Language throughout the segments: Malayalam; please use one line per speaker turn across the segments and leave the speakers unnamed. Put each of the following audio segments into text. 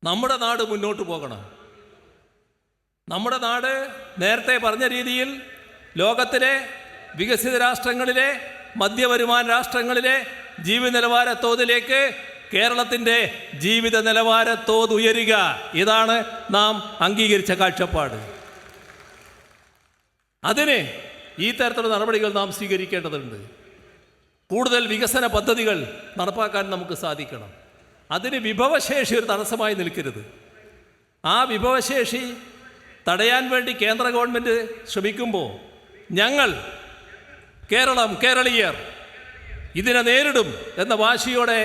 നമ്മുടെ നാട് മുന്നോട്ട് പോകണം. നമ്മുടെ നാട് നേരത്തെ പറഞ്ഞ രീതിയിൽ ലോകത്തിലെ വികസിത രാഷ്ട്രങ്ങളിലെ മധ്യവരുമാന രാഷ്ട്രങ്ങളിലെ ജീവിത നിലവാര തോതിലേക്ക് കേരളത്തിൻ്റെ ജീവിത നിലവാര തോത് ഉയരുക, ഇതാണ് നാം അംഗീകരിച്ച കാഴ്ചപ്പാട്. അതിന് ഈ തരത്തിലുള്ള നടപടികൾ നാം സ്വീകരിക്കേണ്ടതുണ്ട്. കൂടുതൽ വികസന പദ്ധതികൾ നടപ്പാക്കാൻ നമുക്ക് സാധിക്കണം. അതിന് വിഭവശേഷി ഒരു തടസ്സമായി നിൽക്കരുത്. ആ വിഭവശേഷി തടയാൻ വേണ്ടി കേന്ദ്ര ഗവൺമെൻറ് ശ്രമിക്കുമ്പോൾ ഞങ്ങൾ കേരളീയർ ഇതിനെ നേരിടും എന്ന വാശിയോടെ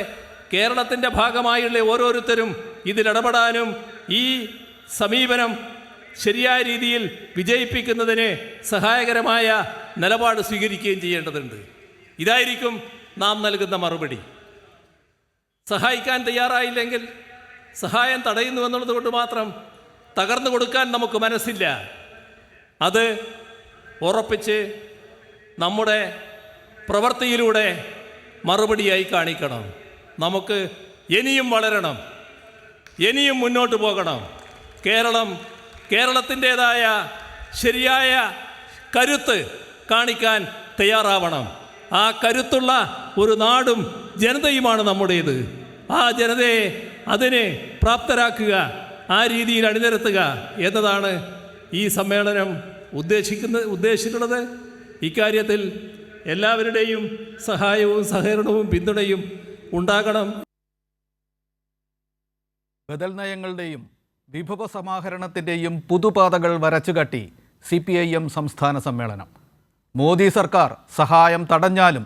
കേരളത്തിൻ്റെ ഭാഗമായുള്ള ഓരോരുത്തരും ഇതിലിടപെടാനും ഈ സമീപനം ശരിയായ രീതിയിൽ വിജയിപ്പിക്കുന്നതിന് സഹായകരമായ നിലപാട് സ്വീകരിക്കുകയും ചെയ്യേണ്ടതുണ്ട്. ഇതായിരിക്കും നാം നൽകുന്ന മറുപടി. സഹായിക്കാൻ തയ്യാറായില്ലെങ്കിൽ സഹായം തടയുന്നു എന്നുള്ളത് കൊണ്ട് മാത്രം തകർന്നു കൊടുക്കാൻ നമുക്ക് മനസ്സില്ല. അത് ഉറപ്പിച്ച് നമ്മുടെ പ്രവൃത്തിയിലൂടെ മറുപടിയായി കാണിക്കണം. നമുക്ക് ഇനിയും വളരണം, ഇനിയും മുന്നോട്ട് പോകണം. കേരളത്തിൻ്റേതായ ശരിയായ കരുത്ത് കാണിക്കാൻ തയ്യാറാവണം. ആ കരുത്തുള്ള ഒരു നാടും ജനതയുമാണ് നമ്മുടേത്. ആ ജനതയെ അതിനെ പ്രാപ്തരാക്കുക, ആ രീതിയിൽ അണിനിരത്തുക എന്നതാണ് ഈ സമ്മേളനം ഉദ്ദേശിച്ചിട്ടുള്ളത്. ഇക്കാര്യത്തിൽ എല്ലാവരുടെയും സഹായവും സഹകരണവും പിന്തുണയും ഉണ്ടാകണം.
ബദൽ നയങ്ങളുടെയും വിഭവ സമാഹരണത്തിൻ്റെയും പുതുപാതകൾ വരച്ചുകാട്ടി CPIM സംസ്ഥാന സമ്മേളനം. മോദി സർക്കാർ സഹായം തടഞ്ഞാലും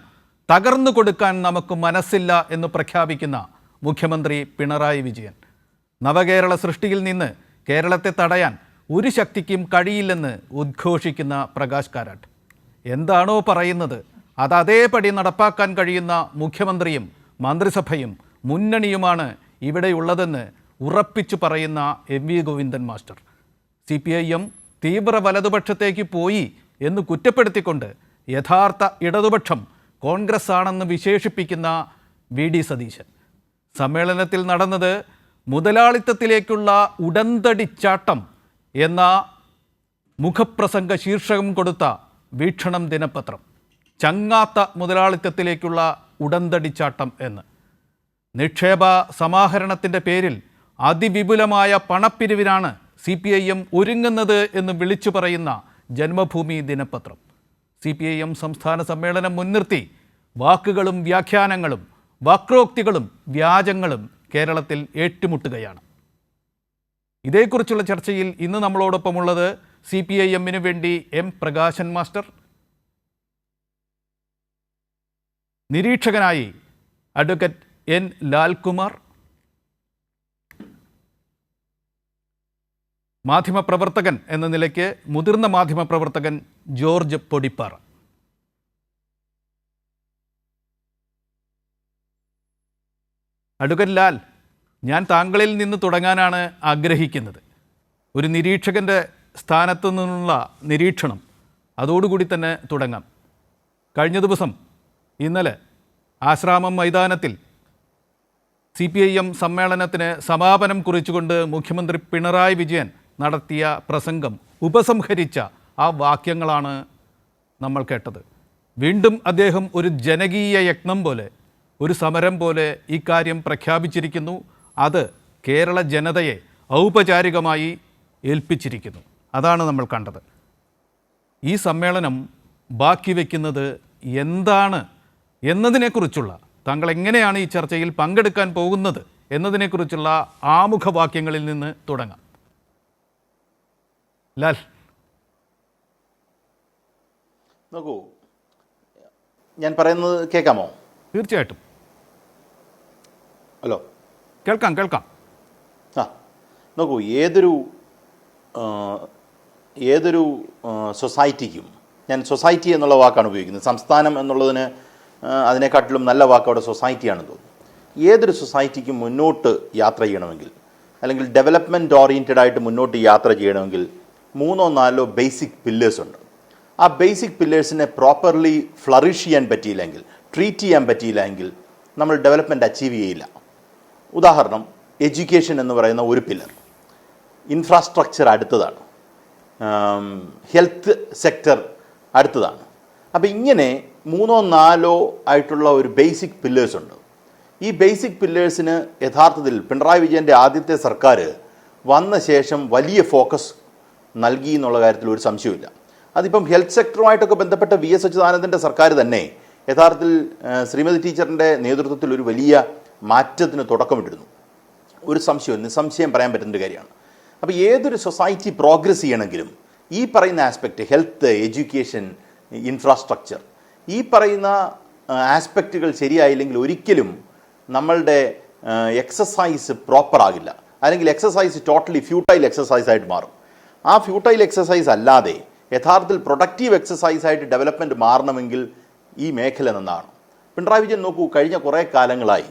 തകർന്നു കൊടുക്കാൻ നമുക്ക് മനസ്സില്ല എന്ന് പ്രഖ്യാപിക്കുന്ന മുഖ്യമന്ത്രി പിണറായി വിജയൻ. നവകേരള സൃഷ്ടിയിൽ നിന്ന് കേരളത്തെ തടയാൻ ഒരു ശക്തിക്കും കഴിയില്ലെന്ന് ഉദ്ഘോഷിക്കുന്ന പ്രകാശ് കാരാട്ട്. എന്താണോ പറയുന്നത് അത് അതേപടി നടപ്പാക്കാൻ കഴിയുന്ന മുഖ്യമന്ത്രിയും മന്ത്രിസഭയും മുന്നണിയുമാണ് ഇവിടെയുള്ളതെന്ന് ഉറപ്പിച്ചു പറയുന്ന MV ഗോവിന്ദൻ മാസ്റ്റർ. CPIM തീവ്ര വലതുപക്ഷത്തേക്ക് പോയി എന്ന് കുറ്റപ്പെടുത്തിക്കൊണ്ട് യഥാർത്ഥ ഇടതുപക്ഷം കോൺഗ്രസ് ആണെന്ന് വിശേഷിപ്പിക്കുന്ന VD സതീശൻ. സമ്മേളനത്തിൽ നടന്നത് മുതലാളിത്തത്തിലേക്കുള്ള ഉടന്തടിച്ചാട്ടം എന്ന മുഖപ്രസംഗ ശീർഷകം കൊടുത്ത വീക്ഷണം ദിനപത്രം. ചങ്ങാത്ത മുതലാളിത്തത്തിലേക്കുള്ള ഉടന്തടിച്ചാട്ടം എന്ന്. നിക്ഷേപ സമാഹരണത്തിൻ്റെ പേരിൽ അതിവിപുലമായ പണപ്പിരിവിനാണ് CPIM ഒരുങ്ങുന്നത് എന്ന് വിളിച്ചു പറയുന്ന ജന്മഭൂമി ദിനപത്രം. CPIM സംസ്ഥാന സമ്മേളനം മുൻനിർത്തി വാക്കുകളും വ്യാഖ്യാനങ്ങളും വക്രോക്തികളും വ്യാജങ്ങളും കേരളത്തിൽ ഏറ്റുമുട്ടുകയാണ്. ഇതേക്കുറിച്ചുള്ള ചർച്ചയിൽ ഇന്ന് നമ്മളോടൊപ്പമുള്ളത് CPIM-ന് വേണ്ടി M പ്രകാശൻ മാസ്റ്റർ, നിരീക്ഷകനായി അഡ്വക്കേറ്റ് N ലാൽകുമാർ, മാധ്യമപ്രവർത്തകൻ എന്ന നിലയ്ക്ക് മുതിർന്ന മാധ്യമപ്രവർത്തകൻ ജോർജ് പൊടിപ്പാറ. അഡ്വക്കേറ്റ് ലാൽ, ഞാൻ താങ്കളിൽ നിന്ന് തുടങ്ങാനാണ് ആഗ്രഹിക്കുന്നത്. ഒരു നിരീക്ഷകൻ്റെ സ്ഥാനത്തു നിന്നുള്ള നിരീക്ഷണം, അതോടുകൂടി തന്നെ തുടങ്ങാം. കഴിഞ്ഞ ദിവസം ഇന്നലെ ആശ്രാമം മൈതാനത്തിൽ CPIM സമ്മേളനത്തിന് സമാപനം കുറിച്ചുകൊണ്ട് മുഖ്യമന്ത്രി പിണറായി വിജയൻ നടത്തിയ പ്രസംഗം ഉപസംഹരിച്ച ആ വാക്യങ്ങളാണ് നമ്മൾ കേട്ടത്. വീണ്ടും അദ്ദേഹം ഒരു ജനകീയ യജ്ഞം പോലെ, ഒരു സമരം പോലെ ഇക്കാര്യം പ്രഖ്യാപിച്ചിരിക്കുന്നു. അത് കേരള ജനതയെ ഔപചാരികമായി ഏൽപ്പിച്ചിരിക്കുന്നു. അതാണ് നമ്മൾ കണ്ടത്. ഈ സമ്മേളനം ബാക്കി വയ്ക്കുന്നത് എന്താണ് എന്നതിനെക്കുറിച്ചുള്ള, താങ്കൾ എങ്ങനെയാണ് ഈ ചർച്ചയിൽ പങ്കെടുക്കാൻ പോകുന്നത് എന്നതിനെക്കുറിച്ചുള്ള ആമുഖവാക്യങ്ങളിൽ നിന്ന് തുടങ്ങാം. ലാൽ,
നോക്കൂ, ഞാൻ പറയുന്നത് കേൾക്കാമോ?
തീർച്ചയായിട്ടും.
ഹലോ,
കേൾക്കാം.
നോക്കൂ, ഏതൊരു സൊസൈറ്റിക്കും, ഞാൻ സൊസൈറ്റി എന്നുള്ള വാക്കാണ് ഉപയോഗിക്കുന്നത്, സംസ്ഥാനം എന്നുള്ളതിന് അതിനെക്കാട്ടിലും നല്ല വാക്ക് അവിടെ സൊസൈറ്റിയാണെന്ന് തോന്നുന്നു. ഏതൊരു സൊസൈറ്റിക്കും മുന്നോട്ട് യാത്ര ചെയ്യണമെങ്കിൽ, അല്ലെങ്കിൽ ഡെവലപ്മെൻറ്റ് ഓറിയൻറ്റഡ് ആയിട്ട് മുന്നോട്ട് യാത്ര ചെയ്യണമെങ്കിൽ 3-4 ബേസിക് പില്ലേഴ്സ് ഉണ്ട്. ആ ബേസിക് പില്ലേഴ്സിനെ പ്രോപ്പർലി ഫ്ലറിഷ് ചെയ്യാൻ പറ്റിയില്ലെങ്കിൽ, ട്രീറ്റ് ചെയ്യാൻ പറ്റിയില്ലെങ്കിൽ നമ്മൾ ഡെവലപ്മെൻറ്റ് അച്ചീവ് ചെയ്യില്ല. ഉദാഹരണം, എഡ്യൂക്കേഷൻ എന്ന് പറയുന്ന ഒരു പില്ലർ, ഇൻഫ്രാസ്ട്രക്ചർ അടുത്തതാണ്, ഹെൽത്ത് സെക്ടർ അടുത്തതാണ്. അപ്പോൾ ഇങ്ങനെ 3-4 ആയിട്ടുള്ള ഒരു ബേസിക് പില്ലേഴ്സ് ഉണ്ട്. ഈ ബേസിക് പില്ലേഴ്സിന് യഥാർത്ഥത്തിൽ പിണറായി വിജയൻ്റെ ആദ്യത്തെ സർക്കാർ വന്ന ശേഷം വലിയ ഫോക്കസ് നൽകി എന്നുള്ള കാര്യത്തിൽ ഒരു സംശയമില്ല. അതിപ്പം ഹെൽത്ത് സെക്ടറുമായിട്ടൊക്കെ ബന്ധപ്പെട്ട VS അച്യുതാനന്ദൻ്റെ സർക്കാർ തന്നെ യഥാർത്ഥത്തിൽ ശ്രീമതി ടീച്ചറിൻ്റെ നേതൃത്വത്തിൽ ഒരു വലിയ മാറ്റത്തിന് തുടക്കമിട്ടിരുന്നു. ഒരു സംശയവും നിസ്സംശയം പറയാൻ പറ്റുന്ന ഒരു കാര്യമാണ്. അപ്പോൾ ഏതൊരു സൊസൈറ്റി പ്രോഗ്രസ് ചെയ്യണമെങ്കിലും ഈ പറയുന്ന ആസ്പെക്റ്റ്, ഹെൽത്ത്, എഡ്യൂക്കേഷൻ, ഇൻഫ്രാസ്ട്രക്ചർ, ഈ പറയുന്ന ആസ്പെക്റ്റുകൾ ശരിയായില്ലെങ്കിൽ ഒരിക്കലും നമ്മളുടെ എക്സസൈസ് പ്രോപ്പർ ആകില്ല, അല്ലെങ്കിൽ എക്സസൈസ് ടോട്ടലി ഫ്യൂട്ടൈൽ എക്സസൈസ് ആയിട്ട് മാറും. ആ ഫ്യൂട്ടൈൽ എക്സസൈസ് അല്ലാതെ യഥാർത്ഥത്തിൽ പ്രൊഡക്റ്റീവ് എക്സസൈസ് ആയിട്ട് ഡെവലപ്മെൻറ്റ് മാറണമെങ്കിൽ ഈ മേഖല നന്നാണ്. പിണറായി വിജയൻ നോക്കൂ, കഴിഞ്ഞ കുറേ കാലങ്ങളായി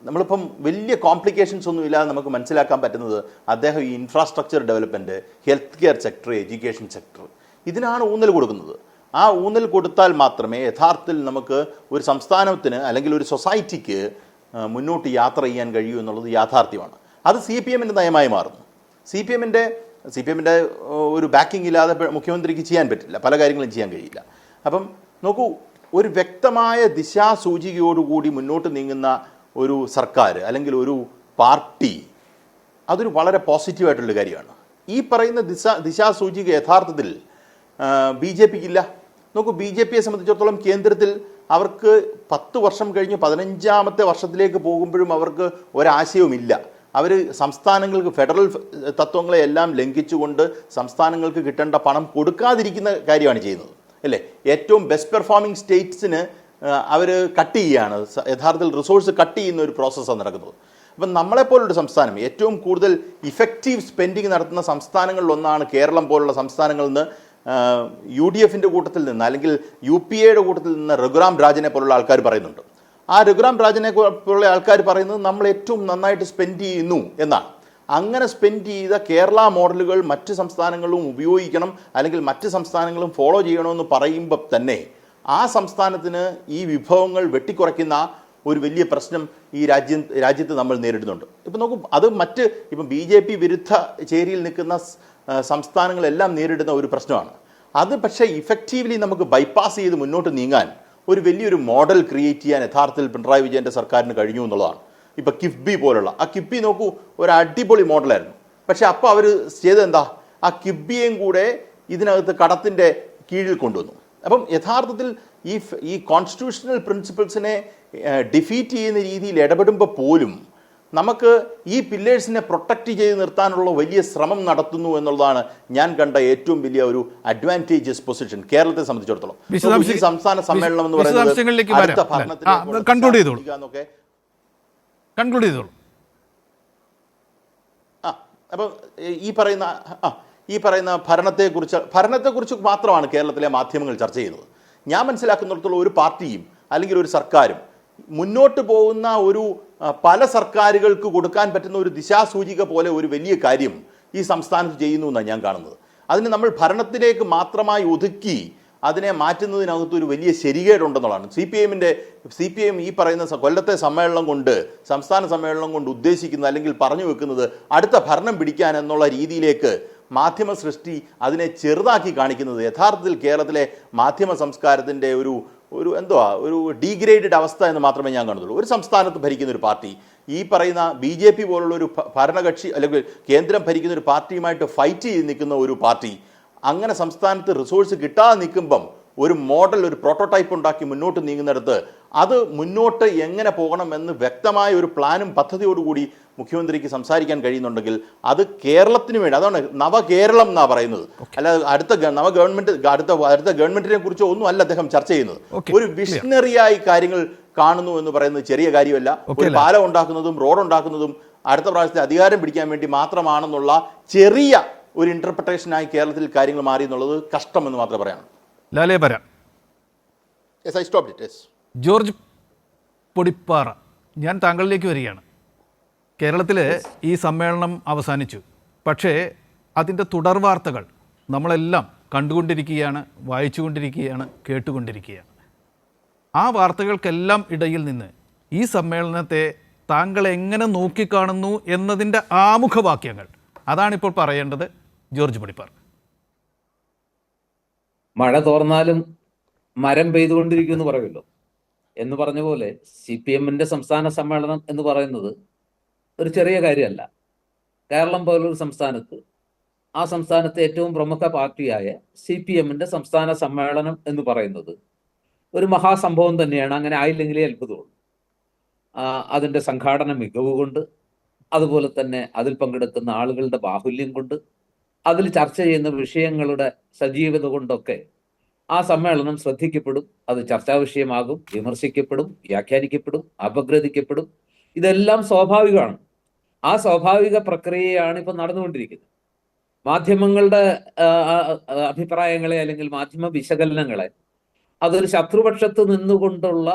നമ്മളിപ്പം വലിയ കോംപ്ലിക്കേഷൻസ് ഒന്നും ഇല്ലാതെ നമുക്ക് മനസ്സിലാക്കാൻ പറ്റുന്നത് അദ്ദേഹം ഈ infrastructure development, health care sector, education sector, ഇതിനാണ് ഊന്നൽ കൊടുക്കുന്നത്. ആ ഊന്നൽ കൊടുത്താൽ മാത്രമേ യഥാർത്ഥത്തിൽ നമുക്ക് ഒരു സംസ്ഥാനത്തിന് അല്ലെങ്കിൽ ഒരു സൊസൈറ്റിക്ക് മുന്നോട്ട് യാത്ര ചെയ്യാൻ കഴിയൂ എന്നുള്ളത് യാഥാർത്ഥ്യമാണ്. അത് CPMൻ്റെ നയമായി മാറുന്നു. CPMൻ്റെ ഒരു ബാക്കിംഗ് ഇല്ലാതെ മുഖ്യമന്ത്രിക്ക് ചെയ്യാൻ പറ്റില്ല, പല കാര്യങ്ങളും ചെയ്യാൻ കഴിയില്ല. അപ്പം നോക്കൂ, ഒരു വ്യക്തമായ ദിശാസൂചികയോടുകൂടി മുന്നോട്ട് നീങ്ങുന്ന ഒരു സർക്കാർ അല്ലെങ്കിൽ ഒരു പാർട്ടി, അതൊരു വളരെ പോസിറ്റീവായിട്ടുള്ള കാര്യമാണ്. ഈ പറയുന്ന ദിശാസൂചിക യഥാർത്ഥത്തിൽ BJPക്ക് ഇല്ല. നോക്കൂ, BJPയെ സംബന്ധിച്ചിടത്തോളം കേന്ദ്രത്തിൽ അവർക്ക് 10 വർഷം കഴിഞ്ഞ് 15ാമത്തെ വർഷത്തിലേക്ക് പോകുമ്പോഴും അവർക്ക് ഒരാശയവുമില്ല. അവർ സംസ്ഥാനങ്ങൾക്ക് ഫെഡറൽ തത്വങ്ങളെ എല്ലാം ലംഘിച്ചുകൊണ്ട് സംസ്ഥാനങ്ങൾക്ക് കിട്ടേണ്ട പണം കൊടുക്കാതിരിക്കുന്ന കാര്യമാണ് ചെയ്യുന്നത്, അല്ലേ? ഏറ്റവും ബെസ്റ്റ് പെർഫോമിംഗ് സ്റ്റേറ്റ്സിന് അവർ കട്ട് ചെയ്യുകയാണ്, യഥാർത്ഥത്തിൽ റിസോഴ്സ് കട്ട് ചെയ്യുന്ന ഒരു പ്രോസസ്സാണ് നടക്കുന്നത്. അപ്പം നമ്മളെപ്പോലുള്ള സംസ്ഥാനം ഏറ്റവും കൂടുതൽ ഇഫക്റ്റീവ് സ്പെൻഡിങ് നടത്തുന്ന സംസ്ഥാനങ്ങളിലൊന്നാണ് കേരളം പോലുള്ള സംസ്ഥാനങ്ങളിൽ നിന്ന് UDFൻ്റെ കൂട്ടത്തിൽ നിന്ന് അല്ലെങ്കിൽ UPAയുടെ കൂട്ടത്തിൽ നിന്ന് രഘുറാം രാജനെ പോലുള്ള ആൾക്കാർ പറയുന്നുണ്ട്. ആ രഘുറാം രാജനെ പോലുള്ള ആൾക്കാർ പറയുന്നത് നമ്മൾ ഏറ്റവും നന്നായിട്ട് സ്പെൻഡ് ചെയ്യുന്നു എന്നാണ്. അങ്ങനെ സ്പെൻഡ് ചെയ്ത കേരള മോഡലുകൾ മറ്റ് സംസ്ഥാനങ്ങളിലും ഉപയോഗിക്കണം, അല്ലെങ്കിൽ മറ്റ് സംസ്ഥാനങ്ങളും ഫോളോ ചെയ്യണമെന്ന് പറയുമ്പോൾ തന്നെ ആ സംസ്ഥാനത്തിന് ഈ വിഭവങ്ങൾ വെട്ടിക്കുറയ്ക്കുന്ന ഒരു വലിയ പ്രശ്നം ഈ രാജ്യത്ത് നമ്മൾ നേരിടുന്നുണ്ട്. ഇപ്പം നോക്കൂ, അത് ഇപ്പം BJP വിരുദ്ധ ചേരിയിൽ നിൽക്കുന്ന സംസ്ഥാനങ്ങളെല്ലാം നേരിടുന്ന ഒരു പ്രശ്നമാണ്. അത് പക്ഷേ ഇഫക്റ്റീവ്ലി നമുക്ക് ബൈപ്പാസ് ചെയ്ത് മുന്നോട്ട് നീങ്ങാൻ ഒരു വലിയൊരു മോഡൽ ക്രിയേറ്റ് ചെയ്യാൻ യഥാർത്ഥത്തിൽ പിണറായി വിജയൻ്റെ സർക്കാരിന് കഴിഞ്ഞു എന്നുള്ളതാണ്. ഇപ്പം കിഫ്ബി പോലുള്ള ആ കിഫ്ബി നോക്കൂ, ഒരു അടിപൊളി മോഡലായിരുന്നു. പക്ഷേ അപ്പോൾ അവർ ചെയ്തെന്താ, ആ കിഫ്ബിയെയും കൂടെ ഇതിനകത്ത് കടത്തിൻ്റെ കീഴിൽ കൊണ്ടുവന്നു. അപ്പം യഥാർത്ഥത്തിൽ ഈ കോൺസ്റ്റിറ്റ്യൂഷണൽ പ്രിൻസിപ്പിൾസിനെ ഡിഫീറ്റ് ചെയ്യുന്ന രീതിയിൽ ഇടപെടുമ്പോൾ പോലും നമുക്ക് ഈ പില്ലേഴ്സിനെ പ്രൊട്ടക്റ്റ് ചെയ്ത് നിർത്താനുള്ള വലിയ ശ്രമം നടത്തുന്നു എന്നുള്ളതാണ് ഞാൻ കണ്ട ഏറ്റവും വലിയ ഒരു അഡ്വാൻറ്റേജസ് പൊസിഷൻ കേരളത്തെ സംബന്ധിച്ചിടത്തോളം. സംസ്ഥാന സമ്മേളനം എന്ന് പറയുന്നത് അപ്പം ഈ പറയുന്ന ഭരണത്തെക്കുറിച്ച് മാത്രമാണ് കേരളത്തിലെ മാധ്യമങ്ങൾ ചർച്ച ചെയ്യുന്നത്. ഞാൻ മനസ്സിലാക്കുന്നിടത്തോളം ഒരു പാർട്ടിയും അല്ലെങ്കിൽ ഒരു സർക്കാരും മുന്നോട്ട് പോകുന്ന ഒരു പല സർക്കാരുകൾക്ക് കൊടുക്കാൻ പറ്റുന്ന ഒരു ദിശാസൂചിക പോലെ ഒരു വലിയ കാര്യം ഈ സംസ്ഥാനത്ത് ചെയ്യുന്നു എന്നാണ് ഞാൻ കാണുന്നത്. അതിന് നമ്മൾ ഭരണത്തിലേക്ക് മാത്രമായി ഒതുക്കി അതിനെ മാറ്റുന്നതിനകത്ത് ഒരു വലിയ ശരികേടുണ്ടെന്നുള്ളതാണ്. CPM ഈ പറയുന്ന കൊല്ലത്തെ സമ്മേളനം കൊണ്ട്, സംസ്ഥാന സമ്മേളനം കൊണ്ട് ഉദ്ദേശിക്കുന്നത് അല്ലെങ്കിൽ പറഞ്ഞു വെക്കുന്നത് അടുത്ത ഭരണം പിടിക്കാൻ എന്നുള്ള രീതിയിലേക്ക് മാധ്യമ സൃഷ്ടി അതിനെ ചെറുതാക്കി കാണിക്കുന്നത് യഥാർത്ഥത്തിൽ കേരളത്തിലെ മാധ്യമ സംസ്കാരത്തിൻ്റെ ഒരു ഡീഗ്രേഡഡ് അവസ്ഥ എന്ന് മാത്രമേ ഞാൻ കാണുന്നുള്ളൂ. ഒരു സംസ്ഥാനത്ത് ഭരിക്കുന്ന ഒരു പാർട്ടി ഈ പറയുന്ന BJP പോലുള്ള ഒരു ഭരണകക്ഷി അല്ലെങ്കിൽ കേന്ദ്രം ഭരിക്കുന്ന ഒരു പാർട്ടിയുമായിട്ട് ഫൈറ്റ് ചെയ്ത് നിൽക്കുന്ന ഒരു പാർട്ടി അങ്ങനെ സംസ്ഥാനത്ത് റിസോഴ്സ് കിട്ടാതെ നിൽക്കുമ്പം ഒരു മോഡൽ, ഒരു പ്രോട്ടോടൈപ്പ് ഉണ്ടാക്കി മുന്നോട്ട് നീങ്ങുന്നിടത്ത് അത് മുന്നോട്ട് എങ്ങനെ പോകണമെന്ന് വ്യക്തമായ ഒരു പ്ലാനും പദ്ധതിയോടുകൂടി മുഖ്യമന്ത്രിക്ക് സംസാരിക്കാൻ കഴിയുന്നുണ്ടെങ്കിൽ അത് കേരളത്തിന് വേണ്ടി, അതാണ് നവകേരളം എന്നാണ് പറയുന്നത്. അല്ലാതെ അടുത്ത ഗവൺമെന്റിനെ കുറിച്ചോ ഒന്നും അല്ല അദ്ദേഹം ചർച്ച ചെയ്യുന്നത്. ഒരു വിഷണറിയായി കാര്യങ്ങൾ കാണുന്നു എന്ന് പറയുന്നത് ചെറിയ കാര്യമല്ല. ഒരു പാലം ഉണ്ടാക്കുന്നതും റോഡ് ഉണ്ടാക്കുന്നതും അടുത്ത പ്രാവശ്യത്തെ അധികാരം പിടിക്കാൻ വേണ്ടി മാത്രമാണെന്നുള്ള ചെറിയ ഒരു ഇന്റർപ്രിട്ടേഷനായി കേരളത്തിൽ കാര്യങ്ങൾ മാറി എന്നുള്ളത് കഷ്ടമെന്ന് മാത്രമേ പറയാം.
ലാലേ പറയാം. ജോർജ് പൊടിപ്പാറ, ഞാൻ താങ്കളിലേക്ക് വരികയാണ്. കേരളത്തിൽ ഈ സമ്മേളനം അവസാനിച്ചു, പക്ഷേ അതിൻ്റെ തുടർ വാർത്തകൾ നമ്മളെല്ലാം കണ്ടുകൊണ്ടിരിക്കുകയാണ്, വായിച്ചുകൊണ്ടിരിക്കുകയാണ്, കേട്ടുകൊണ്ടിരിക്കുകയാണ്. ആ വാർത്തകൾക്കെല്ലാം ഇടയിൽ നിന്ന് ഈ സമ്മേളനത്തെ താങ്കൾ എങ്ങനെ നോക്കിക്കാണുന്നു എന്നതിൻ്റെ ആമുഖവാക്യങ്ങൾ അതാണിപ്പോൾ പറയേണ്ടത്. ജോർജ് പടിപ്പാർ.
മഴ തോർന്നാലും മരം പെയ്തുകൊണ്ടിരിക്കുമെന്ന് പറയുമല്ലോ എന്ന് പറഞ്ഞ പോലെ CPM-ന്റെ സംസ്ഥാന സമ്മേളനം എന്ന് പറയുന്നത് ഒരു ചെറിയ കാര്യമല്ല. കേരളം പോലൊരു സംസ്ഥാനത്ത്, ആ സംസ്ഥാനത്തെ ഏറ്റവും പ്രമുഖ പാർട്ടിയായ CPM-ന്റെ സംസ്ഥാന സമ്മേളനം എന്ന് പറയുന്നത് ഒരു മഹാസംഭവം തന്നെയാണ്. അങ്ങനെ ആയില്ലെങ്കിലേ അത്ഭുതമുള്ളൂ. അതിൻ്റെ സംഘാടന മികവ് കൊണ്ട്, അതുപോലെ തന്നെ അതിൽ പങ്കെടുക്കുന്ന ആളുകളുടെ ബാഹുല്യം കൊണ്ട്, അതിൽ ചർച്ച ചെയ്യുന്ന വിഷയങ്ങളുടെ സജീവത കൊണ്ടൊക്കെ ആ സമ്മേളനം ശ്രദ്ധിക്കപ്പെടും. അത് ചർച്ചാ വിഷയമാകും, വിമർശിക്കപ്പെടും, വ്യാഖ്യാനിക്കപ്പെടും, അപഗ്രഥിക്കപ്പെടും. ഇതെല്ലാം സ്വാഭാവികമാണ്. ആ സ്വാഭാവിക പ്രക്രിയയാണ് ഇപ്പം നടന്നുകൊണ്ടിരിക്കുന്നത്. മാധ്യമങ്ങളുടെ അഭിപ്രായങ്ങളെ അല്ലെങ്കിൽ മാധ്യമ വിശകലനങ്ങളെ അതൊരു ശത്രുപക്ഷത്ത് നിന്നുകൊണ്ടുള്ള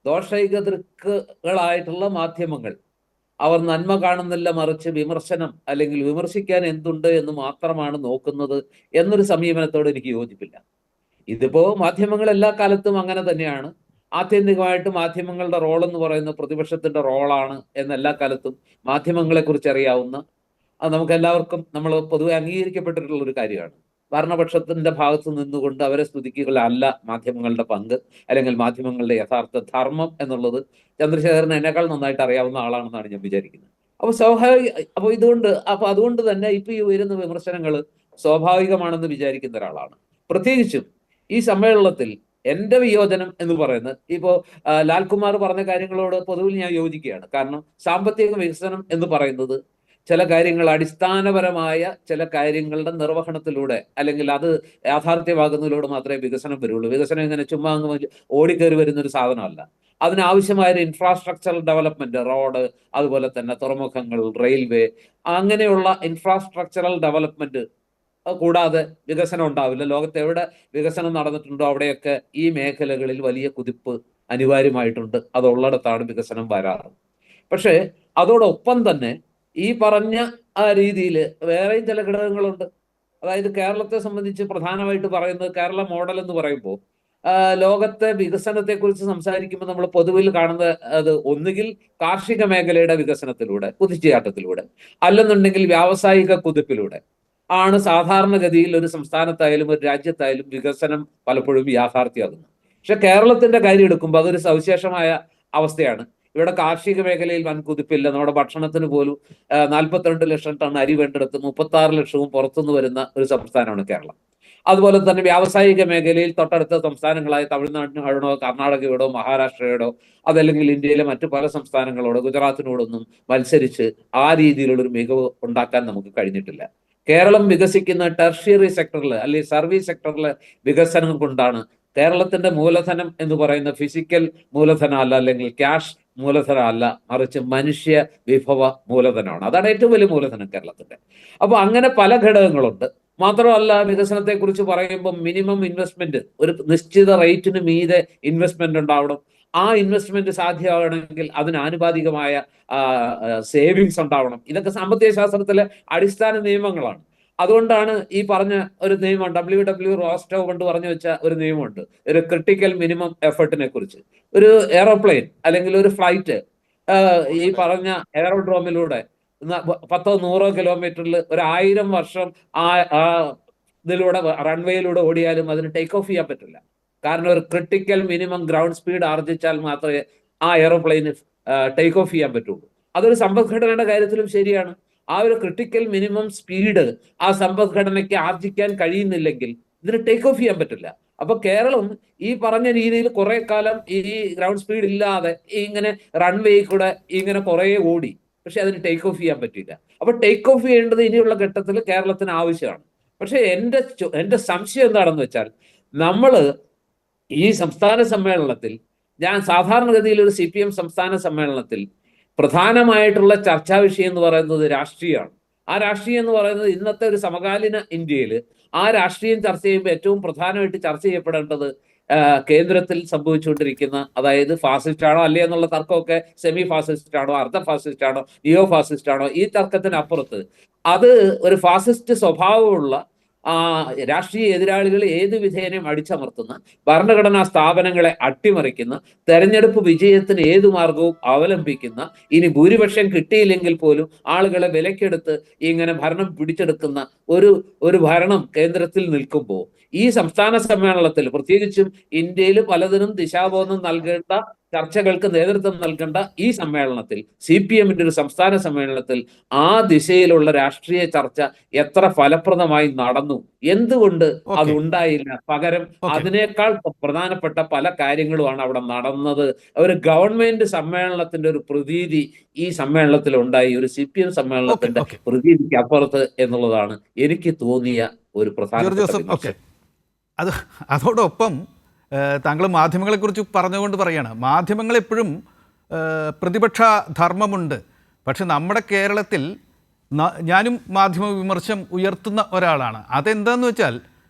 ദോഷൈകതൃക്കുകളായിട്ടുള്ള മാധ്യമങ്ങൾ, അവർ നന്മ കാണുന്നില്ല, മറിച്ച് വിമർശനം അല്ലെങ്കിൽ വിമർശിക്കാൻ എന്തുണ്ട് എന്ന് മാത്രമാണ് നോക്കുന്നത് എന്നൊരു സമീപനത്തോട് എനിക്ക് യോജിപ്പില്ല. ഇതിപ്പോ മാധ്യമങ്ങൾ എല്ലാ കാലത്തും അങ്ങനെ തന്നെയാണ്. ആത്യന്തികമായിട്ട് മാധ്യമങ്ങളുടെ റോൾ എന്ന് പറയുന്നത് പ്രതിപക്ഷത്തിന്റെ റോളാണ് എന്ന് എല്ലാ കാലത്തും മാധ്യമങ്ങളെ കുറിച്ച് അറിയാവുന്ന, അത് നമുക്ക് എല്ലാവർക്കും നമ്മൾ പൊതുവെ അംഗീകരിക്കപ്പെട്ടിട്ടുള്ള ഒരു കാര്യമാണ്. ഭരണപക്ഷത്തിന്റെ ഭാഗത്ത് നിന്നുകൊണ്ട് അവരെ സ്തുതിക്കുകയല്ല മാധ്യമങ്ങളുടെ പങ്ക്, അല്ലെങ്കിൽ മാധ്യമങ്ങളുടെ യഥാർത്ഥ ധർമ്മം എന്നുള്ളത് ചന്ദ്രശേഖരൻ എന്നെക്കാൾ നന്നായിട്ട് അറിയാവുന്ന ആളാണെന്നാണ് ഞാൻ വിചാരിക്കുന്നത്. അപ്പോൾ അതുകൊണ്ട് തന്നെ ഇപ്പൊ ഈ ഉയരുന്ന വിമർശനങ്ങൾ സ്വാഭാവികമാണെന്ന് വിചാരിക്കുന്ന ഒരാളാണ്. പ്രത്യേകിച്ചും ഈ സമ്മേളനത്തിൽ എന്റെ വിയോജനം എന്ന് പറയുന്നത്, ഇപ്പോ ലാൽകുമാർ പറഞ്ഞ കാര്യങ്ങളോട് പൊതുവിൽ ഞാൻ യോജിക്കുകയാണ്. കാരണം സാമ്പത്തിക വികസനം എന്ന് പറയുന്നത് ചില കാര്യങ്ങൾ, അടിസ്ഥാനപരമായ ചില കാര്യങ്ങളുടെ നിർവഹണത്തിലൂടെ അല്ലെങ്കിൽ അത് യാഥാർത്ഥ്യമാകുന്നതിലൂടെ മാത്രമേ വികസനം വരുള്ളൂ. വികസനം ഇങ്ങനെ ചുമ്മാ അങ്ങ് ഓടിക്കയറി വരുന്നൊരു സാധനമല്ല. അതിനാവശ്യമായ ഒരു ഇൻഫ്രാസ്ട്രക്ചറൽ ഡെവലപ്മെന്റ്, റോഡ്, അതുപോലെ തന്നെ തുറമുഖങ്ങൾ, റെയിൽവേ, അങ്ങനെയുള്ള ഇൻഫ്രാസ്ട്രക്ചറൽ ഡെവലപ്മെന്റ് കൂടാതെ വികസനം ഉണ്ടാവില്ല. ലോകത്ത് എവിടെ വികസനം നടന്നിട്ടുണ്ടോ അവിടെയൊക്കെ ഈ മേഖലകളിൽ വലിയ കുതിപ്പ് അനിവാര്യമായിട്ടുണ്ട്. അതുള്ളിടത്താണ് വികസനം വരാറ്. പക്ഷേ അതോടൊപ്പം തന്നെ ഈ പറഞ്ഞ ആ രീതിയിൽ വേറെയും ചില ഘടകങ്ങളുണ്ട്. അതായത് കേരളത്തെ സംബന്ധിച്ച് പ്രധാനമായിട്ട് പറയുന്നത്, കേരള മോഡൽ എന്ന് പറയുമ്പോൾ ലോകത്തെ വികസനത്തെക്കുറിച്ച് സംസാരിക്കുമ്പോൾ നമ്മൾ പൊതുവിൽ കാണുന്ന അത് ഒന്നുകിൽ കാർഷിക മേഖലയുടെ വികസനത്തിലൂടെ, കുതിച്ചുചാട്ടത്തിലൂടെ, അല്ലെന്നുണ്ടെങ്കിൽ വ്യാവസായിക കുതിപ്പിലൂടെ ആണ് സാധാരണഗതിയിൽ ഒരു സംസ്ഥാനത്തായാലും ഒരു രാജ്യത്തായാലും വികസനം പലപ്പോഴും യാഥാർത്ഥ്യമാകുന്നത്. പക്ഷെ കേരളത്തിന്റെ കാര്യം എടുക്കുമ്പോൾ അതൊരു സവിശേഷമായ അവസ്ഥയാണ്. ഇവിടെ കാർഷിക മേഖലയിൽ വൻ കുതിപ്പില്ല. നമ്മുടെ ഭക്ഷണത്തിന് പോലും 42 ലക്ഷം ടൺ അരി വേണ്ടെടുത്ത് 36 ലക്ഷവും പുറത്തുനിന്ന് വരുന്ന ഒരു സംസ്ഥാനമാണ് കേരളം. അതുപോലെ തന്നെ വ്യാവസായിക മേഖലയിൽ തൊട്ടടുത്ത സംസ്ഥാനങ്ങളായ തമിഴ്നാടിനോടോ കർണാടകയോടോ മഹാരാഷ്ട്രയോടോ അതല്ലെങ്കിൽ ഇന്ത്യയിലെ മറ്റു പല സംസ്ഥാനങ്ങളോടോ ഗുജറാത്തിനോടൊന്നും മത്സരിച്ച് ആ രീതിയിലുള്ളൊരു മികവ് ഉണ്ടാക്കാൻ നമുക്ക് കഴിഞ്ഞിട്ടില്ല. കേരളം വികസിക്കുന്ന ടെർഷ്യറി സെക്ടറിൽ അല്ലെങ്കിൽ സർവീസ് സെക്ടറിലെ വികസനം കൊണ്ടാണ്. കേരളത്തിന്റെ മൂലധനം എന്ന് പറയുന്ന ഫിസിക്കൽ മൂലധനമല്ല, അല്ലെങ്കിൽ ക്യാഷ് മൂലധനമല്ല, മറിച്ച് മനുഷ്യ വിഭവ മൂലധനമാണ്. അതാണ് ഏറ്റവും വലിയ മൂലധനം കേരളത്തിന്റെ. അപ്പൊ അങ്ങനെ പല ഘടകങ്ങളുണ്ട്. മാത്രമല്ല, വികസനത്തെ കുറിച്ച് പറയുമ്പോൾ മിനിമം ഇൻവെസ്റ്റ്മെന്റ്, ഒരു നിശ്ചിത റേറ്റിന് മീതെ ഇൻവെസ്റ്റ്മെന്റ് ഉണ്ടാവണം. ആ ഇൻവെസ്റ്റ്മെന്റ് സാധ്യമാകണമെങ്കിൽ അതിന് ആനുപാതികമായ സേവിങ്സ് ഉണ്ടാവണം. ഇതൊക്കെ സാമ്പത്തിക ശാസ്ത്രത്തിലെ അടിസ്ഥാന നിയമങ്ങളാണ്. അതുകൊണ്ടാണ് ഈ പറഞ്ഞ ഒരു നിയമം, WW റോസ്റ്റോ കൊണ്ട് പറഞ്ഞു വെച്ച ഒരു നിയമമുണ്ട്, ഒരു ക്രിട്ടിക്കൽ മിനിമം എഫർട്ടിനെ കുറിച്ച്. ഒരു എയറോപ്ലെയിൻ അല്ലെങ്കിൽ ഒരു ഫ്ലൈറ്റ് ഈ പറഞ്ഞ എയറോഡ്രോമിലൂടെ 10-100 കിലോമീറ്ററിൽ 1000 വർഷം ഇതിലൂടെ റൺവേയിലൂടെ ഓടിയാലും അതിന് ടേക്ക് ഓഫ് ചെയ്യാൻ പറ്റില്ല. കാരണം ഒരു ക്രിട്ടിക്കൽ മിനിമം ഗ്രൗണ്ട് സ്പീഡ് ആർജിച്ചാൽ മാത്രമേ ആ എയറോപ്ലെയിന് ടേക്ക് ഓഫ് ചെയ്യാൻ പറ്റുള്ളൂ. അതൊരു സമ്പദ്ഘടനയുടെ കാര്യത്തിലും ശരിയാണ്. ആ ഒരു ക്രിട്ടിക്കൽ മിനിമം സ്പീഡ് ആ സമ്പദ്ഘടനയ്ക്ക് ആർജിക്കാൻ കഴിയുന്നില്ലെങ്കിൽ ഇതിന് ടേക്ക് ഓഫ് ചെയ്യാൻ പറ്റില്ല. അപ്പൊ കേരളം ഈ പറഞ്ഞ രീതിയിൽ കുറെ കാലം ഈ ഗ്രൗണ്ട് സ്പീഡ് ഇല്ലാതെ ഇങ്ങനെ റൺവേ കൂടെ ഇങ്ങനെ കുറെ ഓടി, പക്ഷെ അതിന് ടേക്ക് ഓഫ് ചെയ്യാൻ പറ്റില്ല. അപ്പൊ ടേക്ക് ഓഫ് ചെയ്യേണ്ടത് ഇനിയുള്ള ഘട്ടത്തിൽ കേരളത്തിന് ആവശ്യമാണ്. പക്ഷെ എന്റെ സംശയം എന്താണെന്ന് വെച്ചാൽ, നമ്മള് ഈ സംസ്ഥാന സമ്മേളനത്തിൽ, ഞാൻ സാധാരണഗതിയിൽ ഒരു CPM സംസ്ഥാന സമ്മേളനത്തിൽ പ്രധാനമായിട്ടുള്ള ചർച്ചാ വിഷയം എന്ന് പറയുന്നത് രാഷ്ട്രീയമാണ്. ആ രാഷ്ട്രീയം എന്ന് പറയുന്നത് ഇന്നത്തെ ഒരു സമകാലീന ഇന്ത്യയിൽ ആ രാഷ്ട്രീയം ചർച്ച ചെയ്യുമ്പോൾ ഏറ്റവും പ്രധാനമായിട്ട് ചർച്ച ചെയ്യപ്പെടേണ്ടത് കേന്ദ്രത്തിൽ സംഭവിച്ചുകൊണ്ടിരിക്കുന്ന, അതായത് ഫാസിസ്റ്റ് ആണോ അല്ലേ എന്നുള്ള തർക്കമൊക്കെ സെമി ഫാസിസ്റ്റ് ആണോ, അർദ്ധ ഫാസിസ്റ്റ് ആണോ, നിയോ ഫാസിസ്റ്റ് ആണോ, ഈ തർക്കത്തിനപ്പുറത്ത് അത് ഒരു ഫാസിസ്റ്റ് സ്വഭാവമുള്ള രാഷ്ട്രീയ എതിരാളികൾ ഏത് വിധേനയും അടിച്ചമർത്തുന്ന, ഭരണഘടനാ സ്ഥാപനങ്ങളെ അട്ടിമറിക്കുന്ന, തെരഞ്ഞെടുപ്പ് വിജയത്തിന് ഏതു മാർഗവും അവലംബിക്കുന്ന, ഇനി ഭൂരിപക്ഷം കിട്ടിയില്ലെങ്കിൽ പോലും ആളുകളെ വിലക്കെടുത്ത് ഇങ്ങനെ ഭരണം പിടിച്ചെടുക്കുന്ന ഒരു ഭരണം കേന്ദ്രത്തിൽ നിൽക്കുമ്പോൾ ഈ സംസ്ഥാന സമ്മേളനത്തിൽ, പ്രത്യേകിച്ചും ഇന്ത്യയിൽ പലതിനും ദിശാബോധം നൽകേണ്ട, ചർച്ചകൾക്ക് നേതൃത്വം നൽകേണ്ട ഈ സമ്മേളനത്തിൽ, CPM-ന്റെ ഒരു സംസ്ഥാന സമ്മേളനത്തിൽ ആ ദിശയിലുള്ള രാഷ്ട്രീയ ചർച്ച എത്ര ഫലപ്രദമായി നടന്നു? എന്തുകൊണ്ട് അത് ഉണ്ടായില്ല? പകരം അതിനേക്കാൾ പ്രധാനപ്പെട്ട പല കാര്യങ്ങളുമാണ് അവിടെ നടന്നത്. ഒരു ഗവൺമെന്റ് സമ്മേളനത്തിന്റെ ഒരു പ്രതീതി ഈ സമ്മേളനത്തിൽ ഉണ്ടായി, ഒരു CPM സമ്മേളനത്തിന്റെ പ്രതീതിക്ക് അപ്പുറത്ത് എന്നുള്ളതാണ് എനിക്ക് തോന്നിയ ഒരു പ്രധാന.
അതോടൊപ്പം താങ്കൾ മാധ്യമങ്ങളെക്കുറിച്ച് പറഞ്ഞുകൊണ്ട് പറയുകയാണ്, മാധ്യമങ്ങൾ എപ്പോഴും പ്രതിപക്ഷ ധർമ്മമുണ്ട്. പക്ഷെ നമ്മുടെ കേരളത്തിൽ ഞാനും മാധ്യമ വിമർശനം ഉയർത്തുന്ന ഒരാളാണ്. അതെന്താന്ന് വെച്ചാൽ,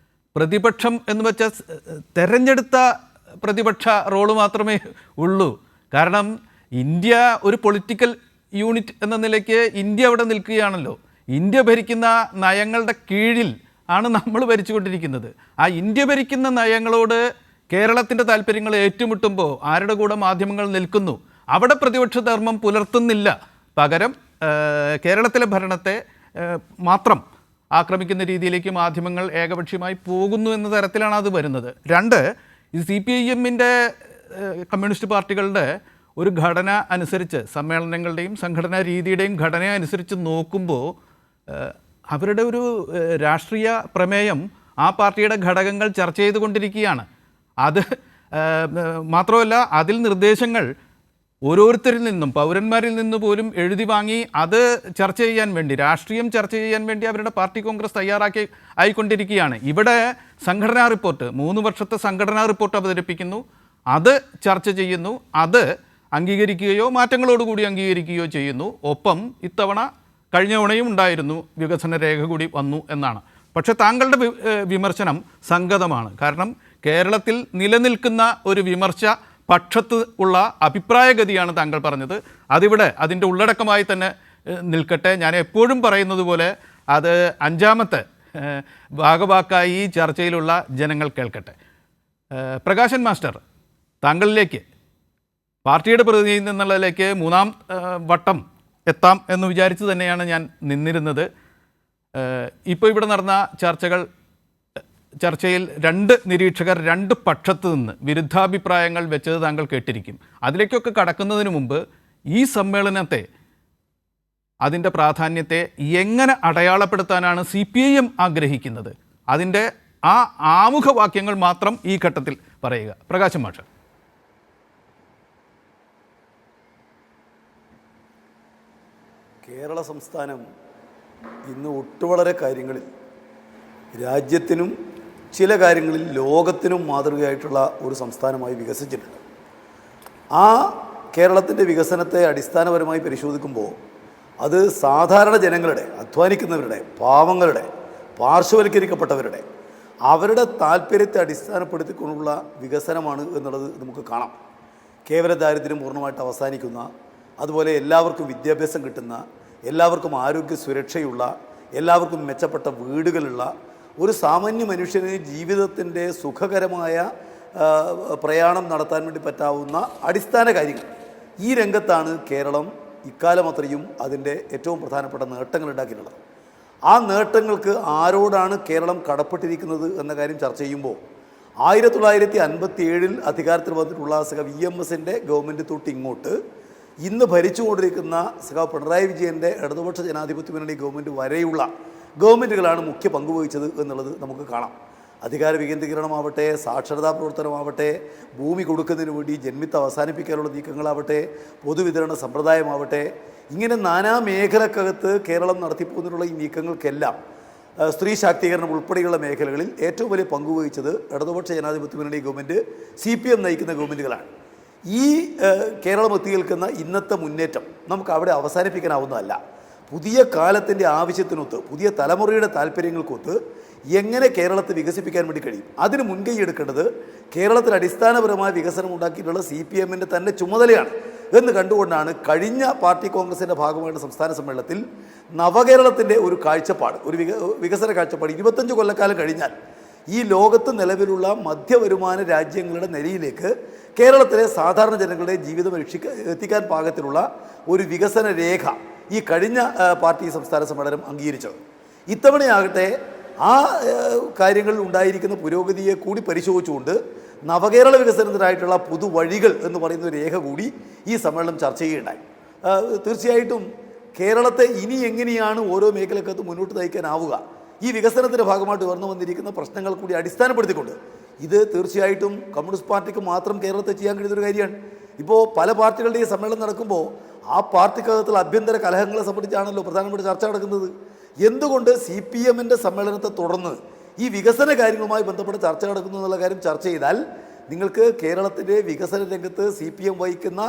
പ്രതിപക്ഷം എന്ന് വെച്ചാൽ തെരഞ്ഞെടുത്ത പ്രതിപക്ഷ റോള് മാത്രമേ ഉള്ളൂ. കാരണം ഇന്ത്യ ഒരു പൊളിറ്റിക്കൽ യൂണിറ്റ് എന്ന നിലയ്ക്ക് ഇന്ത്യ അവിടെ നിൽക്കുകയാണല്ലോ. ഇന്ത്യ ഭരിക്കുന്ന നയങ്ങളുടെ കീഴിൽ ആണ് നമ്മൾ ഭരിച്ചുകൊണ്ടിരിക്കുന്നത്. ആ ഇന്ത്യ ഭരിക്കുന്ന നയങ്ങളോട് കേരളത്തിൻ്റെ താല്പര്യങ്ങൾ ഏറ്റുമുട്ടുമ്പോൾ ആരുടെ കൂടെ മാധ്യമങ്ങൾ നിൽക്കുന്നു? അവിടെ പ്രതിപക്ഷ ധർമ്മം പുലർത്തുന്നില്ല. പകരം കേരളത്തിലെ ഭരണത്തെ മാത്രം ആക്രമിക്കുന്ന രീതിയിലേക്ക് മാധ്യമങ്ങൾ ഏകപക്ഷീയമായി പോകുന്നു എന്ന തരത്തിലാണ് അത് വരുന്നത്. രണ്ട്, ഈ CPIM-ൻ്റെ കമ്മ്യൂണിസ്റ്റ് പാർട്ടികളുടെ ഒരു ഘടന അനുസരിച്ച്, സമ്മേളനങ്ങളുടെയും സംഘടനാ രീതിയുടെയും ഘടന അനുസരിച്ച് നോക്കുമ്പോൾ അവരുടെ ഒരു രാഷ്ട്രീയ പ്രമേയം ആ പാർട്ടിയുടെ ഘടകങ്ങൾ ചർച്ച ചെയ്തുകൊണ്ടിരിക്കുകയാണ്. അത് മാത്രമല്ല, അതിൽ നിർദ്ദേശങ്ങൾ ഓരോരുത്തരിൽ നിന്നും, പൗരന്മാരിൽ നിന്ന് പോലും എഴുതി വാങ്ങി അത് ചർച്ച ചെയ്യാൻ വേണ്ടി, രാഷ്ട്രീയം ചർച്ച ചെയ്യാൻ വേണ്ടി അവരുടെ പാർട്ടി കോൺഗ്രസ് തയ്യാറാക്കി ആയിക്കൊണ്ടിരിക്കുകയാണ്. ഇവിടെ സംഘടനാ റിപ്പോർട്ട്, 3 വർഷത്തെ സംഘടനാ റിപ്പോർട്ട് അവതരിപ്പിക്കുന്നു, അത് ചർച്ച ചെയ്യുന്നു, അത് അംഗീകരിക്കുകയോ മാറ്റങ്ങളോടുകൂടി അംഗീകരിക്കുകയോ ചെയ്യുന്നു. ഒപ്പം ഇത്തവണ കഴിഞ്ഞ തവണയും ഉണ്ടായിരുന്നു, വികസന രേഖ കൂടി വന്നു എന്നാണ്. പക്ഷേ താങ്കളുടെ വിമർശനം സംഗതമാണ്. കാരണം കേരളത്തിൽ നിലനിൽക്കുന്ന ഒരു വിമർശ പക്ഷത്ത് ഉള്ള അഭിപ്രായഗതിയാണ് താങ്കൾ പറഞ്ഞത്. അതിവിടെ അതിൻ്റെ ഉള്ളടക്കമായി തന്നെ നിൽക്കട്ടെ. ഞാൻ എപ്പോഴും പറയുന്നത് പോലെ അത് 5ാമത്തെ ഭാഗവാക്കായി ഈ ചർച്ചയിലുള്ള ജനങ്ങൾ കേൾക്കട്ടെ. പ്രകാശൻ മാസ്റ്റർ, താങ്കളിലേക്ക്, പാർട്ടിയുടെ പ്രതിനിധിയിൽ നിന്നുള്ളതിലേക്ക് 3ാം വട്ടം എത്താം എന്ന് വിചാരിച്ച് തന്നെയാണ് ഞാൻ നിന്നിരുന്നത്. ഇപ്പോൾ ഇവിടെ നടന്ന ചർച്ചയിൽ 2 നിരീക്ഷകർ 2 പക്ഷത്ത് നിന്ന് വിരുദ്ധാഭിപ്രായങ്ങൾ വെച്ചത് താങ്കൾ കേട്ടിരിക്കും. അതിലേക്കൊക്കെ കടക്കുന്നതിന് മുമ്പ് ഈ സമ്മേളനത്തെ, അതിൻ്റെ പ്രാധാന്യത്തെ എങ്ങനെ അടയാളപ്പെടുത്താനാണ് CPIM ആഗ്രഹിക്കുന്നത്? അതിൻ്റെ ആ ആമുഖവാക്യങ്ങൾ മാത്രം ഈ ഘട്ടത്തിൽ പറയുക. പ്രകാശൻ മാഷ്.
കേരള സംസ്ഥാനം ഇന്ന് ഒട്ടുവളരെ കാര്യങ്ങളിൽ രാജ്യത്തിനും ചില കാര്യങ്ങളിൽ ലോകത്തിനും മാതൃകയായിട്ടുള്ള ഒരു സംസ്ഥാനമായി വികസിച്ചിട്ടുണ്ട്. ആ കേരളത്തിൻ്റെ വികസനത്തെ അടിസ്ഥാനപരമായി പരിശോധിക്കുമ്പോൾ അത് സാധാരണ ജനങ്ങളുടെ, അധ്വാനിക്കുന്നവരുടെ, പാവങ്ങളുടെ, പാർശ്വവൽക്കരിക്കപ്പെട്ടവരുടെ, അവരുടെ താല്പര്യത്തെ അടിസ്ഥാനപ്പെടുത്തിക്കൊണ്ടുള്ള വികസനമാണ് എന്നുള്ളത് നമുക്ക് കാണാം. കേവല ദാരിദ്ര്യം പൂർണ്ണമായിട്ട് അവസാനിക്കുന്ന, അതുപോലെ എല്ലാവർക്കും വിദ്യാഭ്യാസം കിട്ടുന്ന, എല്ലാവർക്കും ആരോഗ്യ സുരക്ഷയുള്ള, എല്ലാവർക്കും മെച്ചപ്പെട്ട വീടുകളുള്ള ഒരു സാമാന്യ മനുഷ്യന് ജീവിതത്തിൻ്റെ സുഖകരമായ പ്രയാണം നടത്താൻ വേണ്ടി പറ്റാവുന്ന അടിസ്ഥാന കാര്യങ്ങൾ, ഈ രംഗത്താണ് കേരളം ഇക്കാലം അത്രയും അതിൻ്റെ ഏറ്റവും പ്രധാനപ്പെട്ട നേട്ടങ്ങൾ ഉണ്ടാക്കിയിട്ടുള്ളത്. ആ നേട്ടങ്ങൾക്ക് ആരോടാണ് കേരളം കടപ്പെട്ടിരിക്കുന്നത് എന്ന കാര്യം ചർച്ച ചെയ്യുമ്പോൾ 1957 അധികാരത്തിൽ വന്നിട്ടുള്ള സഖാവ് EMS-ൻ്റെ ഗവൺമെൻറ് തൊട്ട് ഇങ്ങോട്ട് ഇന്ന് ഭരിച്ചുകൊണ്ടിരിക്കുന്ന സഖാവ് പിണറായി വിജയൻ്റെ ഇടതുപക്ഷ ജനാധിപത്യ മുന്നണി ഗവൺമെൻറ് വരെയുള്ള ഗവൺമെൻറ്റുകളാണ് മുഖ്യ പങ്കുവഹിച്ചത് എന്നുള്ളത് നമുക്ക് കാണാം. അധികാര വികേന്ദ്രീകരണമാവട്ടെ, സാക്ഷരതാ പ്രവർത്തനമാവട്ടെ, ഭൂമി കൊടുക്കുന്നതിന് വേണ്ടി ജന്മിത്ത് അവസാനിപ്പിക്കാനുള്ള നീക്കങ്ങളാവട്ടെ, പൊതുവിതരണ സമ്പ്രദായമാവട്ടെ, ഇങ്ങനെ നാനാ മേഖലക്കകത്ത് കേരളം നടത്തിപ്പോകുന്നതിനുള്ള ഈ നീക്കങ്ങൾക്കെല്ലാം സ്ത്രീ ശാക്തീകരണം ഉൾപ്പെടെയുള്ള മേഖലകളിൽ ഏറ്റവും വലിയ പങ്കുവഹിച്ചത് ഇടതുപക്ഷ ജനാധിപത്യ മുന്നണി ഗവൺമെൻറ് CPM നയിക്കുന്ന ഗവൺമെൻറ്റുകളാണ്. ഈ കേരളം എത്തി നിൽക്കുന്ന ഇന്നത്തെ മുന്നേറ്റം നമുക്ക് അവിടെ അവസാനിപ്പിക്കാനാവുന്നതല്ല. പുതിയ കാലത്തിൻ്റെ ആവശ്യത്തിനൊത്ത്, പുതിയ തലമുറയുടെ താല്പര്യങ്ങൾക്കൊത്ത് എങ്ങനെ കേരളത്തെ വികസിപ്പിക്കാൻ വേണ്ടി കഴിയും, അതിന് മുൻകൈ എടുക്കേണ്ടത് കേരളത്തിൽ അടിസ്ഥാനപരമായ വികസനം ഉണ്ടാക്കിയിട്ടുള്ള CPM-ൻ്റെ തന്നെ ചുമതലയാണ്. എന്ന് കണ്ടുകൊണ്ടാണ് കഴിഞ്ഞ പാർട്ടി കോൺഗ്രസിൻ്റെ ഭാഗമായിട്ട് സംസ്ഥാന സമ്മേളനത്തിൽ നവകേരളത്തിൻ്റെ ഒരു കാഴ്ചപ്പാട്, ഒരു വികസന കാഴ്ചപ്പാട് 25 കൊല്ലക്കാലം കഴിഞ്ഞാൽ ഈ ലോകത്ത് നിലവിലുള്ള മധ്യവരുമാന രാജ്യങ്ങളുടെ നിരയിലേക്ക് കേരളത്തിലെ സാധാരണ ജനങ്ങളുടെ ജീവിതം എത്തിക്കാൻ പാകത്തിലുള്ള ഒരു വികസന രേഖ ഈ കഴിഞ്ഞ പാർട്ടി സംസ്ഥാന സമ്മേളനം അംഗീകരിച്ചത്. ഇത്തവണയാകട്ടെ ആ കാര്യങ്ങളിൽ ഉണ്ടായിരിക്കുന്ന പുരോഗതിയെ കൂടി പരിശോധിച്ചുകൊണ്ട് നവകേരള വികസനത്തിനായിട്ടുള്ള പുതുവഴികൾ എന്ന് പറയുന്ന ഒരു രേഖ കൂടി ഈ സമ്മേളനം ചർച്ച ചെയ്യുകയുണ്ടായി. തീർച്ചയായിട്ടും കേരളത്തെ ഇനി എങ്ങനെയാണ് ഓരോ മേഖലക്കകത്ത് മുന്നോട്ട് നയിക്കാനാവുക, ഈ വികസനത്തിൻ്റെ ഭാഗമായിട്ട് ഉയർന്നു വന്നിരിക്കുന്ന പ്രശ്നങ്ങൾ കൂടി അടിസ്ഥാനപ്പെടുത്തിക്കൊണ്ട് ഇത് തീർച്ചയായിട്ടും കമ്മ്യൂണിസ്റ്റ് പാർട്ടിക്ക് മാത്രം കേരളത്തെ ചെയ്യാൻ കഴിയുന്നൊരു കാര്യമാണ്. ഇപ്പോൾ പല പാർട്ടികളുടെ ഈ സമ്മേളനം നടക്കുമ്പോൾ ആ പാർട്ടിക്കകത്തുള്ള ആഭ്യന്തര കലഹങ്ങളെ സംബന്ധിച്ചാണല്ലോ പ്രധാനപ്പെട്ട ചർച്ച നടക്കുന്നത്. എന്തുകൊണ്ട് CPM-ൻ്റെ സമ്മേളനത്തെ തുടർന്ന് ഈ വികസന കാര്യങ്ങളുമായി ബന്ധപ്പെട്ട ചർച്ച നടക്കുന്നു എന്നുള്ള കാര്യം ചർച്ച ചെയ്താൽ നിങ്ങൾക്ക് കേരളത്തിൻ്റെ വികസന രംഗത്ത് CPM വഹിക്കുന്ന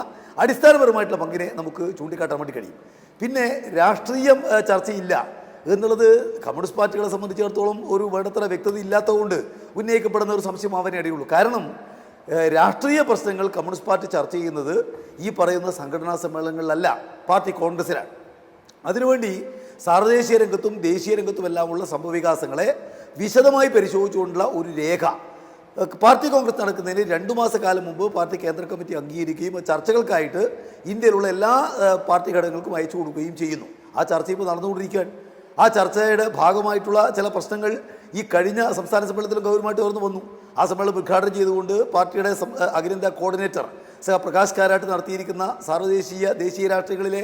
അടിസ്ഥാനപരമായിട്ടുള്ള പങ്കിനെ നമുക്ക് ചൂണ്ടിക്കാട്ടാൻ വേണ്ടി കഴിയും. പിന്നെ രാഷ്ട്രീയം ചർച്ചയില്ല എന്നുള്ളത് കമ്മ്യൂണിസ്റ്റ് പാർട്ടികളെ സംബന്ധിച്ചിടത്തോളം ഒരു വേണ്ടത്ര വ്യക്തത ഇല്ലാത്തതുകൊണ്ട് ഉന്നയിക്കപ്പെടുന്ന ഒരു സംശയം അവനെ ഇടയുള്ളൂ. കാരണം രാഷ്ട്രീയ പ്രശ്നങ്ങൾ കമ്മ്യൂണിസ്റ്റ് പാർട്ടി ചർച്ച ചെയ്യുന്നത് ഈ പറയുന്ന സംഘടനാ സമ്മേളനങ്ങളിലല്ല, പാർട്ടി കോൺഗ്രസിലാണ്. അതിനുവേണ്ടി സാർവദേശീയ രംഗത്തും ദേശീയ രംഗത്തുമെല്ലാമുള്ള സംഭവവികാസങ്ങളെ വിശദമായി പരിശോധിച്ചുകൊണ്ടുള്ള ഒരു രേഖ പാർട്ടി കോൺഗ്രസ് നടക്കുന്നതിന് 2 മാസക്കാലം മുമ്പ് പാർട്ടി കേന്ദ്ര കമ്മിറ്റി അംഗീകരിക്കുകയും ചർച്ചകൾക്കായിട്ട് ഇന്ത്യയിലുള്ള എല്ലാ പാർട്ടി ഘടകങ്ങൾക്കും അയച്ചു കൊടുക്കുകയും ചെയ്യുന്നു. ആ ചർച്ച ഇപ്പോൾ നടന്നുകൊണ്ടിരിക്കുകയാണ്. ആ ചർച്ചയുടെ ഭാഗമായിട്ടുള്ള ചില പ്രശ്നങ്ങൾ ഈ കഴിഞ്ഞ സംസ്ഥാന സമ്മേളനത്തിലും ഗൗരവമായിട്ട് ഉയർന്നു വന്നു. ആ സമ്മേളനം ഉദ്ഘാടനം ചെയ്തുകൊണ്ട് പാർട്ടിയുടെ അഖിലേന്ത്യാ കോർഡിനേറ്റർ പ്രകാശ് കാരാട്ട് നടത്തിയിരിക്കുന്ന ദേശീയ രാഷ്ട്രീയങ്ങളിലെ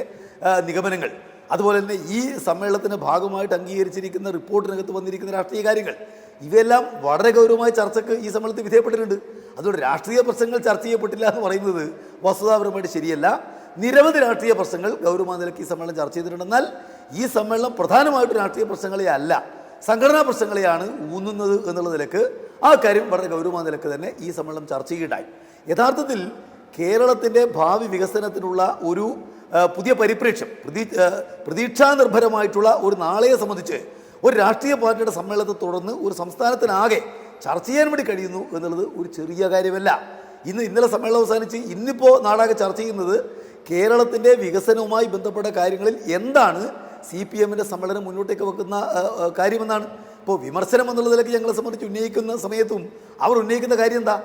നിഗമനങ്ങൾ, അതുപോലെ തന്നെ ഈ സമ്മേളനത്തിൻ്റെ ഭാഗമായിട്ട് അംഗീകരിച്ചിരിക്കുന്ന റിപ്പോർട്ടിനകത്ത് വന്നിരിക്കുന്ന രാഷ്ട്രീയ കാര്യങ്ങൾ, ഇവയെല്ലാം വളരെ ഗൗരവമായ ചർച്ചയ്ക്ക് ഈ സമ്മേളനത്തിൽ വിധേയപ്പെട്ടിട്ടുണ്ട്. അതുകൊണ്ട് രാഷ്ട്രീയ പ്രശ്നങ്ങൾ ചർച്ച ചെയ്യപ്പെട്ടില്ല എന്ന് പറയുന്നത് വസ്തുതാപരമായിട്ട് ശരിയല്ല. നിരവധി രാഷ്ട്രീയ പ്രശ്നങ്ങൾ ഗൗരവമായ നിലയ്ക്ക് ഈ സമ്മേളനം ചർച്ച ചെയ്തിട്ടുണ്ടെന്നാൽ ഈ സമ്മേളനം പ്രധാനമായിട്ട് രാഷ്ട്രീയ പ്രശ്നങ്ങളെ അല്ല, സംഘടനാ പ്രശ്നങ്ങളെയാണ് ഊന്നുന്നത് എന്നുള്ള നിലക്ക് ആ കാര്യം വളരെ ഗൗരവമായ നിലക്ക് തന്നെ ഈ സമ്മേളനം ചർച്ച ചെയ്യുകയുണ്ടായി. യഥാർത്ഥത്തിൽ കേരളത്തിൻ്റെ ഭാവി വികസനത്തിനുള്ള ഒരു പുതിയ പരിപ്രേക്ഷ്യം, പ്രതീക്ഷാനിർഭരമായിട്ടുള്ള ഒരു നാളെയെ സംബന്ധിച്ച് ഒരു രാഷ്ട്രീയ പാർട്ടിയുടെ സമ്മേളനത്തെ തുടർന്ന് ഒരു സംസ്ഥാനത്തിനാകെ ചർച്ച ചെയ്യാൻ വേണ്ടി കഴിയുന്നു എന്നുള്ളത് ഒരു ചെറിയ കാര്യമല്ല. ഇന്നലെ സമ്മേളനം അവസാനിച്ച് ഇന്നിപ്പോൾ നാടാകെ ചർച്ച ചെയ്യുന്നത് കേരളത്തിൻ്റെ വികസനവുമായി ബന്ധപ്പെട്ട കാര്യങ്ങളിൽ എന്താണ് CPM-ൻ്റെ സമ്മേളനം മുന്നോട്ടേക്ക് വെക്കുന്ന കാര്യമെന്നാണ്. ഇപ്പോൾ വിമർശനം എന്നുള്ള നിലയ്ക്ക് ഞങ്ങളെ സംബന്ധിച്ച് ഉന്നയിക്കുന്ന സമയത്തും അവർ ഉന്നയിക്കുന്ന കാര്യം എന്താ?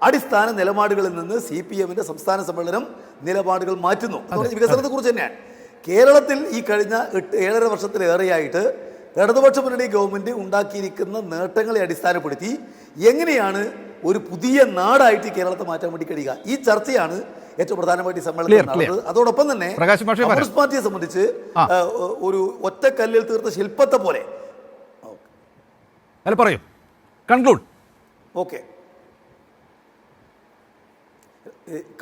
അടിസ്ഥാന നിലപാടുകളിൽ നിന്ന് CPM-ൻ്റെ സംസ്ഥാന സമ്മേളനം നിലപാടുകൾ മാറ്റുന്നു. വികസനത്തെക്കുറിച്ച് തന്നെയാണ്. കേരളത്തിൽ ഈ കഴിഞ്ഞ 7.5 വർഷത്തിലേറെയായിട്ട് ഇടതുപക്ഷ മുന്നണി ഗവൺമെൻറ് ഉണ്ടാക്കിയിരിക്കുന്ന നേട്ടങ്ങളെ അടിസ്ഥാനപ്പെടുത്തി എങ്ങനെയാണ് ഒരു പുതിയ നാടായിട്ട് കേരളത്തെ മാറ്റാൻ വേണ്ടി കഴിയുക, ഈ ചർച്ചയാണ് ഏറ്റവും പ്രധാനമായിട്ട് ഈ സമ്മേളനത്തിൽ നടന്നത്. അതോടൊപ്പം തന്നെ കമ്മ്യൂണിസ്റ്റ് പാർട്ടിയെ സംബന്ധിച്ച് ഒരു ഒറ്റക്കല്ലിൽ തീർത്ത ശില്പത്തെ പോലെ
പറയൂ, കൺക്ലൂഡ്.
ഓക്കെ,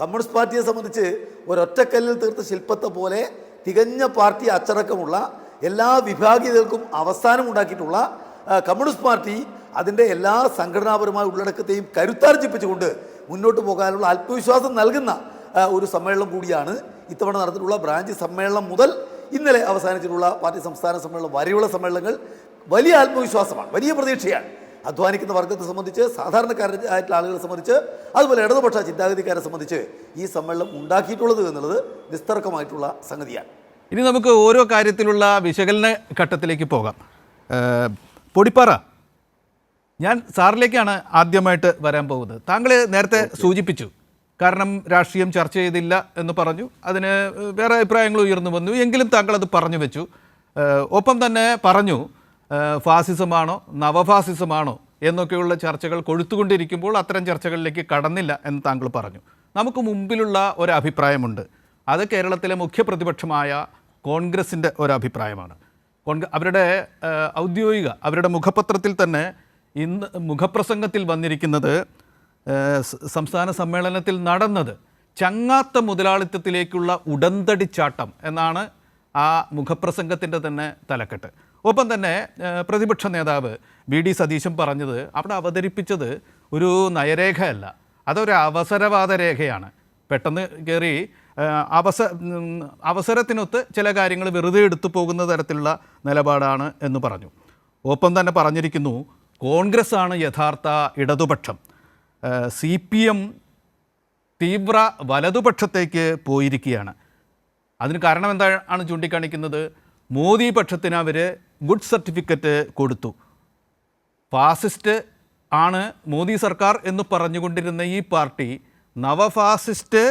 കമ്മ്യൂണിസ്റ്റ് പാർട്ടിയെ സംബന്ധിച്ച് ഒരൊറ്റക്കല്ലിൽ തീർത്ത ശില്പത്തെ പോലെ തികഞ്ഞ പാർട്ടി അച്ചടക്കമുള്ള എല്ലാ വിഭാഗീയതകൾക്കും അവസാനം ഉണ്ടാക്കിയിട്ടുള്ള കമ്മ്യൂണിസ്റ്റ് പാർട്ടി അതിൻ്റെ എല്ലാ സംഘടനാപരമായ ഉള്ളടക്കത്തെയും കരുത്താർജിപ്പിച്ചുകൊണ്ട് മുന്നോട്ട് പോകാനുള്ള ആത്മവിശ്വാസം നൽകുന്ന ഒരു സമ്മേളനം കൂടിയാണ് ഇത്തവണ നടത്തിയിട്ടുള്ള ബ്രാഞ്ച് സമ്മേളനം മുതൽ ഇന്നലെ അവസാനിച്ചിട്ടുള്ള പാർട്ടി സംസ്ഥാന സമ്മേളനം വരെയുള്ള സമ്മേളനങ്ങൾ. വലിയ ആത്മവിശ്വാസമാണ്, വലിയ പ്രതീക്ഷയാണ് അധ്വാനിക്കുന്ന വർഗത്തെ സംബന്ധിച്ച്, സാധാരണക്കാരായിട്ടുള്ള ആളുകളെ സംബന്ധിച്ച്, അതുപോലെ ഇടതുപക്ഷ ചിന്താഗതിക്കാരെ സംബന്ധിച്ച് ഈ സമ്മേളനം ഉണ്ടാക്കിയിട്ടുള്ളത് എന്നുള്ളത് നിസ്തർക്കമായിട്ടുള്ള സംഗതിയാണ്.
ഇനി നമുക്ക് ഓരോ കാര്യത്തിലുള്ള വിശകലന ഘട്ടത്തിലേക്ക് പോകാം. പൊടിപ്പാറ, ഞാൻ സാറിലേക്കാണ് ആദ്യമായിട്ട് വരാൻ പോകുന്നത്. താങ്കൾ നേരത്തെ സൂചിപ്പിച്ചു, കാരണം രാഷ്ട്രീയം ചർച്ച ചെയ്തില്ല എന്ന് പറഞ്ഞു, അതിന് വേറെ അഭിപ്രായങ്ങൾ ഉയർന്നു വന്നു, എങ്കിലും താങ്കൾ അത് പറഞ്ഞു വെച്ചു. ഒപ്പം തന്നെ പറഞ്ഞു ഫാസിസമാണോ നവഫാസിസമാണോ എന്നൊക്കെയുള്ള ചർച്ചകൾ കൊഴുത്തുകൊണ്ടിരിക്കുമ്പോൾ അത്തരം ചർച്ചകളിലേക്ക് കടന്നില്ല എന്ന് താങ്കൾ പറഞ്ഞു. നമുക്ക് മുമ്പിലുള്ള ഒരു അഭിപ്രായമുണ്ട്, അത് കേരളത്തിലെ മുഖ്യ പ്രതിപക്ഷമായ കോൺഗ്രസിൻ്റെ ഒരഭിപ്രായമാണ്. അവരുടെ അവരുടെ മുഖപത്രത്തിൽ തന്നെ ഇന്ന് മുഖപ്രസംഗത്തിൽ വന്നിരിക്കുന്നത് സംസ്ഥാന സമ്മേളനത്തിൽ നടന്നത് ചങ്ങാത്ത മുതലാളിത്തത്തിലേക്കുള്ള ഉടന്തടിച്ചാട്ടം എന്നാണ് ആ മുഖപ്രസംഗത്തിൻ്റെ തന്നെ തലക്കെട്ട്. ഒപ്പം തന്നെ പ്രതിപക്ഷ നേതാവ് VD സതീശൻ പറഞ്ഞത് അവിടെ അവതരിപ്പിച്ചത് ഒരു നയരേഖയല്ല, അതൊരു അവസരവാദ രേഖയാണ്. പെട്ടെന്ന് കയറി അവസരത്തിനൊത്ത് ചില കാര്യങ്ങൾ വെറുതെ എടുത്തു പോകുന്ന തരത്തിലുള്ള നിലപാടാണ് എന്ന് പറഞ്ഞു. ഒപ്പം തന്നെ പറഞ്ഞിരിക്കുന്നു കോൺഗ്രസ് ആണ് യഥാർത്ഥ ഇടതുപക്ഷം, CPM തീവ്ര വലതുപക്ഷത്തേക്ക് പോയിരിക്കുകയാണ്. അതിന് കാരണം എന്താണ് ചൂണ്ടിക്കാണിക്കുന്നത്? മോദി പക്ഷത്തിന് അവർ ഗുഡ് സർട്ടിഫിക്കറ്റ് കൊടുത്തു. ഫാസിസ്റ്റ് ആണ് മോദി സർക്കാർ എന്ന് പറഞ്ഞുകൊണ്ടിരുന്ന ഈ പാർട്ടി നവഫാസിസ്റ്റ്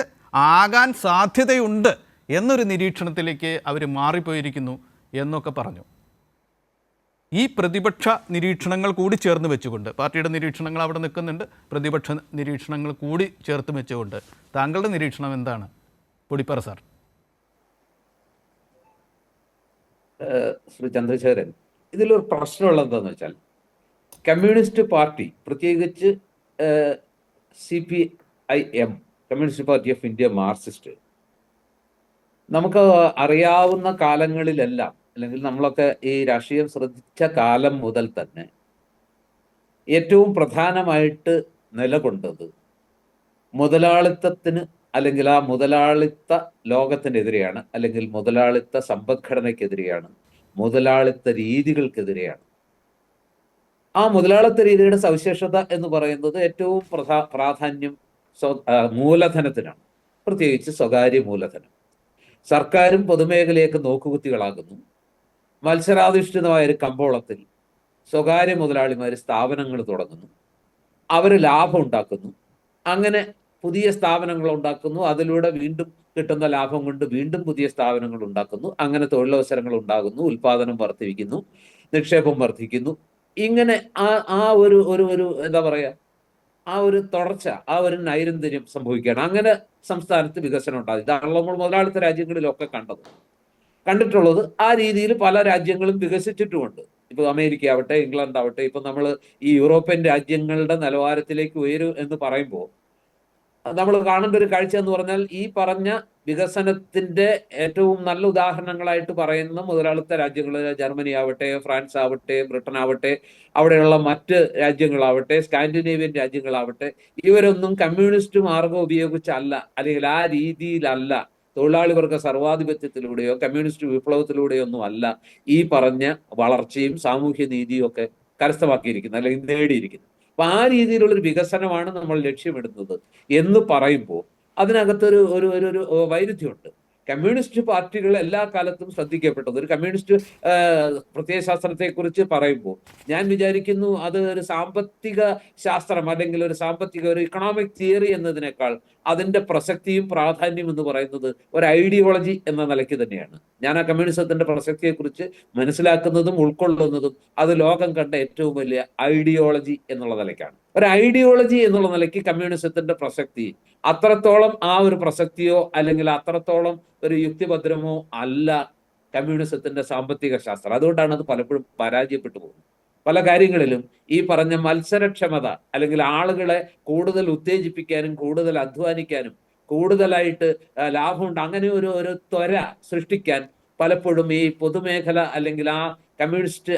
ആകാൻ സാധ്യതയുണ്ട് എന്നൊരു നിരീക്ഷണത്തിലേക്ക് അവർ മാറിപ്പോയിരിക്കുന്നു എന്നൊക്കെ പറഞ്ഞു. ഈ പ്രതിപക്ഷ നിരീക്ഷണങ്ങൾ കൂടി ചേർന്ന് വെച്ചുകൊണ്ട്, പാർട്ടിയുടെ നിരീക്ഷണങ്ങൾ അവിടെ നിൽക്കുന്നുണ്ട്, പ്രതിപക്ഷ നിരീക്ഷണങ്ങൾ കൂടി ചേർത്ത് വെച്ചുകൊണ്ട് താങ്കളുടെ നിരീക്ഷണം എന്താണ് പൊടിപ്പാറ സാർ?
ശ്രീ ചന്ദ്രശേഖരൻ, ഇതിലൊരു പ്രശ്നമുള്ളത് എന്താണെന്ന് വെച്ചാൽ, കമ്മ്യൂണിസ്റ്റ് പാർട്ടി, പ്രത്യേകിച്ച് CPIM, communist party of India Marxist, നമുക്ക് അറിയാവുന്ന കാലങ്ങളിലെല്ലാം, അല്ലെങ്കിൽ നമ്മളൊക്കെ ഈ രാഷ്ട്രീയം ശ്രദ്ധിച്ച കാലം മുതൽ തന്നെ ഏറ്റവും പ്രധാനമായിട്ട് നിലകൊണ്ടത് മുതലാളിത്തത്തിന്, അല്ലെങ്കിൽ ആ മുതലാളിത്ത ലോകത്തിനെതിരെയാണ്, അല്ലെങ്കിൽ മുതലാളിത്ത സമ്പദ്ഘടനയ്ക്കെതിരെയാണ്, മുതലാളിത്ത രീതികൾക്കെതിരെയാണ്. ആ മുതലാളിത്ത രീതിയുടെ സവിശേഷത എന്ന് പറയുന്നത് ഏറ്റവും പ്രാധാന്യം മൂലധനത്തിനാണ്, പ്രത്യേകിച്ച് സ്വകാര്യ മൂലധനം. സർക്കാരും പൊതുമേഖലയൊക്കെ നോക്കുകുത്തികളാകുന്നു. മത്സരാധിഷ്ഠിതമായ ഒരു കമ്പോളത്തിൽ സ്വകാര്യ മുതലാളിമാർ സ്ഥാപനങ്ങൾ തുടങ്ങുന്നു, അവർ ലാഭം ഉണ്ടാക്കുന്നു, അങ്ങനെ പുതിയ സ്ഥാപനങ്ങൾ ഉണ്ടാക്കുന്നു, അതിലൂടെ വീണ്ടും കിട്ടുന്ന ലാഭം കൊണ്ട് വീണ്ടും പുതിയ സ്ഥാപനങ്ങൾ ഉണ്ടാക്കുന്നു, അങ്ങനെ തൊഴിലവസരങ്ങൾ ഉണ്ടാകുന്നു, ഉൽപാദനം വർദ്ധിപ്പിക്കുന്നു, നിക്ഷേപം വർദ്ധിക്കുന്നു. ഇങ്ങനെ ആ ഒരു ഒരു ഒരു എന്താ പറയുക, ആ ഒരു തുടർച്ച, ആ ഒരു നൈരന്തര്യം സംഭവിക്കുകയാണ്. അങ്ങനെ സംസ്ഥാനത്ത് വികസനം ഉണ്ടാകും. ഇതാണല്ലോ നമ്മൾ മുതലാളിത്ത രാജ്യങ്ങളിലൊക്കെ കണ്ടിട്ടുള്ളത്. ആ രീതിയിൽ പല രാജ്യങ്ങളും വികസിച്ചിട്ടുമുണ്ട്. ഇപ്പൊ അമേരിക്ക ആവട്ടെ, ഇംഗ്ലണ്ട് ആവട്ടെ, ഇപ്പൊ നമ്മൾ ഈ യൂറോപ്യൻ രാജ്യങ്ങളുടെ നിലവാരത്തിലേക്ക് ഉയരും എന്ന് പറയുമ്പോൾ നമ്മൾ കാണേണ്ട ഒരു കാഴ്ച എന്ന് പറഞ്ഞാൽ, ഈ പറഞ്ഞ വികസനത്തിന്റെ ഏറ്റവും നല്ല ഉദാഹരണങ്ങളായിട്ട് പറയുന്ന മുതലാളിത്ത രാജ്യങ്ങൾ, ജർമ്മനി ആവട്ടെ, ഫ്രാൻസ് ആവട്ടെ, ബ്രിട്ടൻ ആവട്ടെ, അവിടെയുള്ള മറ്റ് രാജ്യങ്ങളാവട്ടെ, സ്കാൻഡിനേവിയൻ രാജ്യങ്ങളാവട്ടെ, ഇവരൊന്നും കമ്മ്യൂണിസ്റ്റ് മാർഗം ഉപയോഗിച്ചല്ല, അല്ലെങ്കിൽ ആ രീതിയിലല്ല, തൊഴിലാളി വർഗ സർവാധിപത്യത്തിലൂടെയോ കമ്മ്യൂണിസ്റ്റ് വിപ്ലവത്തിലൂടെയോ ഒന്നും അല്ല ഈ പറഞ്ഞ വളർച്ചയും സാമൂഹ്യ നീതിയും ഒക്കെ കരസ്ഥമാക്കിയിരിക്കുന്നത്, അല്ലെങ്കിൽ നേടിയിരിക്കുന്നത്. അപ്പൊ ആ രീതിയിലുള്ളൊരു വികസനമാണ് നമ്മൾ ലക്ഷ്യമിടുന്നത് എന്ന് പറയുമ്പോൾ അതിനകത്തൊരു ഒരു ഒരു വൈരുദ്ധ്യമുണ്ട്. കമ്മ്യൂണിസ്റ്റ് പാർട്ടികൾ എല്ലാ കാലത്തും ശ്രദ്ധിക്കപ്പെട്ടത്, ഒരു കമ്മ്യൂണിസ്റ്റ് പ്രത്യയശാസ്ത്രത്തെ കുറിച്ച് പറയുമ്പോൾ ഞാൻ വിചാരിക്കുന്നു അത് ഒരു സാമ്പത്തിക ശാസ്ത്രം, അല്ലെങ്കിൽ ഒരു ഇക്കണോമിക് തിയറി എന്നതിനേക്കാൾ അതിന്റെ പ്രസക്തിയും പ്രാധാന്യം എന്ന് പറയുന്നത് ഒരു ഐഡിയോളജി എന്ന നിലയ്ക്ക് തന്നെയാണ്. ഞാൻ ആ കമ്മ്യൂണിസത്തിന്റെ പ്രസക്തിയെക്കുറിച്ച് മനസ്സിലാക്കുന്നതും ഉൾക്കൊള്ളുന്നതും അത് ലോകം കണ്ട ഏറ്റവും വലിയ ഐഡിയോളജി എന്നുള്ള നിലയ്ക്കാണ്. ഒരു ഐഡിയോളജി എന്നുള്ള നിലയ്ക്ക് കമ്മ്യൂണിസത്തിന്റെ പ്രസക്തി അത്രത്തോളം ആ ഒരു പ്രസക്തിയോ അല്ലെങ്കിൽ അത്രത്തോളം ഒരു യുക്തിഭദ്രമോ അല്ല കമ്മ്യൂണിസത്തിന്റെ സാമ്പത്തിക ശാസ്ത്രം. അതുകൊണ്ടാണ് അത് പലപ്പോഴും പരാജയപ്പെട്ടു പോകുന്നത്. പല കാര്യങ്ങളിലും ഈ പറഞ്ഞ മത്സരക്ഷമത, അല്ലെങ്കിൽ ആളുകളെ കൂടുതൽ ഉത്തേജിപ്പിക്കാനും കൂടുതൽ അധ്വാനിക്കാനും കൂടുതലായിട്ട് ലാഭമുണ്ട്, അങ്ങനെ ഒരു ത്വര സൃഷ്ടിക്കാൻ പലപ്പോഴും ഈ പൊതുമേഖല, അല്ലെങ്കിൽ ആ കമ്മ്യൂണിസ്റ്റ്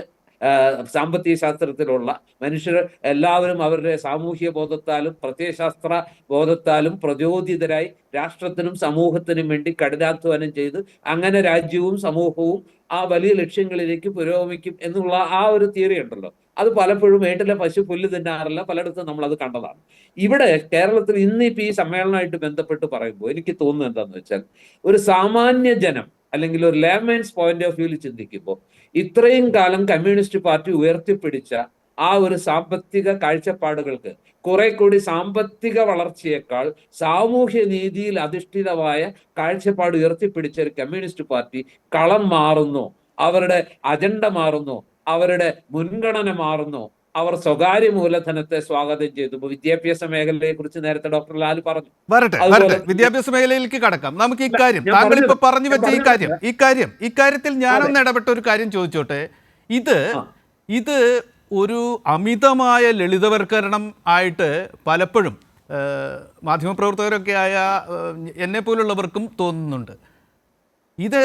സാമ്പത്തിക ശാസ്ത്രത്തിലുള്ള മനുഷ്യർ എല്ലാവരും അവരുടെ സാമൂഹ്യ ബോധത്താലും പ്രത്യയശാസ്ത്ര ബോധത്താലും പ്രചോദിതരായി രാഷ്ട്രത്തിനും സമൂഹത്തിനും വേണ്ടി കഠിനാധ്വാനം ചെയ്ത് അങ്ങനെ രാജ്യവും സമൂഹവും ആ വലിയ ലക്ഷ്യങ്ങളിലേക്ക് പുരോഗമിക്കും എന്നുള്ള ആ ഒരു തിയറി ഉണ്ടല്ലോ, അത് പലപ്പോഴും വീട്ടിലെ പശു പുല്ല് തിന്നാറില്ല, പലയിടത്തും നമ്മൾ അത് കണ്ടതാണ്. ഇവിടെ കേരളത്തിൽ ഇന്നിപ്പോ ഈ സമ്മേളനമായിട്ട് ബന്ധപ്പെട്ട് പറയുമ്പോൾ എനിക്ക് തോന്നുന്നത് എന്താണെന്ന് വെച്ചാൽ, ഒരു സാമാന്യ ജനം, അല്ലെങ്കിൽ ഒരു ലേമൻസ് പോയിന്റ് ഓഫ് വ്യൂവിൽ ചിന്തിക്കുമ്പോൾ ഇത്രയും കാലം കമ്മ്യൂണിസ്റ്റ് പാർട്ടി ഉയർത്തിപ്പിടിച്ച ആ ഒരു സാമ്പത്തിക കാഴ്ചപ്പാടുകൾക്ക് കുറെ കൂടി സാമ്പത്തിക വളർച്ചയേക്കാൾ സാമൂഹ്യ നീതിയിൽ അധിഷ്ഠിതമായ കാഴ്ചപ്പാട് ഉയർത്തിപ്പിടിച്ച ഒരു കമ്മ്യൂണിസ്റ്റ് പാർട്ടി കളം മാറുന്നു, അവരുടെ അജണ്ട മാറുന്നു, അവരുടെ മുൻഗണന മാറുന്നു, അവർ സ്വകാര്യ മൂലധനത്തെ സ്വാഗതം ചെയ്തു. വിദ്യാഭ്യാസ മേഖലയെ കുറിച്ച് നേരത്തെ ഡോക്ടർ ലാൽ പറഞ്ഞു.
വരട്ടെ വിദ്യാഭ്യാസ മേഖലയിലേക്ക് കടക്കാം. നമുക്ക് ഇക്കാര്യം താങ്കൾ ഇപ്പൊ പറഞ്ഞു വെച്ച ഇക്കാര്യത്തിൽ ഞാനൊന്ന് ഇടപെട്ട ഒരു കാര്യം ചോദിച്ചോട്ടെ. ഇത് ഒരു അമിതമായ ലളിതവൽക്കരണം ആയിട്ട് പലപ്പോഴും മാധ്യമപ്രവർത്തകരൊക്കെ ആയ എന്നെ പോലുള്ളവർക്കും തോന്നുന്നുണ്ട്. ഇത്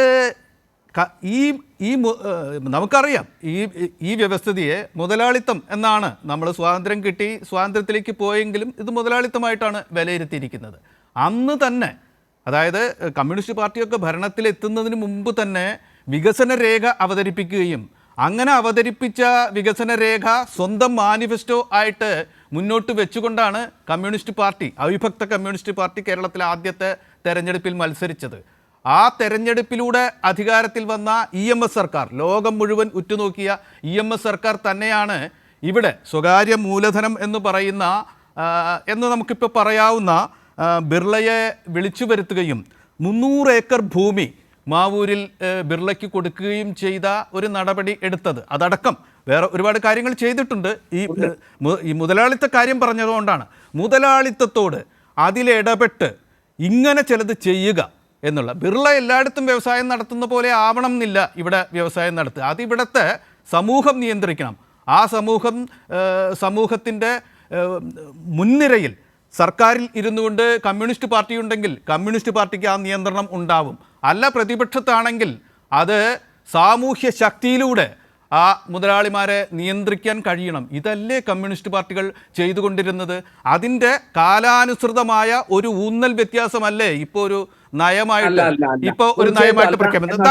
നമുക്കറിയാം, ഈ വ്യവസ്ഥിതിയെ മുതലാളിത്തം എന്നാണ് നമ്മൾ സ്വാതന്ത്ര്യം കിട്ടി സ്വാതന്ത്ര്യത്തിലേക്ക് പോയെങ്കിലും ഇത് മുതലാളിത്തമായിട്ടാണ് വിലയിരുത്തിയിരിക്കുന്നത്. അന്ന് തന്നെ, അതായത് കമ്മ്യൂണിസ്റ്റ് പാർട്ടിയൊക്കെ ഭരണത്തിലെത്തുന്നതിന് മുമ്പ് തന്നെ വികസന രേഖ അവതരിപ്പിക്കുകയും അങ്ങനെ അവതരിപ്പിച്ച വികസന രേഖ സ്വന്തം മാനിഫെസ്റ്റോ ആയിട്ട് മുന്നോട്ട് വെച്ചുകൊണ്ടാണ് കമ്മ്യൂണിസ്റ്റ് പാർട്ടി, അവിഭക്ത കമ്മ്യൂണിസ്റ്റ് പാർട്ടി കേരളത്തിലെ ആദ്യത്തെ തെരഞ്ഞെടുപ്പിൽ മത്സരിച്ചത്. ആ തെരഞ്ഞെടുപ്പിലൂടെ അധികാരത്തിൽ വന്ന EMS സർക്കാർ, ലോകം മുഴുവൻ ഉറ്റുനോക്കിയ EMS സർക്കാർ തന്നെയാണ് ഇവിടെ സ്വകാര്യ മൂലധനം എന്ന് പറയുന്ന എന്ന് നമുക്കിപ്പോൾ പറയാവുന്ന ബിർളയെ വിളിച്ചു വരുത്തുകയും 300 ഏക്കർ ഭൂമി മാവൂരിൽ ബിർളയ്ക്ക് കൊടുക്കുകയും ചെയ്ത ഒരു നടപടി എടുത്തത്. അതടക്കം വേറെ ഒരുപാട് കാര്യങ്ങൾ ചെയ്തിട്ടുണ്ട്. ഈ മുതലാളിത്ത കാര്യം പറഞ്ഞതുകൊണ്ടാണ്. മുതലാളിത്തത്തോട് അതിലിടപെട്ട് ഇങ്ങനെ ചിലത് ചെയ്യുക എന്നുള്ള, ബിർള എല്ലായിടത്തും വ്യവസായം നടത്തുന്ന പോലെ ആവണം എന്നില്ല ഇവിടെ വ്യവസായം നടത്തുക. അതിവിടുത്തെ സമൂഹം നിയന്ത്രിക്കണം. ആ സമൂഹത്തിൻ്റെ മുൻനിരയിൽ സർക്കാരിൽ ഇരുന്നു കൊണ്ട് കമ്മ്യൂണിസ്റ്റ് പാർട്ടി ഉണ്ടെങ്കിൽ കമ്മ്യൂണിസ്റ്റ് പാർട്ടിക്ക് ആ നിയന്ത്രണം ഉണ്ടാവും. അല്ല പ്രതിപക്ഷത്താണെങ്കിൽ അത് സാമൂഹ്യ ശക്തിയിലൂടെ ആ മുതലാളിമാരെ നിയന്ത്രിക്കാൻ കഴിയണം. ഇതല്ലേ കമ്മ്യൂണിസ്റ്റ് പാർട്ടികൾ ചെയ്തുകൊണ്ടിരുന്നത്? അതിൻ്റെ കാലാനുസൃതമായ ഒരു ഊന്നൽ വ്യത്യാസമല്ലേ ഇപ്പോൾ ഒരു നയമായിട്ട് പ്രഖ്യാപിക്കുന്നത്?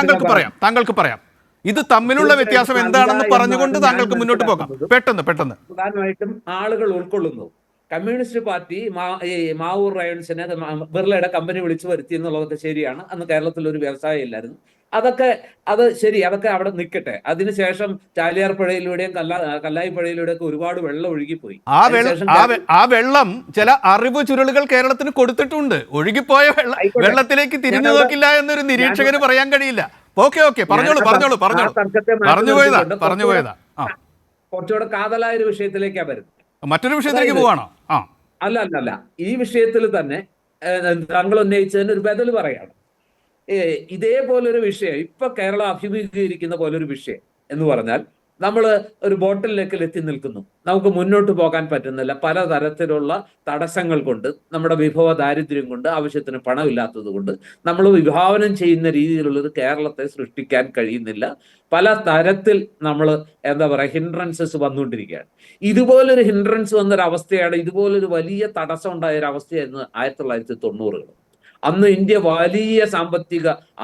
താങ്കൾക്ക് പറയാം ഇത് തമ്മിലുള്ള വ്യത്യാസം എന്താണെന്ന് പറഞ്ഞുകൊണ്ട് താങ്കൾക്ക് മുന്നോട്ട് പോകാം. പെട്ടെന്ന്
പ്രധാനമായിട്ടും ആളുകൾ ഉൾക്കൊള്ളുന്നു. കമ്മ്യൂണിസ്റ്റ് പാർട്ടി മാവൂർ റയൺസിനെ ബിർളയുടെ കമ്പനി വിളിച്ചു വരുത്തി എന്നുള്ളതൊക്കെ ശരിയാണ്. അന്ന് കേരളത്തിൽ ഒരു വ്യവസായം ഇല്ലായിരുന്നു. അത് ശരി, അതൊക്കെ അവിടെ നിൽക്കട്ടെ. അതിനുശേഷം ചാലിയാർ പുഴയിലൂടെയും കല്ലായി പുഴയിലൂടെയൊക്കെ ഒരുപാട് വെള്ളം ഒഴുകിപ്പോയി.
ആ വെള്ളം ചില അറിവ് ചുരുളുകൾ കേരളത്തിന് കൊടുത്തിട്ടുണ്ട്. ഒഴുകിപ്പോയ വെള്ളത്തിലേക്ക് തിരിഞ്ഞു നോക്കില്ല എന്നൊരു നിരീക്ഷകന് പറയാൻ കഴിയില്ല. ഓക്കെ പറഞ്ഞോളൂ.
കുറച്ചുകൂടെ കാതലായ ഒരു വിഷയത്തിലേക്കാണ് വരുന്നത്.
മറ്റൊരു വിഷയത്തിലേക്ക് പോവാണോ?
അല്ല, ഈ വിഷയത്തിൽ തന്നെ താങ്കൾ ഉന്നയിച്ചതിന് ഒരു ബദൽ പറയാണ്. ഇതേപോലൊരു വിഷയം ഇപ്പൊ കേരളം അഭിമുഖീകരിക്കുന്ന പോലൊരു വിഷയം എന്ന് പറഞ്ഞാൽ, നമ്മൾ ഒരു ബോട്ടിലേക്ക് എത്തി നിൽക്കുന്നു, നമുക്ക് മുന്നോട്ട് പോകാൻ പറ്റുന്നില്ല. പലതരത്തിലുള്ള തടസ്സങ്ങൾ കൊണ്ട്, നമ്മുടെ വിഭവ ദാരിദ്ര്യം കൊണ്ട്, ആവശ്യത്തിന് പണമില്ലാത്തത് കൊണ്ട് നമ്മൾ വിഭാവനം ചെയ്യുന്ന രീതിയിലുള്ളൊരു കേരളത്തെ സൃഷ്ടിക്കാൻ കഴിയുന്നില്ല. പല തരത്തിൽ നമ്മൾ ഹിൻഡ്രൻസസ് വന്നുകൊണ്ടിരിക്കുകയാണ്. ഇതുപോലൊരു ഹിൻഡ്രൻസ് വന്നൊരവസ്ഥയാണ്, ഇതുപോലൊരു വലിയ തടസ്സം ഉണ്ടായ ഒരു അവസ്ഥയായിരുന്നു 1990-കൾ. അന്ന് ഇന്ത്യ വലിയ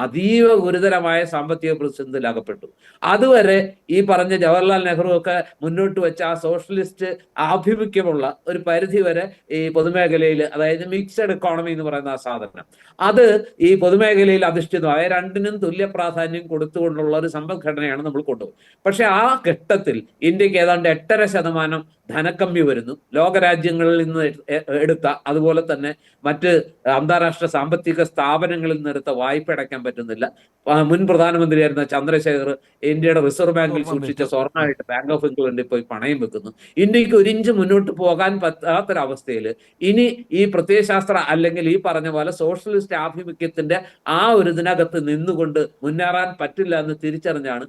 അതീവ ഗുരുതരമായ സാമ്പത്തിക പ്രതിസന്ധിയിൽ അകപ്പെട്ടു. അതുവരെ ഈ പറഞ്ഞ ജവഹർലാൽ നെഹ്റു ഒക്കെ മുന്നോട്ട് വെച്ച ആ സോഷ്യലിസ്റ്റ് ആഭിമുഖ്യമുള്ള ഒരു പരിധി വരെ ഈ പൊതുമേഖലയിൽ, അതായത് മിക്സഡ് എക്കോണമി എന്ന് പറയുന്ന ആ സാധനം, അത് ഈ പൊതുമേഖലയിൽ അധിഷ്ഠിതമായ രണ്ടിനും തുല്യ പ്രാധാന്യം കൊടുത്തുകൊണ്ടുള്ള ഒരു സമ്പദ്ഘടനയാണ് നമ്മൾ കൊണ്ടുപോകും. പക്ഷെ ആ ഘട്ടത്തിൽ ഇന്ത്യക്ക് ഏതാണ്ട് 8.5% ധനക്കമ്മി വരുന്നു. ലോകരാജ്യങ്ങളിൽ നിന്ന് എടുത്ത, അതുപോലെ തന്നെ മറ്റ് അന്താരാഷ്ട്ര സാമ്പത്തിക സ്ഥാപനങ്ങളിൽ നിന്ന് എടുത്ത വായ്പ അടയ്ക്കാൻ പറ്റുന്നില്ല. മുൻ പ്രധാനമന്ത്രിയായിരുന്ന ചന്ദ്രശേഖർ ഇന്ത്യയുടെ റിസർവ് ബാങ്കിൽ സൂക്ഷിച്ച സ്വർണ്ണമായിട്ട് ബാങ്ക് ഓഫ് ഇംഗ്ലണ്ടിൽ പോയി പണയം വെക്കുന്നു. ഇന്ത്യക്ക് ഒരു ഇഞ്ച് മുന്നോട്ട് പോകാൻ പറ്റാത്തൊരവസ്ഥയിൽ ഇനി ഈ പ്രത്യയശാസ്ത്ര അല്ലെങ്കിൽ ഈ പറഞ്ഞ പോലെ സോഷ്യലിസ്റ്റ് ആഭിമുഖ്യത്തിന്റെ ആ ഒരു ഇതിനകത്ത് നിന്നുകൊണ്ട് മുന്നേറാൻ പറ്റില്ല എന്ന് തിരിച്ചറിഞ്ഞാണ്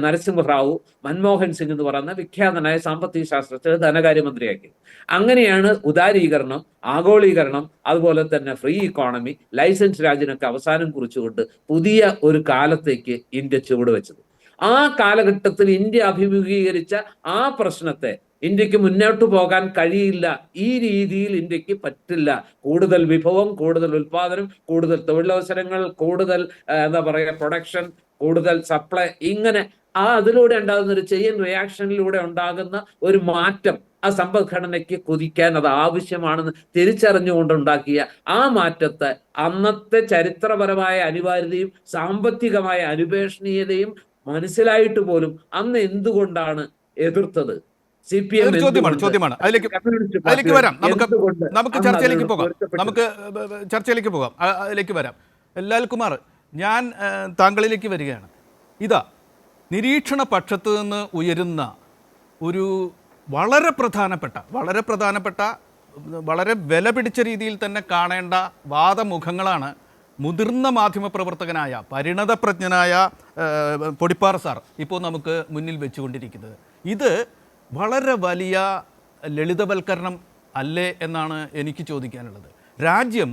നരസിംഹറാവു മൻമോഹൻ സിംഗ് എന്ന് പറയുന്ന വിഖ്യാതനായ സാമ്പത്തിക ശാസ്ത്രജ്ഞ ധനകാര്യമന്ത്രിയാക്കി. അങ്ങനെയാണ് ഉദാരീകരണം, ആഗോളീകരണം, അതുപോലെ തന്നെ ഫ്രീ ഇക്കോണമി, ലൈസൻസ് രാജിനൊക്കെ അവസാനം കുറിച്ചുകൊണ്ട് പുതിയ ഒരു കാലത്തേക്ക് ഇന്ത്യ ചുവടുവെച്ചത്. ആ കാലഘട്ടത്തിൽ ഇന്ത്യ അഭിമുഖീകരിച്ച ആ പ്രശ്നത്തെ ഇന്ത്യക്ക് മുന്നോട്ട് പോകാൻ കഴിയില്ല. ഈ രീതിയിൽ ഇന്ത്യക്ക് പറ്റില്ല. കൂടുതൽ വിഭവം, കൂടുതൽ ഉൽപാദനം, കൂടുതൽ തൊഴിലവസരങ്ങൾ, കൂടുതൽ പ്രൊഡക്ഷൻ, കൂടുതൽ സപ്ലൈ, ഇങ്ങനെ അതിലൂടെ ഉണ്ടാകുന്ന ഒരു ചെയിൻ റിയാക്ഷനിലൂടെ ഉണ്ടാകുന്ന ഒരു മാറ്റം ആ സമ്പദ്ഘടനയ്ക്ക് കുതിക്കാൻ അത് ആവശ്യമാണെന്ന് തിരിച്ചറിഞ്ഞുകൊണ്ടുണ്ടാക്കിയ ആ മാറ്റത്തെ അന്നത്തെ ചരിത്രപരമായ അനിവാര്യതയും സാമ്പത്തികമായ അനുപേക്ഷണീയതയും മനസ്സിലായിട്ട് പോലും അന്ന് എന്തുകൊണ്ടാണ് എതിർത്തത്?
ചോദ്യമാണ്. അതിലേക്ക് വരാം. നമുക്ക് ചർച്ചയിലേക്ക് പോകാം. അതിലേക്ക് വരാം. ലാൽകുമാർ, ഞാൻ താങ്കളിലേക്ക് വരികയാണ്. നിരീക്ഷണ പക്ഷത്ത് നിന്ന് ഉയരുന്ന ഒരു വളരെ പ്രധാനപ്പെട്ട വളരെ വില പിടിച്ച രീതിയിൽ തന്നെ കാണേണ്ട വാദമുഖങ്ങളാണ് മുതിർന്ന മാധ്യമപ്രവർത്തകനായ പരിണതപ്രജ്ഞനായ പൊടിപ്പാറ സാർ ഇപ്പോൾ നമുക്ക് മുന്നിൽ വെച്ചുകൊണ്ടിരിക്കുന്നത്. ഇത് വളരെ വലിയ ലളിതവൽക്കരണം അല്ലേ എന്നാണ് എനിക്ക് ചോദിക്കാനുള്ളത്. രാജ്യം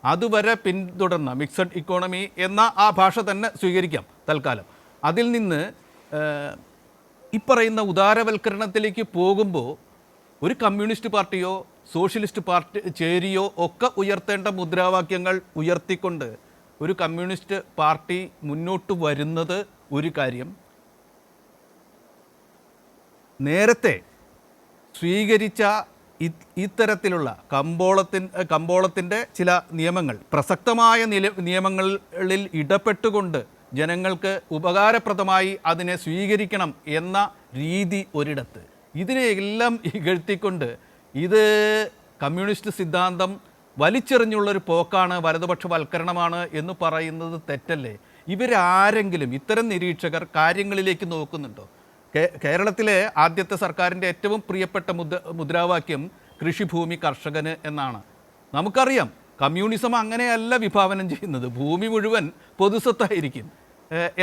അതുവരെ പിന്തുടർന്ന മിക്സഡ് ഇക്കോണമി എന്ന ആ ഭാഷ തന്നെ സ്വീകരിക്കാം തൽക്കാലം. അതിൽ നിന്ന് ഇപ്പറയുന്ന ഉദാരവൽക്കരണത്തിലേക്ക് പോകുമ്പോൾ ഒരു കമ്മ്യൂണിസ്റ്റ് പാർട്ടിയോ സോഷ്യലിസ്റ്റ് പാർട്ടി ചേരിയോ ഒക്കെ ഉയർത്തേണ്ട മുദ്രാവാക്യങ്ങൾ ഉയർത്തിക്കൊണ്ട് ഒരു കമ്മ്യൂണിസ്റ്റ് പാർട്ടി മുന്നോട്ട് വരുന്നത് ഒരു കാര്യം, നേരത്തെ സ്വീകരിച്ച ഇത്തരത്തിലുള്ള കമ്പോളത്തിൻ്റെ ചില നിയമങ്ങൾ, പ്രസക്തമായ നിയമങ്ങളിൽ ഇടപെട്ടുകൊണ്ട് ജനങ്ങൾക്ക് ഉപകാരപ്രദമായി അതിനെ സ്വീകരിക്കണം എന്ന രീതി ഒരിടത്ത്, ഇതിനെയെല്ലാം ഇകഴ്ത്തിക്കൊണ്ട് ഇത് കമ്മ്യൂണിസ്റ്റ് സിദ്ധാന്തം വലിച്ചെറിഞ്ഞുള്ളൊരു പോക്കാണ്, വലതുപക്ഷവൽക്കരണമാണ് എന്ന് പറയുന്നത് തെറ്റല്ലേ? ഇവരാരെങ്കിലും ഇത്തരം നിരീക്ഷകർ കാര്യങ്ങളിലേക്ക് നോക്കുന്നുണ്ടോ? കേരളത്തിലെ ആദ്യത്തെ സർക്കാരിൻ്റെ ഏറ്റവും പ്രിയപ്പെട്ട മുദ്രാവാക്യം കൃഷിഭൂമി കർഷകന് എന്നാണ്. നമുക്കറിയാം കമ്മ്യൂണിസം അങ്ങനെയല്ല വിഭാവനം ചെയ്യുന്നത്, ഭൂമി മുഴുവൻ പൊതുസ്വത്തായിരിക്കും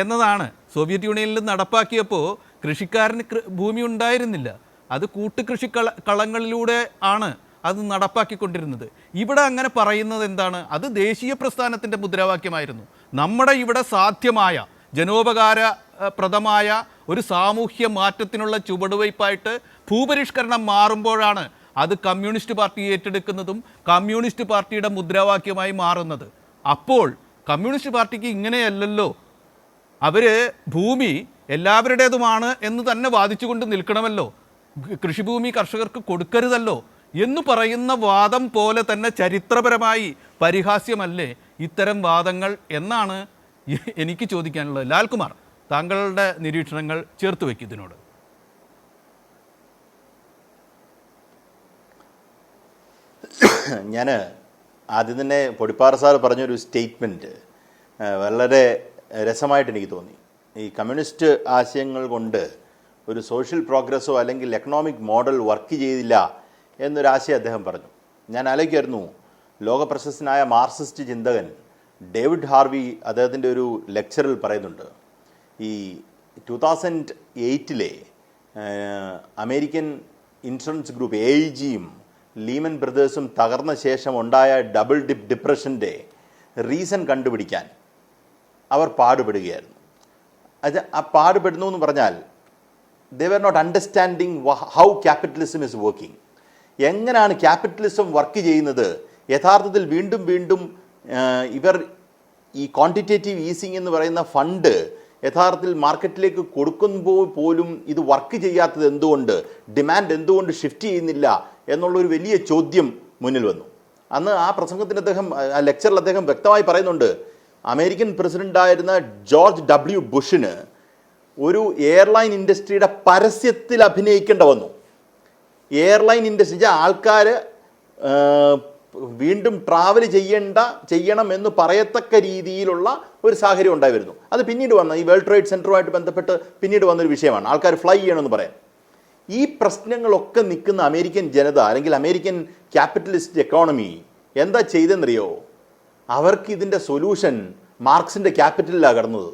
എന്നതാണ്. സോവിയറ്റ് യൂണിയനിൽ നടപ്പാക്കിയപ്പോൾ കൃഷിക്കാരന് ഭൂമി ഉണ്ടായിരുന്നില്ല, അത് കൂട്ടുകൃഷി കളങ്ങളിലൂടെ ആണ് അത് നടപ്പാക്കിക്കൊണ്ടിരുന്നത്. ഇവിടെ അങ്ങനെ പറയുന്നത് എന്താണ്? അത് ദേശീയ പ്രസ്ഥാനത്തിൻ്റെ മുദ്രാവാക്യമായിരുന്നു. നമ്മുടെ ഇവിടെ സാധ്യമായ ജനോപകാരപ്രദമായ ഒരു സാമൂഹ്യ മാറ്റത്തിനുള്ള ചുവടുവയ്പായിട്ട് ഭൂപരിഷ്കരണം മാറുമ്പോഴാണ് അത് കമ്മ്യൂണിസ്റ്റ് പാർട്ടി ഏറ്റെടുക്കുന്നതും കമ്മ്യൂണിസ്റ്റ് പാർട്ടിയുടെ മുദ്രാവാക്യമായി മാറുന്നത്. അപ്പോൾ കമ്മ്യൂണിസ്റ്റ് പാർട്ടിക്ക് ഇങ്ങനെയല്ലല്ലോ, അവർ ഭൂമി എല്ലാവരുടേതുമാണ് എന്ന് തന്നെ വാദിച്ചുകൊണ്ട് നിൽക്കണമല്ലോ, കൃഷിഭൂമി കർഷകർക്ക് കൊടുക്കരുതല്ലോ എന്ന് പറയുന്ന വാദം പോലെ തന്നെ ചരിത്രപരമായി പരിഹാസ്യമല്ലേ ഇത്തരം വാദങ്ങൾ എന്നാണ് എനിക്ക് ചോദിക്കാനുള്ളത്. ലാൽകുമാർ, താങ്കളുടെ നിരീക്ഷണങ്ങൾ ചേർത്ത് വയ്ക്കും ഇതിനോട്.
ഞാൻ ആദ്യം തന്നെ പൊടിപ്പാറ സാർ പറഞ്ഞൊരു സ്റ്റേറ്റ്മെൻറ്റ് വളരെ രസമായിട്ട് എനിക്ക് തോന്നി. ഈ കമ്മ്യൂണിസ്റ്റ് ആശയങ്ങൾ കൊണ്ട് ഒരു സോഷ്യൽ പ്രോഗ്രസ്സോ അല്ലെങ്കിൽ എക്കണോമിക് മോഡൽ വർക്ക് ചെയ്തില്ല എന്നൊരാശയം അദ്ദേഹം പറഞ്ഞു. ഞാൻ ആലോചിക്കായിരുന്നു, ലോകപ്രശസ്തനായ മാർക്സിസ്റ്റ് ചിന്തകൻ ഡേവിഡ് ഹാർവി അദ്ദേഹത്തിൻ്റെ ഒരു ലെക്ചറിൽ പറയുന്നുണ്ട്, ഈ 2008 അമേരിക്കൻ ഇൻഷുറൻസ് ഗ്രൂപ്പ് AIGയും ലീമൻ ബ്രദേഴ്സും തകർന്ന ശേഷം ഉണ്ടായ ഡബിൾ ഡിപ്രഷൻ്റെ റീസൺ കണ്ടുപിടിക്കാൻ അവർ പാടുപെടുകയായിരുന്നു. അത് ആ പാടുപെടുന്നു എന്ന് പറഞ്ഞാൽ they were not understanding how capitalism is working. എങ്ങനെയാണ് ക്യാപിറ്റലിസം വർക്ക് ചെയ്യുന്നത്? യഥാർത്ഥത്തിൽ വീണ്ടും വീണ്ടും ഇവർ ഈ ക്വാണ്ടിറ്റേറ്റീവ് ഈസിങ് എന്ന് പറയുന്ന ഫണ്ട് യഥാർത്ഥത്തിൽ മാർക്കറ്റിലേക്ക് കൊടുക്കുമ്പോൾ പോലും ഇത് വർക്ക് ചെയ്യാത്തത് എന്തുകൊണ്ട്, ഡിമാൻഡ് എന്തുകൊണ്ട് ഷിഫ്റ്റ് ചെയ്യുന്നില്ല എന്നുള്ളൊരു വലിയ ചോദ്യം മുന്നിൽ വന്നു. അന്ന് ആ പ്രസംഗത്തിന് അദ്ദേഹം, ആ ലെക്ചറിൽ അദ്ദേഹം വ്യക്തമായി പറയുന്നുണ്ട്, അമേരിക്കൻ പ്രസിഡൻ്റായിരുന്ന ജോർജ് W. ബുഷിന് ഒരു എയർലൈൻ ഇൻഡസ്ട്രിയുടെ പരസ്യത്തിൽ അഭിനയിക്കേണ്ട വന്നു. എയർലൈൻ ഇൻഡസ്ട്രി ആൾക്കാർ വീണ്ടും ട്രാവൽ ചെയ്യണം എന്ന് പറയത്തക്ക രീതിയിലുള്ള ഒരു സാഹചര്യം ഉണ്ടായി വരുന്നു. അത് പിന്നീട് വന്ന ഈ വേൾഡ് ട്രേഡ് സെൻറ്ററുമായിട്ട് ബന്ധപ്പെട്ട് പിന്നീട് വന്നൊരു വിഷയമാണ്, ആൾക്കാർ ഫ്ലൈ ചെയ്യണമെന്ന് പറയാൻ. ഈ പ്രശ്നങ്ങളൊക്കെ നിൽക്കുന്ന അമേരിക്കൻ ജനത അല്ലെങ്കിൽ അമേരിക്കൻ ക്യാപിറ്റലിസ്റ്റ് എക്കോണമി എന്താ ചെയ്തെന്നറിയോ? അവർക്ക് ഇതിൻ്റെ സൊല്യൂഷൻ മാർക്സിൻ്റെ ക്യാപിറ്റലിലാണ് കടന്നത്.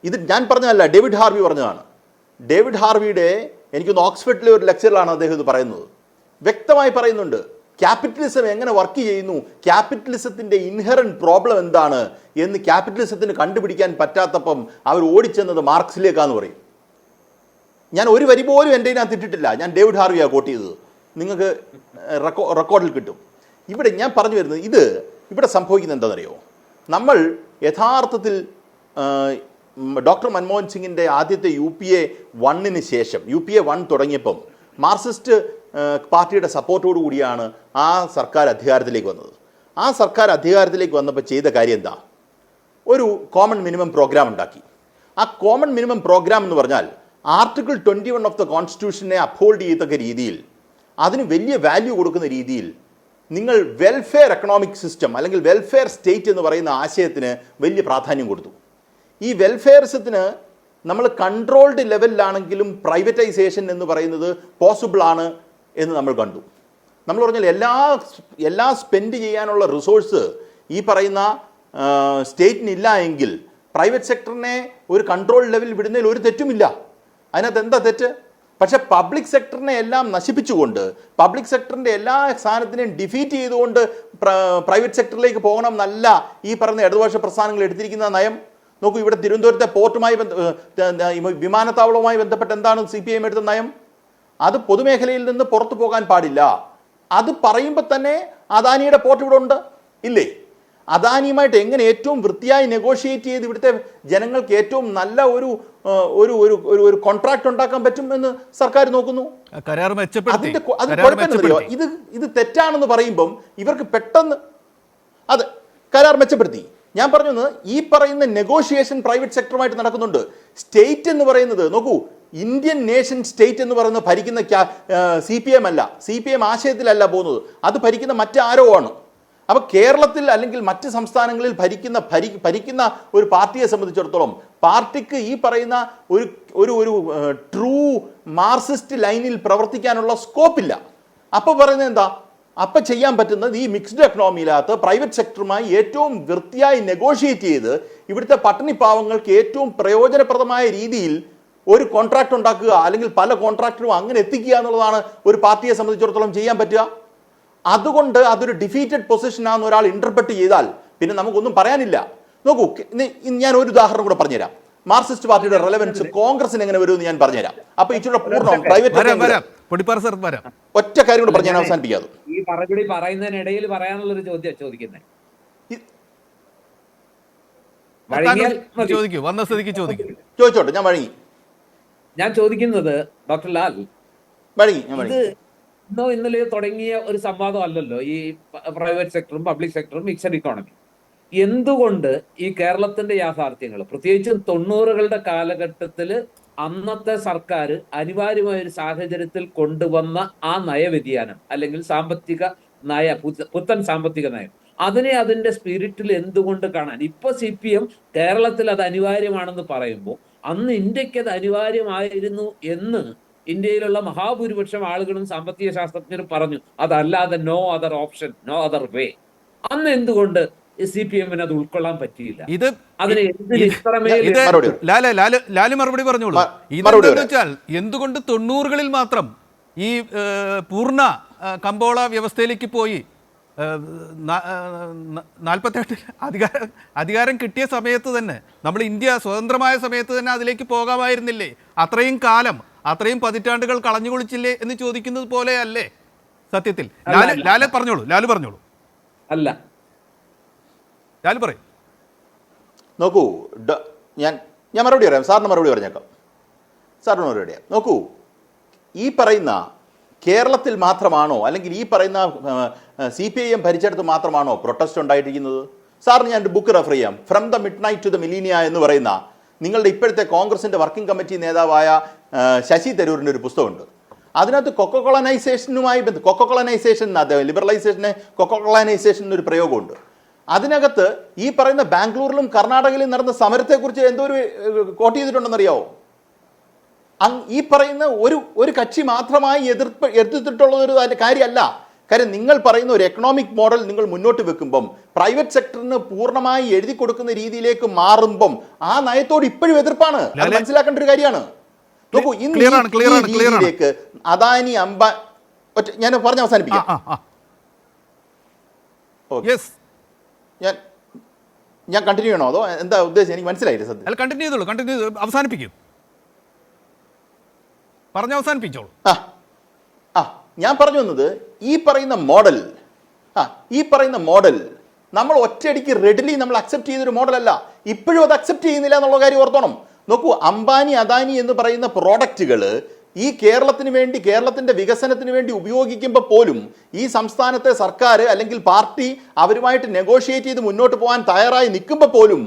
ഇത് ഞാൻ പറഞ്ഞതല്ല, ഡേവിഡ് ഹാർവി പറഞ്ഞതാണ്. ഡേവിഡ് ഹാർവിയുടെ എനിക്കൊന്ന് ഓക്സ്ഫോർഡിലെ ഒരു ലെക്ചറിലാണ് അദ്ദേഹം ഇത് പറയുന്നത്. വ്യക്തമായി പറയുന്നുണ്ട് ക്യാപിറ്റലിസം എങ്ങനെ വർക്ക് ചെയ്യുന്നു, ക്യാപിറ്റലിസത്തിൻ്റെ ഇൻഹറൻറ്റ് പ്രോബ്ലം എന്താണ് എന്ന് ക്യാപിറ്റലിസത്തിന് കണ്ടുപിടിക്കാൻ പറ്റാത്തപ്പം അവർ ഓടിച്ചെന്നത് മാർക്സിലേക്കാന്ന് പറയും. ഞാൻ ഒരു വരി പോലും എൻ്റെ ഇതിനകത്ത് ഇട്ടിട്ടില്ല, ഞാൻ ഡേവിഡ് ഹാർവിയാണ് കോട്ട് ചെയ്തത്, നിങ്ങൾക്ക് റെക്കോർഡിൽ കിട്ടും. ഇവിടെ ഞാൻ പറഞ്ഞു വരുന്നത് ഇവിടെ സംഭവിക്കുന്നത് എന്താണെന്നറിയോ? നമ്മൾ യഥാർത്ഥത്തിൽ ഡോക്ടർ മൻമോഹൻ സിംഗിൻ്റെ ആദ്യത്തെ UPA 1 ശേഷം UPA 1 തുടങ്ങിയപ്പം മാർക്സിസ്റ്റ് പാർട്ടിയുടെ സപ്പോർട്ടോടു കൂടിയാണ് ആ സർക്കാർ അധികാരത്തിലേക്ക് വന്നത്. ആ സർക്കാർ അധികാരത്തിലേക്ക് വന്നപ്പോൾ ചെയ്ത കാര്യം എന്താ? ഒരു കോമൺ മിനിമം പ്രോഗ്രാം ഉണ്ടാക്കി. ആ കോമൺ മിനിമം പ്രോഗ്രാം എന്ന് പറഞ്ഞാൽ ആർട്ടിക്കിൾ 21 ഓഫ് ദ കോൺസ്റ്റിറ്റ്യൂഷനെ അപ്ഹോൾഡ് ചെയ്യത്തക്ക രീതിയിൽ, അതിന് വലിയ വാല്യൂ കൊടുക്കുന്ന രീതിയിൽ നിങ്ങൾ വെൽഫെയർ എക്കണോമിക് സിസ്റ്റം അല്ലെങ്കിൽ വെൽഫെയർ സ്റ്റേറ്റ് എന്ന് പറയുന്ന ആശയത്തിന് വലിയ പ്രാധാന്യം കൊടുത്തു. ഈ വെൽഫെയറിസത്തിന് നമ്മൾ കൺട്രോൾഡ് ലെവലിലാണെങ്കിലും പ്രൈവറ്റൈസേഷൻ എന്ന് പറയുന്നത് പോസിബിൾ ആണ് എന്ന് നമ്മൾ കണ്ടു. നമ്മൾ പറഞ്ഞാൽ എല്ലാ സ്പെൻഡ് ചെയ്യാനുള്ള റിസോഴ്സ് ഈ പറയുന്ന സ്റ്റേറ്റിനില്ല എങ്കിൽ പ്രൈവറ്റ് സെക്ടറിനെ ഒരു കൺട്രോൾ ലെവലിൽ വിടുന്നതിൽ ഒരു തെറ്റുമില്ല. അതിനകത്ത് എന്താ തെറ്റ്? പക്ഷെ പബ്ലിക് സെക്ടറിനെ എല്ലാം നശിപ്പിച്ചുകൊണ്ട്, പബ്ലിക് സെക്ടറിൻ്റെ എല്ലാ സാധനത്തിനെയും ഡിഫീറ്റ് ചെയ്തുകൊണ്ട് പ്രൈവറ്റ് സെക്ടറിലേക്ക് പോകണം എന്നല്ല ഈ പറയുന്ന ഇടതുപക്ഷ പ്രസ്ഥാനങ്ങൾ എടുത്തിരിക്കുന്ന നയം. നോക്കൂ, ഇവിടെ തിരുവനന്തപുരത്തെ പോർട്ടുമായി വിമാനത്താവളവുമായി ബന്ധപ്പെട്ട് എന്താണ് CPIM എടുത്ത നയം? അത് പൊതുമേഖലയിൽ നിന്ന് പുറത്തു പോകാൻ പാടില്ല. അത് പറയുമ്പോൾ തന്നെ അദാനിയുടെ പോർട്ട് ഇവിടെ ഉണ്ട് ഇല്ലേ? അദാനിയുമായിട്ട് എങ്ങനെ ഏറ്റവും വൃത്തിയായി നെഗോഷിയേറ്റ് ചെയ്ത് ഇവിടുത്തെ ജനങ്ങൾക്ക് ഏറ്റവും നല്ല ഒരു ഒരു ഒരു കോൺട്രാക്ട് ഉണ്ടാക്കാൻ പറ്റും എന്ന് സർക്കാർ നോക്കുന്നു.
കരാർ മെച്ചപ്പെടുത്തി.
അതിന്റെ കുഴപ്പമെന്നറിയോ, ഇത് തെറ്റാണെന്ന് പറയുമ്പം ഇവർക്ക് പെട്ടെന്ന് അതെ കരാർ മെച്ചപ്പെടുത്തി. ഞാൻ പറഞ്ഞത് ഈ പറയുന്ന നെഗോഷിയേഷൻ പ്രൈവറ്റ് സെക്ടറുമായിട്ട് നടക്കുന്നുണ്ട്. സ്റ്റേറ്റ് എന്ന് പറയുന്നത് നോക്കൂ, ഇന്ത്യൻ നേഷൻ സ്റ്റേറ്റ് എന്ന് പറയുന്നത് ഭരിക്കുന്ന CPM അല്ല, CPM ആശയത്തിലല്ല പോകുന്നത്, അത് ഭരിക്കുന്ന മറ്റാരോ ആണ്. അപ്പോൾ കേരളത്തിൽ അല്ലെങ്കിൽ മറ്റ് സംസ്ഥാനങ്ങളിൽ ഭരിക്കുന്ന ഒരു പാർട്ടിയെ സംബന്ധിച്ചിടത്തോളം പാർട്ടിക്ക് ഈ പറയുന്ന ഒരു ട്രൂ മാർക്സിസ്റ്റ് ലൈനിൽ പ്രവർത്തിക്കാനുള്ള സ്കോപ്പില്ല. അപ്പോൾ പറയുന്നത് എന്താ, അപ്പം ചെയ്യാൻ പറ്റുന്നത് ഈ മിക്സ്ഡ് എക്കണോമിയിലകത്ത് പ്രൈവറ്റ് സെക്ടറുമായി ഏറ്റവും വൃത്തിയായി നെഗോഷിയേറ്റ് ചെയ്ത് ഇവിടുത്തെ പട്ടിണി പാവങ്ങൾക്ക് ഏറ്റവും പ്രയോജനപ്രദമായ രീതിയിൽ ഒരു കോൺട്രാക്ട് ഉണ്ടാക്കുക, അല്ലെങ്കിൽ പല കോൺട്രാക്ടറും അങ്ങനെ എത്തിക്കുക എന്നുള്ളതാണ് ഒരു പാർട്ടിയെ സംബന്ധിച്ചിടത്തോളം ചെയ്യാൻ പറ്റുക. അതുകൊണ്ട് അതൊരു ഡിഫീറ്റഡ് പൊസിഷനാണെന്ന് ഒരാൾ ഇന്റർപ്രറ്റ് ചെയ്താൽ പിന്നെ നമുക്കൊന്നും പറയാനില്ല. നോക്കൂ, ഞാൻ ഒരു ഉദാഹരണം കൂടെ പറഞ്ഞുതരാം. മാർക്സിസ്റ്റ് പാർട്ടിയുടെ റെലവൻസ് കോൺഗ്രസിന് എങ്ങനെ വരുമെന്ന് ഞാൻ പറഞ്ഞുതരാം. അപ്പൊ ഇച്ചിരി പൂർണ്ണം പ്രൈവറ്റ് ഒറ്റ കാര്യം കൂടെ പറഞ്ഞ് ഞാൻ അവസാനിപ്പിക്കാതെ
ഈ മറുപടി പറയുന്നതിനിടയിൽ പറയാനുള്ള ഒരു ചോദ്യം ചോദിക്കുന്നത്.
ചോദിച്ചോട്ടെ, ഞാൻ വഴങ്ങി.
ഞാൻ ചോദിക്കുന്നത് ഡോക്ടർ ലാൽ, ഇത് ഇന്നോ ഇന്നലെയോ തുടങ്ങിയ ഒരു സംവാദം അല്ലല്ലോ ഈ പ്രൈവറ്റ് സെക്ടറും പബ്ലിക് സെക്ടറും മിക്സഡ് ഇക്കോണമി. എന്തുകൊണ്ട് ഈ കേരളത്തിന്റെ യാഥാർത്ഥ്യങ്ങൾ, പ്രത്യേകിച്ചും 90കളുടെ കാലഘട്ടത്തിൽ അന്നത്തെ സർക്കാർ അനിവാര്യമായ ഒരു സാഹചര്യത്തിൽ കൊണ്ടുവന്ന ആ നയവ്യതിയാനം അല്ലെങ്കിൽ പുത്തൻ സാമ്പത്തിക നയം, അതിനെ അതിന്റെ സ്പിരിറ്റിൽ എന്തുകൊണ്ട് കാണാൻ ഇപ്പൊ CPM കേരളത്തിൽ അത് അനിവാര്യമാണെന്ന് പറയുമ്പോൾ അന്ന് ഇന്ത്യക്ക് അത് അനിവാര്യമായിരുന്നു എന്ന് ഇന്ത്യയിലുള്ള മഹാഭൂരിപക്ഷം ആളുകളും സാമ്പത്തിക ശാസ്ത്രജ്ഞരും പറഞ്ഞു. അതല്ലാതെ no other option, no other way. അന്ന് എന്തുകൊണ്ട് CPM-ന് അത് ഉൾക്കൊള്ളാൻ പറ്റിയില്ല?
ഇത്
അതിന്
ലാല് മറുപടി പറഞ്ഞോളൂ. ഇതെന്ന് വെച്ചാൽ എന്തുകൊണ്ട് 90കളിൽ മാത്രം ഈ പൂർണ്ണ കമ്പോള വ്യവസ്ഥയിലേക്ക് പോയി 48 അധികാരം കിട്ടിയ സമയത്ത് തന്നെ, നമ്മൾ ഇന്ത്യ സ്വതന്ത്രമായ സമയത്ത് തന്നെ അതിലേക്ക് പോകാമായിരുന്നില്ലേ? അത്രയും കാലം, അത്രയും പതിറ്റാണ്ടുകൾ കളഞ്ഞു കുളിച്ചില്ലേ എന്ന് ചോദിക്കുന്നത് പോലെയല്ലേ സത്യത്തിൽ? ലാല് പറഞ്ഞോളൂ.
അല്ല,
ലാല് പറയും.
നോക്കൂ, ഞാൻ മറുപടി പറയാം. സാറിന് മറുപടി പറഞ്ഞേക്കാം. സാറിന് മറുപടി പറയാം. നോക്കൂ, ഈ പറയുന്ന കേരളത്തിൽ മാത്രമാണോ, അല്ലെങ്കിൽ ഈ പറയുന്ന CPIM ഭരിച്ചെടുത്ത് മാത്രമാണോ പ്രൊട്ടസ്റ്റ് ഉണ്ടായിരിക്കുന്നത്? സാറിന് ഞാൻ ബുക്ക് റെഫർ ചെയ്യാം. From the midnight to the millennia എന്ന് പറയുന്ന നിങ്ങളുടെ ഇപ്പോഴത്തെ കോൺഗ്രസിന്റെ വർക്കിംഗ് കമ്മിറ്റി നേതാവായ ശശി തരൂരിൻ്റെ ഒരു പുസ്തകമുണ്ട്. അതിനകത്ത് കൊക്കോളനൈസേഷൻ ലിബറലൈസേഷനെ കൊക്കോളനൈസേഷൻ എന്നൊരു പ്രയോഗമുണ്ട്. അതിനകത്ത് ഈ പറയുന്ന ബാംഗ്ലൂരിലും കർണാടകയിലും നടന്ന സമരത്തെക്കുറിച്ച് എന്തോ ഒരു കോട്ട് ചെയ്തിട്ടുണ്ടെന്നറിയാവോ? ഈ പറയുന്ന ഒരു കക്ഷി മാത്രമായി എതിർത്തിട്ടുള്ള ഒരു കാര്യമല്ല. കാര്യം നിങ്ങൾ പറയുന്ന ഒരു എക്കണോമിക് മോഡൽ നിങ്ങൾ മുന്നോട്ട് വെക്കുമ്പം പ്രൈവറ്റ് സെക്ടറിന് പൂർണ്ണമായി എഴുതി കൊടുക്കുന്ന രീതിയിലേക്ക് മാറുമ്പം ആ നയത്തോട് ഇപ്പോഴും എതിർപ്പാണ്. അത് മനസ്സിലാക്കേണ്ട ഒരു കാര്യമാണ്. നോക്കൂ, ഇന്നിലേക്ക് അദാനി ഞാൻ പറഞ്ഞ് അവസാനിപ്പിക്കാം. ഞാൻ കണ്ടിന്യൂ ചെയ്യണോ അതോ എന്താ ഉദ്ദേശം? എനിക്ക് മനസ്സിലായില്ല സത്യം.
കണ്ടിന്യൂ ചെയ്തോളൂ, അവസാനിപ്പിക്കും, പറഞ്ഞവസാനിപ്പിച്ചോളൂ.
ഞാൻ പറഞ്ഞു വന്നത് ഈ പറയുന്ന മോഡൽ നമ്മൾ ഒറ്റയടിക്ക് റെഡിലി നമ്മൾ അക്സെപ്റ്റ് ചെയ്തൊരു മോഡലല്ല. ഇപ്പോഴും അത് അക്സെപ്റ്റ് ചെയ്യുന്നില്ല എന്നുള്ള കാര്യം ഓർത്തോണം. നോക്കൂ, അംബാനി അദാനി എന്ന് പറയുന്ന പ്രോഡക്റ്റുകൾ ഈ കേരളത്തിന് വേണ്ടി, കേരളത്തിന്റെ വികസനത്തിന് വേണ്ടി ഉപയോഗിക്കുമ്പോൾ പോലും ഈ സംസ്ഥാനത്തെ സർക്കാർ അല്ലെങ്കിൽ പാർട്ടി അവരുമായിട്ട് നെഗോഷിയേറ്റ് ചെയ്ത് മുന്നോട്ട് പോകാൻ തയ്യാറായി നിൽക്കുമ്പോൾ പോലും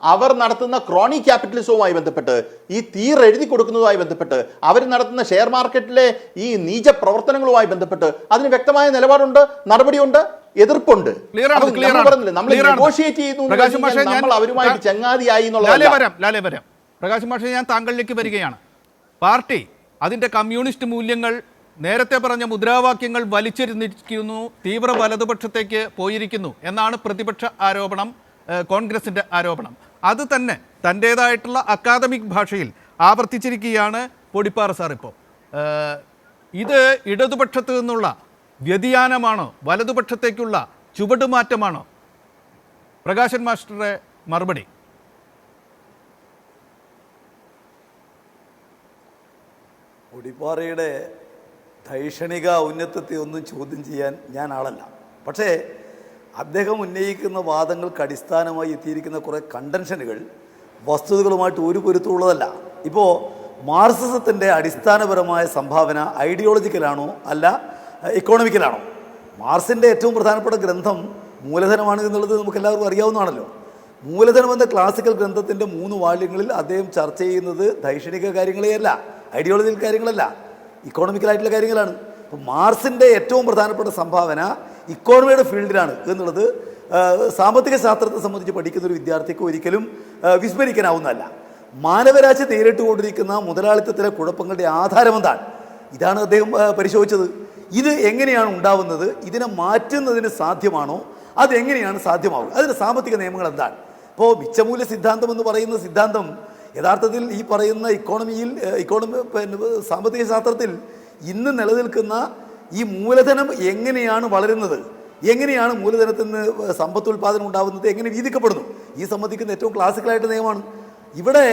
അവർ നടത്തുന്ന ക്രോണി ക്യാപിറ്റലിസവുമായി ബന്ധപ്പെട്ട്, ഈ തീർ എഴുതി കൊടുക്കുന്നതുമായി ബന്ധപ്പെട്ട്, അവർ നടത്തുന്ന ഷെയർ മാർക്കറ്റിലെ ഈ നീച പ്രവർത്തനങ്ങളുമായി ബന്ധപ്പെട്ട് അതിന് വ്യക്തമായ നിലപാടുണ്ട്, നടപടിയുണ്ട്, എതിർപ്പുണ്ട്. നമ്മൾ നെഗോഷിയേറ്റ് ചെയ്യുന്നു, നമ്മൾ അവരുമായിട്ട് ചങ്ങാതിയായി എന്നുള്ളത്.
പ്രകാശ് മാഷേ, ഞാൻ താങ്കളിലേക്ക് വരികയാണ്. പാർട്ടി അതിൻ്റെ കമ്മ്യൂണിസ്റ്റ് മൂല്യങ്ങൾ, നേരത്തെ പറഞ്ഞ മുദ്രാവാക്യങ്ങൾ വലിച്ചെറിഞ്ഞിരിക്കുന്നു, തീവ്ര വലതുപക്ഷത്തേക്ക് പോയിരിക്കുന്നു എന്നാണ് പ്രതിപക്ഷ ആരോപണം, കോൺഗ്രസിൻ്റെ ആരോപണം. അത് തന്നെ തൻ്റേതായിട്ടുള്ള അക്കാദമിക് ഭാഷയിൽ ആവർത്തിച്ചിരിക്കുകയാണ് പൊടിപ്പാറ സാർ. ഇപ്പോൾ ഇത് ഇടതുപക്ഷത്തു നിന്നുള്ള വ്യതിയാനമാണോ, വലതുപക്ഷത്തേക്കുള്ള ചുവടുമാറ്റമാണോ? പ്രകാശൻ മാസ്റ്ററുടെ മറുപടി.
പൊടിപ്പാറയുടെ ധൈഷണിക ഔന്നത്യത്തെ ഒന്നും ചോദ്യം ചെയ്യാൻ ഞാൻ ആളല്ല. പക്ഷേ അദ്ദേഹം ഉന്നയിക്കുന്ന വാദങ്ങൾക്ക് അടിസ്ഥാനമായി എത്തിയിരിക്കുന്ന കുറേ കണ്ടൻഷനുകൾ വസ്തുതകളുമായിട്ട് ഒരു പൊരുത്തമുള്ളതല്ല. ഇപ്പോൾ മാർക്സിസത്തിൻ്റെ അടിസ്ഥാനപരമായ സംഭാവന ഐഡിയോളജിക്കലാണോ അല്ല ഇക്കോണമിക്കലാണോ? മാർക്സിൻ്റെ ഏറ്റവും പ്രധാനപ്പെട്ട ഗ്രന്ഥം മൂലധനമാണ് എന്നുള്ളത് നമുക്ക് എല്ലാവർക്കും അറിയാവുന്നതാണല്ലോ. മൂലധനം എന്ന ക്ലാസിക്കൽ ഗ്രന്ഥത്തിൻ്റെ 3 വാള്യങ്ങളിൽ അദ്ദേഹം ചർച്ച ചെയ്യുന്നത് ദൈക്ഷണിക കാര്യങ്ങളെയല്ല, ഐഡിയോളജിക്കൽ കാര്യങ്ങളല്ല, ഇക്കോണമിക്കലായിട്ടുള്ള കാര്യങ്ങളാണ്. അപ്പോൾ മാർക്സിൻ്റെ ഏറ്റവും പ്രധാനപ്പെട്ട സംഭാവന ഇക്കോണമിയുടെ ഫീൽഡിലാണ് എന്നുള്ളത് സാമ്പത്തിക ശാസ്ത്രത്തെ സംബന്ധിച്ച് പഠിക്കുന്ന ഒരു വിദ്യാർത്ഥിക്ക് ഒരിക്കലും വിസ്മരിക്കാനാവുന്നതല്ല. മാനവരാശി നേരിട്ടുകൊണ്ടിരിക്കുന്ന മുതലാളിത്തത്തിലെ കുഴപ്പങ്ങളുടെ ആധാരം എന്താണ്? ഇതാണ് അദ്ദേഹം പരിശോധിച്ചത്. ഇത് എങ്ങനെയാണ് ഉണ്ടാവുന്നത്, ഇതിനെ മാറ്റുന്നതിന് സാധ്യമാണോ, അതെങ്ങനെയാണ് സാധ്യമാവുക, അതിന് സാമ്പത്തിക നിയമങ്ങൾ എന്താണ്? ഇപ്പോൾ മിച്ചമൂല്യ സിദ്ധാന്തം എന്ന് പറയുന്ന സിദ്ധാന്തം യഥാർത്ഥത്തിൽ ഈ പറയുന്ന സാമ്പത്തിക ശാസ്ത്രത്തിൽ ഇന്ന് നിലനിൽക്കുന്ന ഈ മൂലധനം എങ്ങനെയാണ് വളരുന്നത്, എങ്ങനെയാണ് മൂലധനത്തിൽ നിന്ന് സമ്പത്തുൽപാദനം ഉണ്ടാകുന്നത്, എങ്ങനെ വീതിക്കപ്പെടുന്നു, ഈ സംബന്ധിക്കുന്ന ഏറ്റവും ക്ലാസിക്കലായിട്ട് നിയമമാണ്. ഇവിടെ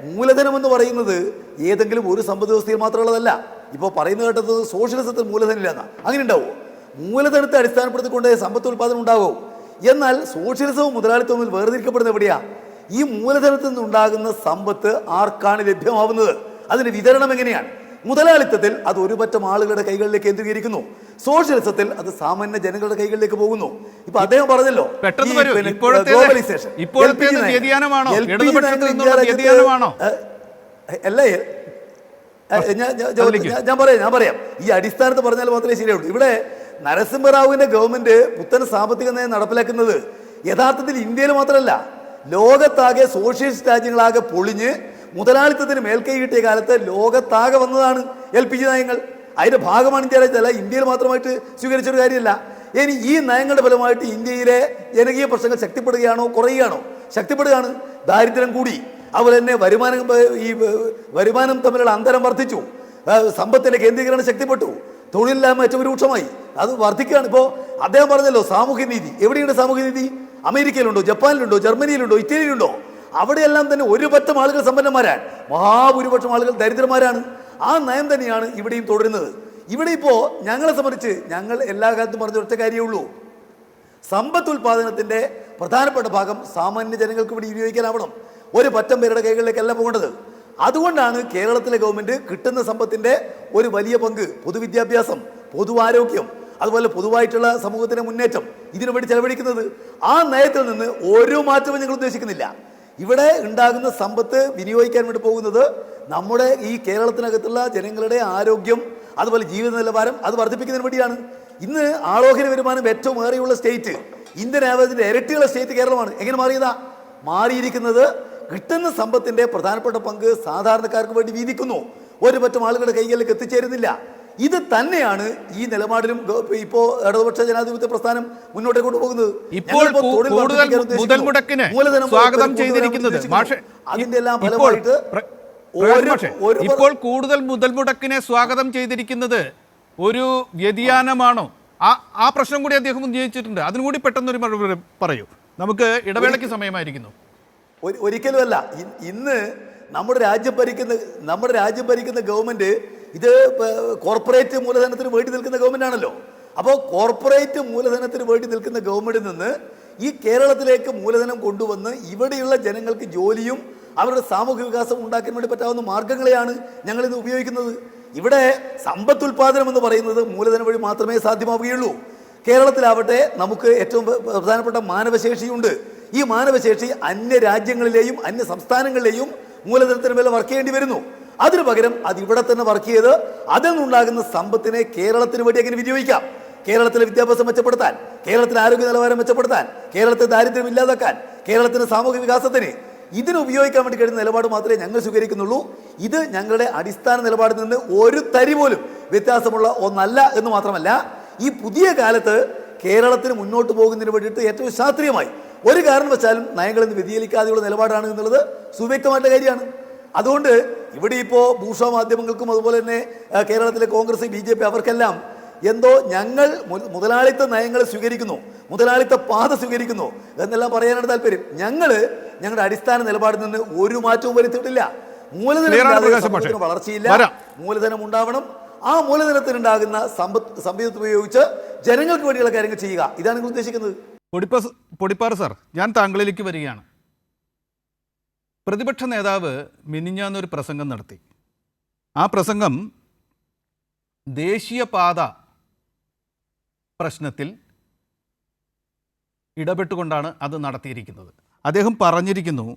മൂലധനം എന്ന് പറയുന്നത് ഏതെങ്കിലും ഒരു സമ്പദ് വ്യവസ്ഥയിൽ മാത്രമുള്ളതല്ല. ഇപ്പോൾ പറയുന്ന കേട്ടത് സോഷ്യലിസത്തിൽ മൂലധനം ഇല്ലെന്നാ. അങ്ങനെ ഉണ്ടാവുമോ? മൂലധനത്തെ അടിസ്ഥാനപ്പെടുത്തിക്കൊണ്ട് സമ്പത്ത് ഉൽപാദനം ഉണ്ടാകുമോ? എന്നാൽ സോഷ്യലിസവും മുതലാളിത്തവും തമ്മിൽ വേർതിരിക്കപ്പെടുന്നത് എവിടെയാ? ഈ മൂലധനത്തിൽ നിന്നുണ്ടാകുന്ന സമ്പത്ത് ആർക്കാണ് ലഭ്യമാവുന്നത്, അതിന് വിതരണം എങ്ങനെയാണ്? മുതലാളിത്തത്തിൽ അത് ഒരു പറ്റം ആളുകളുടെ കൈകളിലേക്ക് കേന്ദ്രീകരിക്കുന്നു, സോഷ്യലിസത്തിൽ അത് സാമാന്യ ജനങ്ങളുടെ കൈകളിലേക്ക് പോകുന്നു. ഇപ്പൊ അദ്ദേഹം പറഞ്ഞല്ലോ ഗ്ലോബലൈസേഷൻ അല്ലേ? ഞാൻ പറയാം ഈ അടിസ്ഥാനത്ത് പറഞ്ഞാൽ മാത്രമേ ശരിയുള്ളൂ. ഇവിടെ നരസിംഹറാവുവിന്റെ ഗവൺമെന്റ് പുത്തൻ സാമ്പത്തിക നയം നടപ്പിലാക്കുന്നത് യഥാർത്ഥത്തിൽ ഇന്ത്യയിൽ മാത്രമല്ല, ലോകത്താകെ സോഷ്യലിസ്റ്റ് രാജ്യങ്ങളാകെ പൊളിഞ്ഞ് മുതലാളിത്തത്തിന് മേൽക്കൈ കിട്ടിയ കാലത്ത് ലോകത്താകെ വന്നതാണ് LPG നയങ്ങൾ. അതിന്റെ ഭാഗമാണ് ഇന്ത്യ രാജ്യത്തല്ല, ഇന്ത്യയിൽ മാത്രമായിട്ട് സ്വീകരിച്ചൊരു കാര്യമല്ല. ഇനി ഈ നയങ്ങളുടെ ഫലമായിട്ട് ഇന്ത്യയിലെ ജനകീയ പ്രശ്നങ്ങൾ ശക്തിപ്പെടുകയാണോ കുറയുകയാണോ? ശക്തിപ്പെടുകയാണ്. ദാരിദ്ര്യം കൂടി, അതുപോലെ തന്നെ വരുമാനം തമ്മിലുള്ള അന്തരം വർദ്ധിച്ചു, സമ്പത്തിന്റെ കേന്ദ്രീകരണം ശക്തിപ്പെട്ടു, തൊഴിലില്ലായ്മ ഏറ്റവും രൂക്ഷമായി, അത് വർദ്ധിക്കുകയാണ്. ഇപ്പോൾ അദ്ദേഹം പറഞ്ഞല്ലോ സാമൂഹ്യനീതി. എവിടെയുണ്ട് സാമൂഹ്യനീതി? അമേരിക്കയിലുണ്ടോ, ജപ്പാനിലുണ്ടോ, ജർമ്മനിയിലുണ്ടോ, ഇറ്റലിയിലുണ്ടോ? അവിടെയെല്ലാം തന്നെ ഒരു പറ്റം ആളുകൾ സമ്പന്നന്മാരാണ്, മഹാഭൂരിപക്ഷം ആളുകൾ ദരിദ്രന്മാരാണ്. ആ നയം തന്നെയാണ് ഇവിടെയും തുടരുന്നത്. ഇവിടെ ഇപ്പോൾ ഞങ്ങളെ സംബന്ധിച്ച് ഞങ്ങൾ എല്ലാ കാലത്തും പറഞ്ഞ ഒറ്റ കാര്യമേ ഉള്ളൂ, സമ്പത്ത് ഉൽപാദനത്തിന്റെ പ്രധാനപ്പെട്ട ഭാഗം സാമാന്യ ജനങ്ങൾക്ക് ഇവിടെ വിനിയോഗിക്കാനാവണം, ഒരു പറ്റം പേരുടെ കൈകളിലേക്കല്ല പോകേണ്ടത്. അതുകൊണ്ടാണ് കേരളത്തിലെ ഗവൺമെന്റ് കിട്ടുന്ന സമ്പത്തിന്റെ ഒരു വലിയ പങ്ക് പൊതുവിദ്യാഭ്യാസം, പൊതു ആരോഗ്യം, അതുപോലെ പൊതുവായിട്ടുള്ള സമൂഹത്തിന്റെ മുന്നേറ്റം ഇതിനു വേണ്ടി ചെലവഴിക്കുന്നത്. ആ നയത്തിൽ നിന്ന് ഒരു മാറ്റവും ഞങ്ങൾ ഉദ്ദേശിക്കുന്നില്ല. ഇവിടെ ഉണ്ടാകുന്ന സമ്പത്ത് വിനിയോഗിക്കാൻ വേണ്ടി പോകുന്നത് നമ്മുടെ ഈ കേരളത്തിനകത്തുള്ള ജനങ്ങളുടെ ആരോഗ്യം, അതുപോലെ ജീവിത നിലവാരം അത് വർദ്ധിപ്പിക്കുന്നതിന് വേണ്ടിയാണ്. ഇന്ന് ആളോഹരി വരുമാനം ഏറ്റവും ഏറെയുള്ള സ്റ്റേറ്റ്, ഇന്ത്യൻ ആവറേജിന്റെ ഇരട്ടിയുള്ള സ്റ്റേറ്റ് കേരളമാണ്. എങ്ങനെ മാറിയിരിക്കുന്നത്? കിട്ടുന്ന സമ്പത്തിന്റെ പ്രധാനപ്പെട്ട പങ്ക് സാധാരണക്കാർക്ക് വേണ്ടി വീതിക്കുന്നു, ഒരു പറ്റം ആളുകളുടെ കൈകളിലേക്ക് എത്തിച്ചേരുന്നില്ല. ഇത് തന്നെയാണ് ഈ നിലപാടിലും ഇപ്പോ ഇടതുപക്ഷ ജനാധിപത്യ പ്രസ്ഥാനം മുന്നോട്ട് കൊണ്ടുപോകുന്നത്. അതിന്റെ എല്ലാം ഫലമായിട്ട്
ഇപ്പോൾ കൂടുതൽ മുതൽ മുടക്കിനെ സ്വാഗതം ചെയ്തിരിക്കുന്നത് ഒരു വ്യതിയാനമാണോ? ആ പ്രശ്നം കൂടി അദ്ദേഹം ഉന്നയിച്ചിട്ടുണ്ട്. അതിനുകൂടി പെട്ടെന്നൊരു മറുപടി പറയൂ, നമുക്ക് ഇടവേളയ്ക്ക് സമയമായിരിക്കുന്നു.
ഒരിക്കലുമല്ല. ഇന്ന് നമ്മുടെ രാജ്യം ഭരിക്കുന്ന ഗവൺമെന്റ് ഇത് കോർപ്പറേറ്റ് മൂലധനത്തിന് വേണ്ടി നിൽക്കുന്ന ഗവൺമെന്റ് ആണല്ലോ. അപ്പോൾ കോർപ്പറേറ്റ് മൂലധനത്തിന് വേണ്ടി നിൽക്കുന്ന ഗവൺമെന്റിൽ നിന്ന് ഈ കേരളത്തിലേക്ക് മൂലധനം കൊണ്ടുവന്ന് ഇവിടെയുള്ള ജനങ്ങൾക്ക് ജോലിയും അവരുടെ സാമൂഹിക വികാസം ഉണ്ടാക്കാൻ വേണ്ടി പറ്റാവുന്ന മാർഗങ്ങളെയാണ് ഞങ്ങൾ ഇന്ന് ഉപയോഗിക്കുന്നത്. ഇവിടെ സമ്പത്ത് ഉൽപാദനം എന്ന് പറയുന്നത് മൂലധനം വഴി മാത്രമേ സാധ്യമാവുകയുള്ളൂ. കേരളത്തിലാവട്ടെ നമുക്ക് ഏറ്റവും പ്രധാനപ്പെട്ട മാനവശേഷിയുണ്ട്. ഈ മാനവശേഷി അന്യ രാജ്യങ്ങളിലെയും അന്യ സംസ്ഥാനങ്ങളിലെയും മൂലധനത്തിന് മേലെ വർക്ക് ചെയ്യേണ്ടി വരുന്നു. അതിനു പകരം അത് ഇവിടെ തന്നെ വർക്ക് ചെയ്ത് അതിൽ നിന്നുണ്ടാകുന്ന സമ്പത്തിനെ കേരളത്തിന് വേണ്ടി എങ്ങനെ വിനിയോഗിക്കാം? കേരളത്തിലെ വിദ്യാഭ്യാസം മെച്ചപ്പെടുത്താൻ, കേരളത്തിലെ ആരോഗ്യ നിലവാരം മെച്ചപ്പെടുത്താൻ, കേരളത്തിലെ ദാരിദ്ര്യം ഇല്ലാതാക്കാൻ, കേരളത്തിന്റെ സാമൂഹിക വികാസത്തിന് ഇതിന് ഉപയോഗിക്കാൻ വേണ്ടി കഴിയുന്ന നിലപാട് മാത്രമേ ഞങ്ങൾ സ്വീകരിക്കുന്നുള്ളൂ. ഇത് ഞങ്ങളുടെ അടിസ്ഥാന നിലപാടിൽ നിന്ന് ഒരു തരി പോലും വ്യത്യാസമുള്ള ഒന്നല്ല എന്ന് മാത്രമല്ല, ഈ പുതിയ കാലത്ത് കേരളത്തിന് മുന്നോട്ട് പോകുന്നതിന് വേണ്ടിയിട്ട് ഏറ്റവും ശാസ്ത്രീയമായി ഒരു കാരണവശാലും നയങ്ങളിൽ നിന്ന് വ്യതിചലിക്കാതെയുള്ള നിലപാടാണ് എന്നുള്ളത് സുവ്യക്തമായിട്ടുള്ള കാര്യമാണ്. അതുകൊണ്ട് ഇവിടെ ഇപ്പോൾ ഭൂഷ മാധ്യമങ്ങൾക്കും അതുപോലെ തന്നെ കേരളത്തിലെ കോൺഗ്രസ്, BJP അവർക്കെല്ലാം എന്തോ ഞങ്ങൾ മുതലാളിത്ത നയങ്ങൾ സ്വീകരിക്കുന്നു, മുതലാളിത്ത പാത സ്വീകരിക്കുന്നു എന്നെല്ലാം പറയാനാണ് താല്പര്യം. ഞങ്ങളുടെ അടിസ്ഥാന നിലപാടിൽ നിന്ന് ഒരു മാറ്റവും വരുത്തിയിട്ടില്ല. മൂലധനം വളർച്ചയില്ല, മൂലധനം ഉണ്ടാവണം. ആ മൂലധനത്തിനുണ്ടാകുന്ന സമ്പത്ത് ഉപയോഗിച്ച് ജനങ്ങൾക്ക് വേണ്ടിയുള്ള കാര്യങ്ങൾ ചെയ്യുക, ഇതാണ് നിങ്ങൾ ഉദ്ദേശിക്കുന്നത്.
പൊടിപ്പാർ സാർ, ഞാൻ താങ്കളിലേക്ക് വരികയാണ്. പ്രതിപക്ഷ നേതാവ് മിനിഞ്ഞാന്നൊരു പ്രസംഗം നടത്തി. ആ പ്രസംഗം ദേശീയപാത പ്രശ്നത്തിൽ ഇടപെട്ടുകൊണ്ടാണ് അത് നടത്തിയിരിക്കുന്നത്. അദ്ദേഹം പറഞ്ഞിരിക്കുന്നു,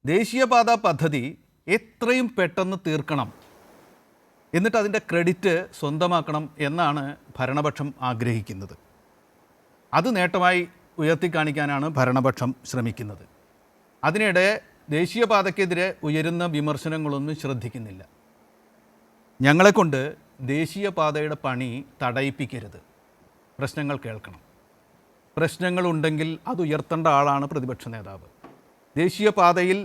ദേശീയപാത പദ്ധതി എത്രയും പെട്ടെന്ന് തീർക്കണം, എന്നിട്ട് അതിൻ്റെ ക്രെഡിറ്റ് സ്വന്തമാക്കണം എന്നാണ് ഭരണപക്ഷം ആഗ്രഹിക്കുന്നത്. അത് നേട്ടമായി ഉയർത്തിക്കാണിക്കാനാണ് ഭരണപക്ഷം ശ്രമിക്കുന്നത്. അതിനിടെ ദേശീയപാതയ്ക്കെതിരെ ഉയരുന്ന വിമർശനങ്ങളൊന്നും ശ്രദ്ധിക്കുന്നില്ല. ഞങ്ങളെക്കൊണ്ട് ദേശീയപാതയുടെ പണി തടയിപ്പിക്കരുത്, പ്രശ്നങ്ങൾ കേൾക്കണം. പ്രശ്നങ്ങളുണ്ടെങ്കിൽ അത് ഉയർത്തേണ്ട ആളാണ് പ്രതിപക്ഷ നേതാവ്. ദേശീയപാതയിൽ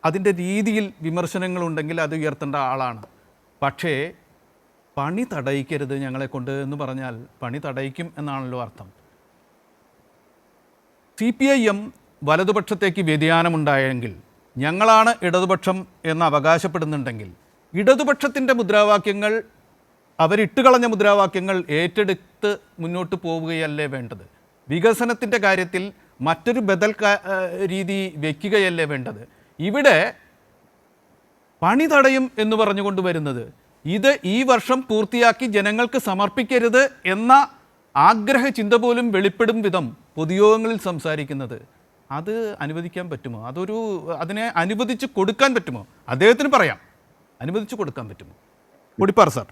അതിൻ്റെ രീതിയിൽ വിമർശനങ്ങളുണ്ടെങ്കിൽ അത് ഉയർത്തേണ്ട ആളാണ്. പക്ഷേ പണി തടയിക്കരുത് ഞങ്ങളെക്കൊണ്ട് എന്ന് പറഞ്ഞാൽ പണി തടയിക്കും എന്നാണല്ലോ അർത്ഥം. CPIM വലതുപക്ഷത്തേക്ക് വ്യതിയാനമുണ്ടായെങ്കിൽ, ഞങ്ങളാണ് ഇടതുപക്ഷം എന്ന് അവകാശപ്പെടുന്നുണ്ടെങ്കിൽ, ഇടതുപക്ഷത്തിൻ്റെ മുദ്രാവാക്യങ്ങൾ, അവരിട്ടുകളഞ്ഞ മുദ്രാവാക്യങ്ങൾ ഏറ്റെടുത്ത് മുന്നോട്ട് പോവുകയല്ലേ വേണ്ടത്? വികസനത്തിൻ്റെ കാര്യത്തിൽ മറ്റൊരു ബദൽ രീതി വയ്ക്കുകയല്ലേ വേണ്ടത്? ഇവിടെ പണി തടയും എന്ന് പറഞ്ഞുകൊണ്ട് വരുന്നത്, ഇത് ഈ വർഷം പൂർത്തിയാക്കി ജനങ്ങൾക്ക് സമർപ്പിക്കരുത് എന്ന ആഗ്രഹ ചിന്ത പോലും വെളിപ്പെടും വിധം പൊതുയോഗങ്ങളിൽ സംസാരിക്കുന്നത്, അത് അനുവദിക്കാൻ പറ്റുമോ? അതിനെ അനുവദിച്ച് കൊടുക്കാൻ പറ്റുമോ? അദ്ദേഹത്തിന് പറയാം, അനുവദിച്ച് കൊടുക്കാൻ പറ്റുമോ? പൊടിപ്പാർ സാർ.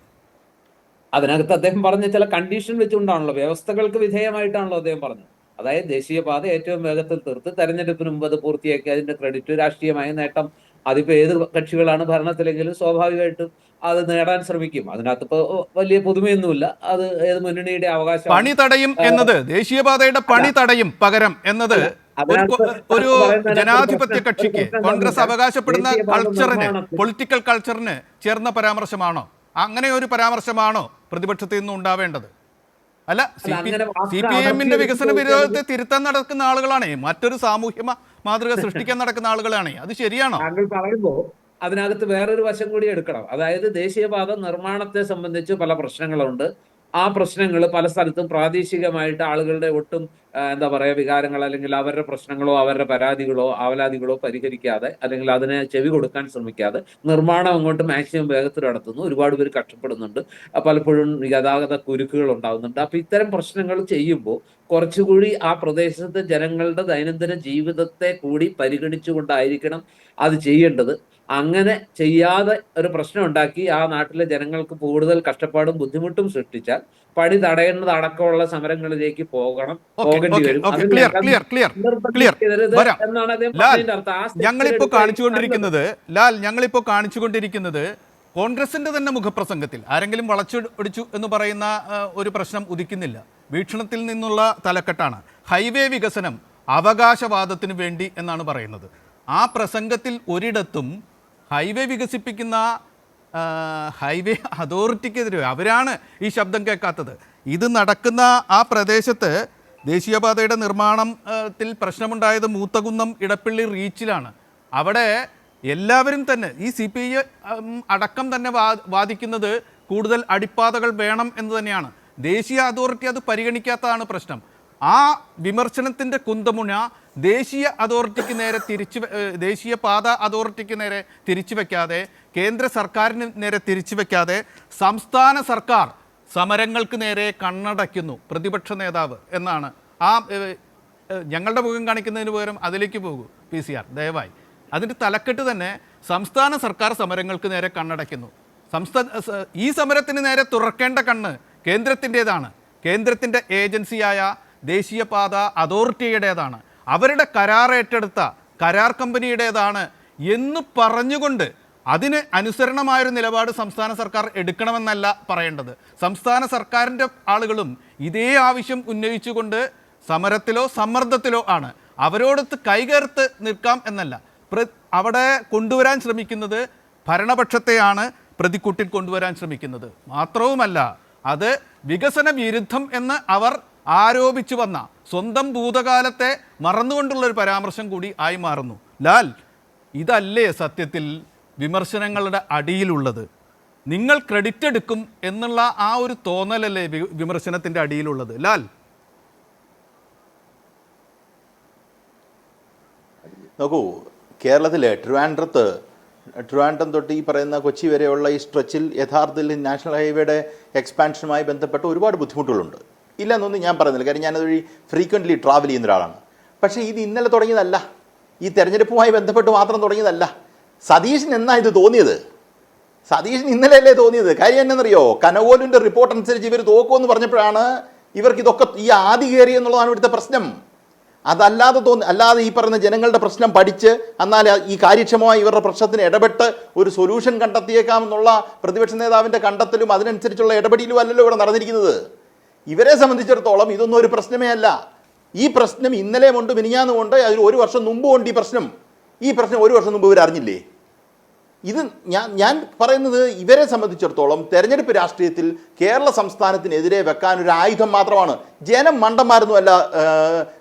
അതിനകത്ത് അദ്ദേഹം പറഞ്ഞ ചില കണ്ടീഷൻ വെച്ചുകൊണ്ടാണല്ലോ, വ്യവസ്ഥകൾക്ക് വിധേയമായിട്ടാണല്ലോ അദ്ദേഹം പറഞ്ഞത്. അതായത് ദേശീയപാത ഏറ്റവും വേഗത്തിൽ തീർത്ത് തെരഞ്ഞെടുപ്പിന് മുമ്പ് അത് പൂർത്തിയാക്കി അതിന്റെ ക്രെഡിറ്റ്, രാഷ്ട്രീയമായ നേട്ടം, അതിപ്പോ ഏത് കക്ഷികളാണ് ഭരണത്തിലെങ്കിലും സ്വാഭാവികമായിട്ടും അത് നേടാൻ ശ്രമിക്കും. അതിനകത്ത് ഇപ്പൊ വലിയ പുതുമയൊന്നുമില്ല. അത് ഏത് മുന്നണിയുടെ അവകാശം.
പണി തടയും എന്നത്, ദേശീയപാതയുടെ പണി തടയും പകരം എന്നത് ഒരു ജനാധിപത്യ കക്ഷിക്ക്, കോൺഗ്രസ് അവകാശപ്പെടുന്ന കൾച്ചറിന്, പൊളിറ്റിക്കൽ കൾച്ചറിന് ചേർന്ന പരാമർശമാണോ? അങ്ങനെ ഒരു പരാമർശമാണോ പ്രതിപക്ഷത്തിൽ നിന്നും ഉണ്ടാവേണ്ടത്? അല്ല, CPIMന്റെ വികസന വിരോധത്തെ തിരുത്താൻ നടക്കുന്ന ആളുകളാണ്, മറ്റൊരു സാമൂഹ്യ മാതൃക സൃഷ്ടിക്കാൻ നടക്കുന്ന ആളുകളാണ്. അത് ശരിയാണോ?
താങ്കൾ പറയുമ്പോ അതിനകത്ത് വേറൊരു വശം കൂടി എടുക്കണം. അതായത് ദേശീയപാത നിർമ്മാണത്തെ സംബന്ധിച്ച് പല പ്രശ്നങ്ങളുണ്ട്. ആ പ്രശ്നങ്ങൾ പല സ്ഥലത്തും പ്രാദേശികമായിട്ട് ആളുകളുടെ ഒട്ടും എന്താ പറയുക വികാരങ്ങൾ, അല്ലെങ്കിൽ അവരുടെ പ്രശ്നങ്ങളോ അവരുടെ പരാതികളോ ആവലാതികളോ പരിഹരിക്കാതെ, അല്ലെങ്കിൽ അതിനെ ചെവി കൊടുക്കാൻ ശ്രമിക്കാതെ നിർമ്മാണം അങ്ങോട്ട് മാക്സിമം വേഗത്തിൽ നടത്തുന്നു. ഒരുപാട് പേര് കഷ്ടപ്പെടുന്നുണ്ട്, പലപ്പോഴും ഗതാഗത കുരുക്കുകൾ ഉണ്ടാകുന്നുണ്ട്. അപ്പൊ ഇത്തരം പ്രശ്നങ്ങൾ ചെയ്യുമ്പോൾ കുറച്ചുകൂടി ആ പ്രദേശത്തെ ജനങ്ങളുടെ ദൈനംദിന ജീവിതത്തെ കൂടി പരിഗണിച്ചുകൊണ്ടായിരിക്കണം അത് ചെയ്യേണ്ടത്. അങ്ങനെ ചെയ്യാതെ ഒരു പ്രശ്നം ഉണ്ടാക്കി ആ നാട്ടിലെ ജനങ്ങൾക്ക് കൂടുതൽ കഷ്ടപ്പാടും ബുദ്ധിമുട്ടും സൃഷ്ടിച്ചാൽ പണി തടയുന്നത് അടക്കമുള്ള സമരങ്ങളിലേക്ക് പോകേണ്ടി വരും. എന്നാണ് അദ്ദേഹം പറഞ്ഞതിന്റെ അർത്ഥം.
ഞങ്ങളിപ്പോ കാണിച്ചുകൊണ്ടിരിക്കുന്നത് കോൺഗ്രസിന്റെ തന്നെ മുഖപ്രസംഗത്തിൽ ആരെങ്കിലും വളച്ചൊടിച്ചു എന്ന് പറയുന്ന ഒരു പ്രശ്നം ഉദിക്കുന്നില്ല. വീക്ഷണത്തിൽ നിന്നുള്ള തലക്കെട്ടാണ് ഹൈവേ വികസനം അവകാശവാദത്തിന് വേണ്ടി എന്നാണ് പറയുന്നത്. ആ പ്രസംഗത്തിൽ ഒരിടത്തും ഹൈവേ വികസിപ്പിക്കുന്ന ഹൈവേ അതോറിറ്റിക്കെതിരെ അവരാണ് ഈ ശബ്ദം കേൾക്കാത്തത്. ഇത് നടക്കുന്ന ആ പ്രദേശത്ത് ദേശീയപാതയുടെ നിർമ്മാണത്തിൽ പ്രശ്നമുണ്ടായത് മൂത്തകുന്നം ഇടപ്പള്ളി റീച്ചിലാണ്. അവിടെ എല്ലാവരും തന്നെ, ഈ CPIM അടക്കം തന്നെ വാദിക്കുന്നത് കൂടുതൽ അടിപ്പാതകൾ വേണം എന്ന് തന്നെയാണ്. ദേശീയ അതോറിറ്റി അത് പരിഗണിക്കാത്തതാണ് പ്രശ്നം. ആ വിമർശനത്തിൻ്റെ കുന്തമുന ദേശീയ അതോറിറ്റിക്ക് നേരെ ദേശീയപാത അതോറിറ്റിക്ക് നേരെ തിരിച്ചു വയ്ക്കാതെ, കേന്ദ്ര സർക്കാരിന് നേരെ തിരിച്ചു വയ്ക്കാതെ സംസ്ഥാന സർക്കാർ സമരങ്ങൾക്ക് നേരെ കണ്ണടയ്ക്കുന്നു പ്രതിപക്ഷ നേതാവ് എന്നാണ്. ഞങ്ങളുടെ മുഖം കാണിക്കുന്നതിന് പകരം അതിലേക്ക് പോകൂ PCR ദയവായി. അതിൻ്റെ തലക്കെട്ട് തന്നെ സംസ്ഥാന സർക്കാർ സമരങ്ങൾക്ക് നേരെ കണ്ണടയ്ക്കുന്നു. ഈ സമരത്തിന് നേരെ തുറക്കേണ്ട കണ്ണ് കേന്ദ്രത്തിൻ്റേതാണ്, കേന്ദ്രത്തിൻ്റെ ഏജൻസിയായ ദേശീയപാത അതോറിറ്റിയുടേതാണ്, അവരുടെ കരാർ ഏറ്റെടുത്ത കരാർ കമ്പനിയുടേതാണ് എന്ന് പറഞ്ഞുകൊണ്ട് അതിന് അനുസരണമായൊരു നിലപാട് സംസ്ഥാന സർക്കാർ എടുക്കണമെന്നല്ല പറയേണ്ടത്. സംസ്ഥാന സർക്കാരിൻ്റെ ആളുകളും ഇതേ ആവശ്യം ഉന്നയിച്ചുകൊണ്ട് സമരത്തിലോ സമ്മർദ്ദത്തിലോ ആണ്. അവരോടൊത്ത് കൈകേർത്ത് നിൽക്കാം എന്നല്ല, അവിടെ കൊണ്ടുവരാൻ ശ്രമിക്കുന്നത് ഭരണപക്ഷത്തെയാണ് പ്രതിക്കൂട്ടിൽ കൊണ്ടുവരാൻ ശ്രമിക്കുന്നത്. മാത്രവുമല്ല, അത് വികസന വിരുദ്ധം എന്ന് അവർ ആരോപിച്ചു വന്ന സ്വന്തം ഭൂതകാലത്തെ മറന്നുകൊണ്ടുള്ളൊരു പരാമർശം കൂടി ആയി മാറുന്നു. ലാൽ, ഇതല്ലേ സത്യത്തിൽ വിമർശനങ്ങളുടെ അടിയിലുള്ളത്? നിങ്ങൾ ക്രെഡിറ്റ് എടുക്കും എന്നുള്ള ആ ഒരു തോന്നലല്ലേ വിമർശനത്തിൻ്റെ അടിയിലുള്ളത്? ലാൽ,
നോക്കൂ, കേരളത്തിലെ ട്രിവാൻഡ്രം തൊട്ട് ഈ പറയുന്ന കൊച്ചി വരെയുള്ള ഈ സ്ട്രെച്ചിൽ യഥാർത്ഥത്തിൽ നാഷണൽ ഹൈവേയുടെ എക്സ്പാൻഷനുമായി ബന്ധപ്പെട്ട് ഒരുപാട് ബുദ്ധിമുട്ടുകളുണ്ട്. ഇല്ലെന്നൊന്നും ഞാൻ പറയുന്നില്ല, കാര്യം ഞാനതൊരു ഫ്രീക്വൻ്റ്ലി ട്രാവൽ ചെയ്യുന്ന ഒരാളാണ്. പക്ഷേ ഇത് ഇന്നലെ തുടങ്ങിയതല്ല, ഈ തെരഞ്ഞെടുപ്പുമായി ബന്ധപ്പെട്ട് മാത്രം തുടങ്ങിയതല്ല. സതീശൻ എന്നാ ഇത് തോന്നിയത്? സതീശൻ ഇന്നലെയല്ലേ തോന്നിയത്? കാര്യം എന്നറിയോ, കനകോലുവിൻ്റെ റിപ്പോർട്ട് അനുസരിച്ച് ഇവർ തോക്കുമെന്ന് പറഞ്ഞപ്പോഴാണ് ഇവർക്ക് ഇതൊക്കെ ഈ ആദി കയറി എന്നുള്ളതാണ് ഇവിടുത്തെ പ്രശ്നം. അല്ലാതെ ഈ പറയുന്ന ജനങ്ങളുടെ പ്രശ്നം പഠിച്ച് എന്നാൽ ഈ കാര്യക്ഷമമായി ഇവരുടെ പ്രശ്നത്തിന് ഇടപെട്ട് ഒരു സൊല്യൂഷൻ കണ്ടെത്തിയേക്കാമെന്നുള്ള പ്രതിപക്ഷ നേതാവിൻ്റെ കണ്ടെത്തലും അതിനനുസരിച്ചുള്ള ഇടപെടലും അല്ലല്ലോ ഇവിടെ നടന്നിരിക്കുന്നത്. ഇവരെ സംബന്ധിച്ചിടത്തോളം ഇതൊന്നും ഒരു പ്രശ്നമേ അല്ല. ഈ പ്രശ്നം ഇന്നലെ കൊണ്ട് മിനിഞ്ഞാന്നുകൊണ്ട് അതിൽ ഒരു വർഷം മുമ്പുണ്ട് ഈ പ്രശ്നം ഒരു വർഷം മുമ്പ് ഇവർ അറിഞ്ഞില്ലേ? ഇത് ഞാൻ പറയുന്നത് ഇവരെ സംബന്ധിച്ചിടത്തോളം തെരഞ്ഞെടുപ്പ് രാഷ്ട്രീയത്തിൽ കേരള സംസ്ഥാനത്തിനെതിരെ വെക്കാൻ ഒരു ആയുധം മാത്രമാണ്. ജനം മണ്ടന്മാരൊന്നുമല്ല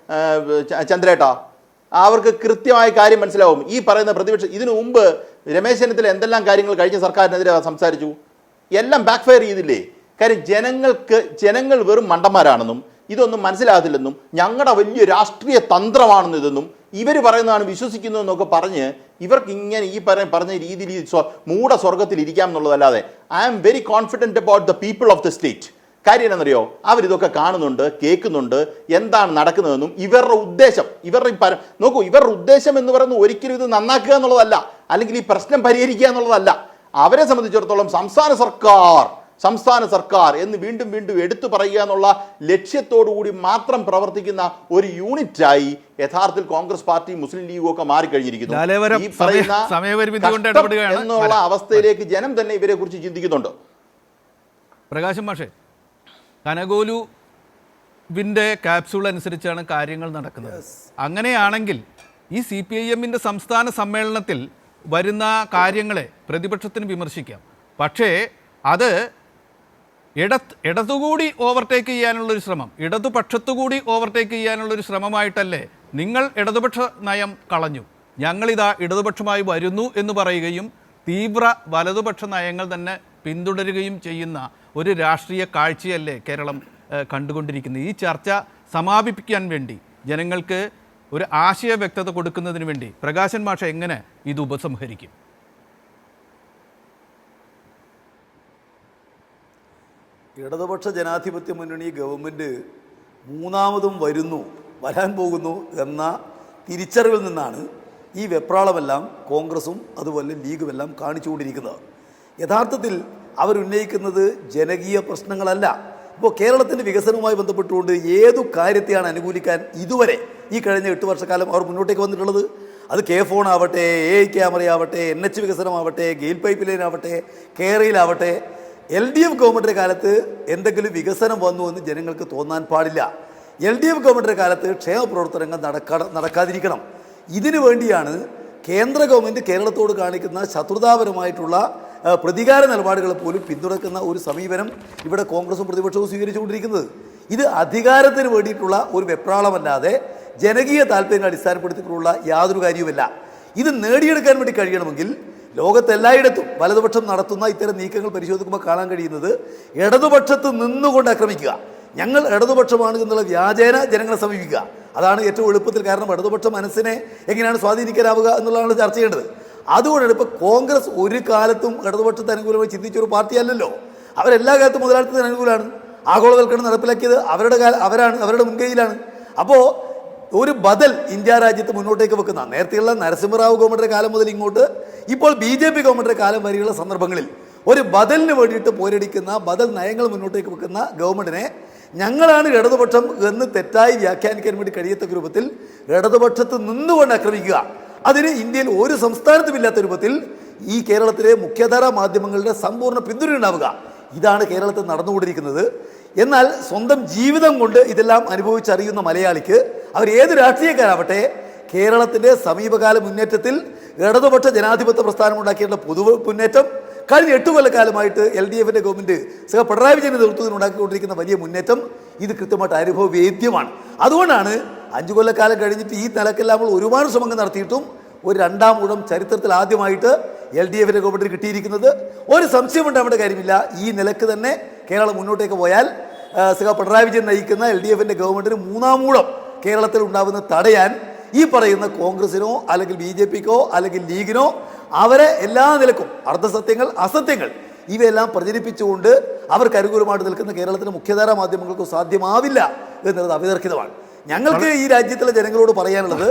ചന്ദ്രേട്ടാ, അവർക്ക് കൃത്യമായ കാര്യം മനസ്സിലാവും. ഈ പറയുന്ന പ്രതിപക്ഷം ഇതിനു മുമ്പ് രമേശ് ചെന്നിത്തല എന്തെല്ലാം കാര്യങ്ങൾ കഴിഞ്ഞ സർക്കാരിനെതിരെ സംസാരിച്ചു, എല്ലാം ബാക്ക് ഫയർ ചെയ്തില്ലേ? കാര്യം ജനങ്ങൾ വെറും മണ്ടന്മാരാണെന്നും ഇതൊന്നും മനസ്സിലാകത്തില്ലെന്നും ഞങ്ങളുടെ വലിയ രാഷ്ട്രീയ തന്ത്രമാണെന്നും ഇതെന്നും ഇവർ പറയുന്നതാണ് വിശ്വസിക്കുന്നതെന്നൊക്കെ പറഞ്ഞ് ഇവർക്ക് ഇങ്ങനെ ഈ പറഞ്ഞ രീതിയിൽ മൂഢ സ്വർഗത്തിൽ ഇരിക്കാം എന്നുള്ളതല്ലാതെ I am very confident about the people of the state. കാര്യം എന്നറിയോ, അവരിതൊക്കെ കാണുന്നുണ്ട്, കേൾക്കുന്നുണ്ട്, എന്താണ് നടക്കുന്നതെന്നും ഇവരുടെ ഉദ്ദേശം ഇവരുടെ ഉദ്ദേശം എന്ന് പറയുന്നത് ഒരിക്കലും ഇത് നന്നാക്കുക എന്നുള്ളതല്ല, അല്ലെങ്കിൽ ഈ പ്രശ്നം പരിഹരിക്കുക എന്നുള്ളതല്ല. അവരെ സംബന്ധിച്ചിടത്തോളം സംസ്ഥാന സർക്കാർ എന്ന് വീണ്ടും എടുത്തു പറയുക എന്നുള്ള ലക്ഷ്യത്തോടു കൂടി മാത്രം പ്രവർത്തിക്കുന്ന ഒരു യൂണിറ്റായി യഥാർത്ഥത്തിൽ കോൺഗ്രസ് പാർട്ടി, മുസ്ലിം ലീഗും ഒക്കെ മാറിക്കഴിഞ്ഞിരിക്കുന്നു. ഈ പറയുന്ന എന്നുള്ള അവസ്ഥയിലേക്ക് ജനം തന്നെ ഇവരെ കുറിച്ച് ചിന്തിക്കുന്നുണ്ട്.
പ്രകാശം മാഷേ, കനകോലുവിൻ്റെ ക്യാപ്സ്യൂൾ അനുസരിച്ചാണ് കാര്യങ്ങൾ നടക്കുന്നത്. അങ്ങനെയാണെങ്കിൽ ഈ CPIM-ൻ്റെ സംസ്ഥാന സമ്മേളനത്തിൽ വരുന്ന കാര്യങ്ങളെ പ്രതിപക്ഷത്തിന് വിമർശിക്കാം. പക്ഷേ അത് ഇടതുകൂടി ഓവർടേക്ക് ചെയ്യാനുള്ളൊരു ശ്രമം, ഇടതുപക്ഷത്തുകൂടി ഓവർടേക്ക് ചെയ്യാനുള്ളൊരു ശ്രമമായിട്ടല്ലേ? നിങ്ങൾ ഇടതുപക്ഷ നയം കളഞ്ഞു, ഞങ്ങളിതാ ഇടതുപക്ഷമായി വരുന്നു എന്ന് പറയുകയും തീവ്ര വലതുപക്ഷ നയങ്ങൾ തന്നെ പിന്തുടരുകയും ചെയ്യുന്ന ഒരു രാഷ്ട്രീയ കാഴ്ചയല്ലേ കേരളം കണ്ടുകൊണ്ടിരിക്കുന്നത്? ഈ ചർച്ച സമാപിപ്പിക്കാൻ വേണ്ടി, ജനങ്ങൾക്ക് ഒരു ആശയ വ്യക്തത കൊടുക്കുന്നതിന് വേണ്ടി പ്രകാശൻ മാഷ എങ്ങനെ ഇത് ഉപസംഹരിക്കും?
ഇടതുപക്ഷ ജനാധിപത്യ മുന്നണി ഗവൺമെൻറ് മൂന്നാമതും വരാൻ പോകുന്നു എന്ന തിരിച്ചറിവിൽ നിന്നാണ് ഈ വെപ്രാളമെല്ലാം കോൺഗ്രസും അതുപോലെ ലീഗുമെല്ലാം കാണിച്ചുകൊണ്ടിരിക്കുന്നത്. യഥാർത്ഥത്തിൽ അവരുന്നയിക്കുന്നത് ജനകീയ പ്രശ്നങ്ങളല്ല. ഇപ്പോൾ കേരളത്തിൻ്റെ വികസനവുമായി ബന്ധപ്പെട്ടുകൊണ്ട് ഏതു കാര്യത്തെയാണ് അനുകൂലിക്കാൻ ഇതുവരെ ഈ കഴിഞ്ഞ 8 വർഷക്കാലം അവർ മുന്നോട്ടേക്ക് വന്നിട്ടുള്ളത്? അത് K-ഫോൺ ആവട്ടെ, AI ക്യാമറയാവട്ടെ, NH വികസനമാവട്ടെ, ഗെയിൽ പൈപ്പ് ലൈൻ ആവട്ടെ, കേരളയിലാവട്ടെ, LDF ഗവൺമെൻറ്റിൻ്റെ കാലത്ത് എന്തെങ്കിലും വികസനം വന്നു എന്ന് ജനങ്ങൾക്ക് തോന്നാൻ പാടില്ല. LDF ഗവൺമെൻറ്റിൻ്റെ കാലത്ത് ക്ഷേമ പ്രവർത്തനങ്ങൾ നടക്കാതിരിക്കണം. ഇതിനു വേണ്ടിയാണ് കേന്ദ്ര ഗവൺമെൻറ് കേരളത്തോട് കാണിക്കുന്ന ശത്രുതാപരമായിട്ടുള്ള പ്രതികാര നിലപാടുകളെ പോലും പിന്തുണക്കുന്ന ഒരു സമീപനം ഇവിടെ കോൺഗ്രസും പ്രതിപക്ഷവും സ്വീകരിച്ചുകൊണ്ടിരിക്കുന്നത്. ഇത് അധികാരത്തിന് വേണ്ടിയിട്ടുള്ള ഒരു വെപ്രാളമല്ലാതെ ജനകീയ താല്പര്യങ്ങൾ അടിസ്ഥാനപ്പെടുത്തിയിട്ടുള്ള യാതൊരു കാര്യവുമല്ല. ഇത് നേടിയെടുക്കാൻ വേണ്ടി കഴിയണമെങ്കിൽ ലോകത്തെല്ലായിടത്തും വലതുപക്ഷം നടത്തുന്ന ഇത്തരം നീക്കങ്ങൾ പരിശോധിക്കുമ്പോൾ കാണാൻ കഴിയുന്നത് ഇടതുപക്ഷത്ത് നിന്നുകൊണ്ട് ആക്രമിക്കുക, ഞങ്ങൾ ഇടതുപക്ഷമാണ് എന്നുള്ള വ്യാജേന ജനങ്ങളെ സമീപിക്കുക. അതാണ് ഏറ്റവും എളുപ്പത്തിൽ. കാരണം ഇടതുപക്ഷ മനസ്സിനെ എങ്ങനെയാണ് സ്വാധീനിക്കാനാവുക എന്നുള്ളതാണ് ചർച്ച ചെയ്യേണ്ടത്. അതുകൊണ്ടാണ് ഇപ്പോൾ കോൺഗ്രസ് ഒരു കാലത്തും ഇടതുപക്ഷത്തിന് അനുകൂലമായി ചിന്തിച്ചൊരു പാർട്ടിയല്ലല്ലോ. അവരെല്ലാ കാലത്തും മുതലാളിത്തത്തിന് അനുകൂലമാണ്. ആഗോളവൽക്കരണം നടപ്പിലാക്കിയത് അവരുടെ മുൻകൈയിലാണ്. അപ്പോൾ ഒരു ബദൽ ഇന്ത്യ രാജ്യത്ത് മുന്നോട്ടേക്ക് വെക്കുന്ന നേരത്തെയുള്ള നരസിംഹറാവു ഗവൺമെൻറ്റിൻ്റെ കാലം മുതൽ ഇങ്ങോട്ട് ഇപ്പോൾ BJP ഗവൺമെൻറ്റിൻ്റെ കാലം വരെയുള്ള സന്ദർഭങ്ങളിൽ ഒരു ബദലിന് വേണ്ടിയിട്ട് പോരടിക്കുന്ന, ബദൽ നയങ്ങൾ മുന്നോട്ടേക്ക് വെക്കുന്ന ഗവൺമെൻറ്റിനെ ഞങ്ങളാണ് ഇടതുപക്ഷം എന്ന് തെറ്റായി വ്യാഖ്യാനിക്കാൻ വേണ്ടി കഴിയത്തക്ക രൂപത്തിൽ ഇടതുപക്ഷത്ത് നിന്നുകൊണ്ട് ആക്രമിക്കുക. അതിന് ഇന്ത്യയിൽ ഒരു സംസ്ഥാനത്തുമില്ലാത്ത രൂപത്തിൽ ഈ കേരളത്തിലെ മുഖ്യധാര മാധ്യമങ്ങളുടെ സമ്പൂർണ്ണ പിന്തുണ ഉണ്ടാവുക. ഇതാണ് കേരളത്തിൽ നടന്നുകൊണ്ടിരിക്കുന്നത്. എന്നാൽ സ്വന്തം ജീവിതം കൊണ്ട് ഇതെല്ലാം അനുഭവിച്ചറിയുന്ന മലയാളിക്ക് അവർ ഏത് രാഷ്ട്രീയക്കാരാവട്ടെ കേരളത്തിൻ്റെ സമീപകാല മുന്നേറ്റത്തിൽ ഇടതുപക്ഷ ജനാധിപത്യ പ്രസ്ഥാനം ഉണ്ടാക്കിയിട്ടുള്ള മുന്നേറ്റം കഴിഞ്ഞ 8 കൊല്ലക്കാലമായിട്ട് LDFൻ്റെ ഗവൺമെൻറ് പിണറായി വിജയൻ്റെ നേതൃത്വത്തിൽ ഉണ്ടാക്കിക്കൊണ്ടിരിക്കുന്ന വലിയ മുന്നേറ്റം ഇത് കൃത്യമായിട്ട് അനുഭവവേദ്യമാണ്. അതുകൊണ്ടാണ് 5 കൊല്ലക്കാലം കഴിഞ്ഞിട്ട് ഈ നിലക്കെല്ലാം നമ്മൾ ഒരുപാട് ശ്രമങ്ങൾ നടത്തിയിട്ടും ഒരു 2ാം ഊഴം ചരിത്രത്തിൽ ആദ്യമായിട്ട് LDFൻ്റെ ഗവൺമെൻറ് കിട്ടിയിരിക്കുന്നത്. ഒരു സംശയം ഉണ്ടാവേണ്ട കാര്യമില്ല. ഈ നിലക്ക് തന്നെ കേരളം മുന്നോട്ടേക്ക് പോയാൽ പിണറായി വിജയൻ നയിക്കുന്ന LDFൻ്റെ ഗവൺമെൻറ്റിന് 3ാം ഊഴം കേരളത്തിൽ ഉണ്ടാവുന്നത് തടയാൻ ഈ പറയുന്ന കോൺഗ്രസിനോ അല്ലെങ്കിൽ BJP-ക്കോ അല്ലെങ്കിൽ ലീഗിനോ അവരെ എല്ലാ നിലക്കും അർദ്ധസത്യങ്ങൾ, അസത്യങ്ങൾ ഇവയെല്ലാം പ്രചരിപ്പിച്ചുകൊണ്ട് അവർക്ക് അനുകൂലമായിട്ട് നിൽക്കുന്ന കേരളത്തിലെ മുഖ്യധാരാ മാധ്യമങ്ങൾക്ക് സാധ്യമാവില്ല എന്നുള്ളത് അവിതർക്കിതമാണ്. ഞങ്ങൾക്ക് ഈ രാജ്യത്തിലെ ജനങ്ങളോട് പറയാനുള്ളത്,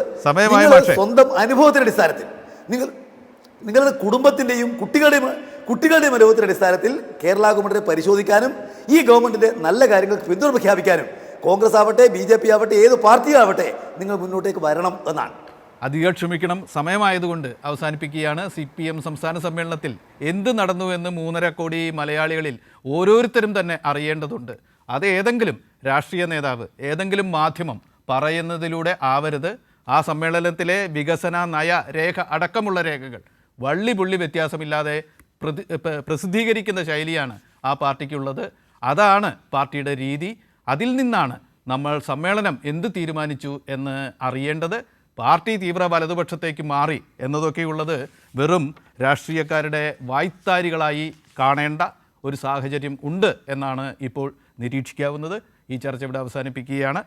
സ്വന്തം അനുഭവത്തിന്റെ അടിസ്ഥാനത്തിൽ നിങ്ങളുടെ കുടുംബത്തിൻ്റെയും കുട്ടികളുടെയും അനുഭവത്തിന്റെ അടിസ്ഥാനത്തിൽ കേരള ഗവൺമെന്റിനെ പരിശോധിക്കാനും ഈ ഗവൺമെന്റിന്റെ നല്ല കാര്യങ്ങൾക്ക് പിന്തുണ പ്രഖ്യാപിക്കാനും കോൺഗ്രസ് ആവട്ടെ, BJP ആവട്ടെ, ഏത് പാർട്ടിയാവട്ടെ നിങ്ങൾ മുന്നോട്ടേക്ക് വരണം എന്നാണ്.
അധികം ക്ഷമിക്കണം, സമയമായതുകൊണ്ട് അവസാനിപ്പിക്കുകയാണ്. CPM സംസ്ഥാന സമ്മേളനത്തിൽ എന്ത് നടന്നുവെന്ന് 3.5 കോടി മലയാളികളിൽ ഓരോരുത്തരും തന്നെ അറിയേണ്ടതുണ്ട്. അത് ഏതെങ്കിലും രാഷ്ട്രീയ നേതാവ്, ഏതെങ്കിലും മാധ്യമം പറയുന്നതിലൂടെ ആവരുത്. ആ സമ്മേളനത്തിലെ വികസന നയ രേഖ അടക്കമുള്ള രേഖകൾ വള്ളിപുള്ളി വ്യത്യാസമില്ലാതെ പ്രസിദ്ധീകരിക്കുന്ന ശൈലിയാണ് ആ പാർട്ടിക്കുള്ളത്. അതാണ് പാർട്ടിയുടെ രീതി. അതിൽ നിന്നാണ് നമ്മൾ സമ്മേളനം എന്ത് തീരുമാനിച്ചു എന്ന് അറിയേണ്ടത്. പാർട്ടി തീവ്ര വലതുപക്ഷത്തേക്ക് മാറി എന്നതൊക്കെയുള്ളത് വെറും രാഷ്ട്രീയക്കാരുടെ വായ്ത്താരികളായി കാണേണ്ട ഒരു സാഹചര്യം ഉണ്ട് എന്നാണ് ഇപ്പോൾ നിരീക്ഷിക്കാവുന്നത്. ഈ ചർച്ച ഇവിടെ അവസാനിപ്പിക്കുകയാണ്.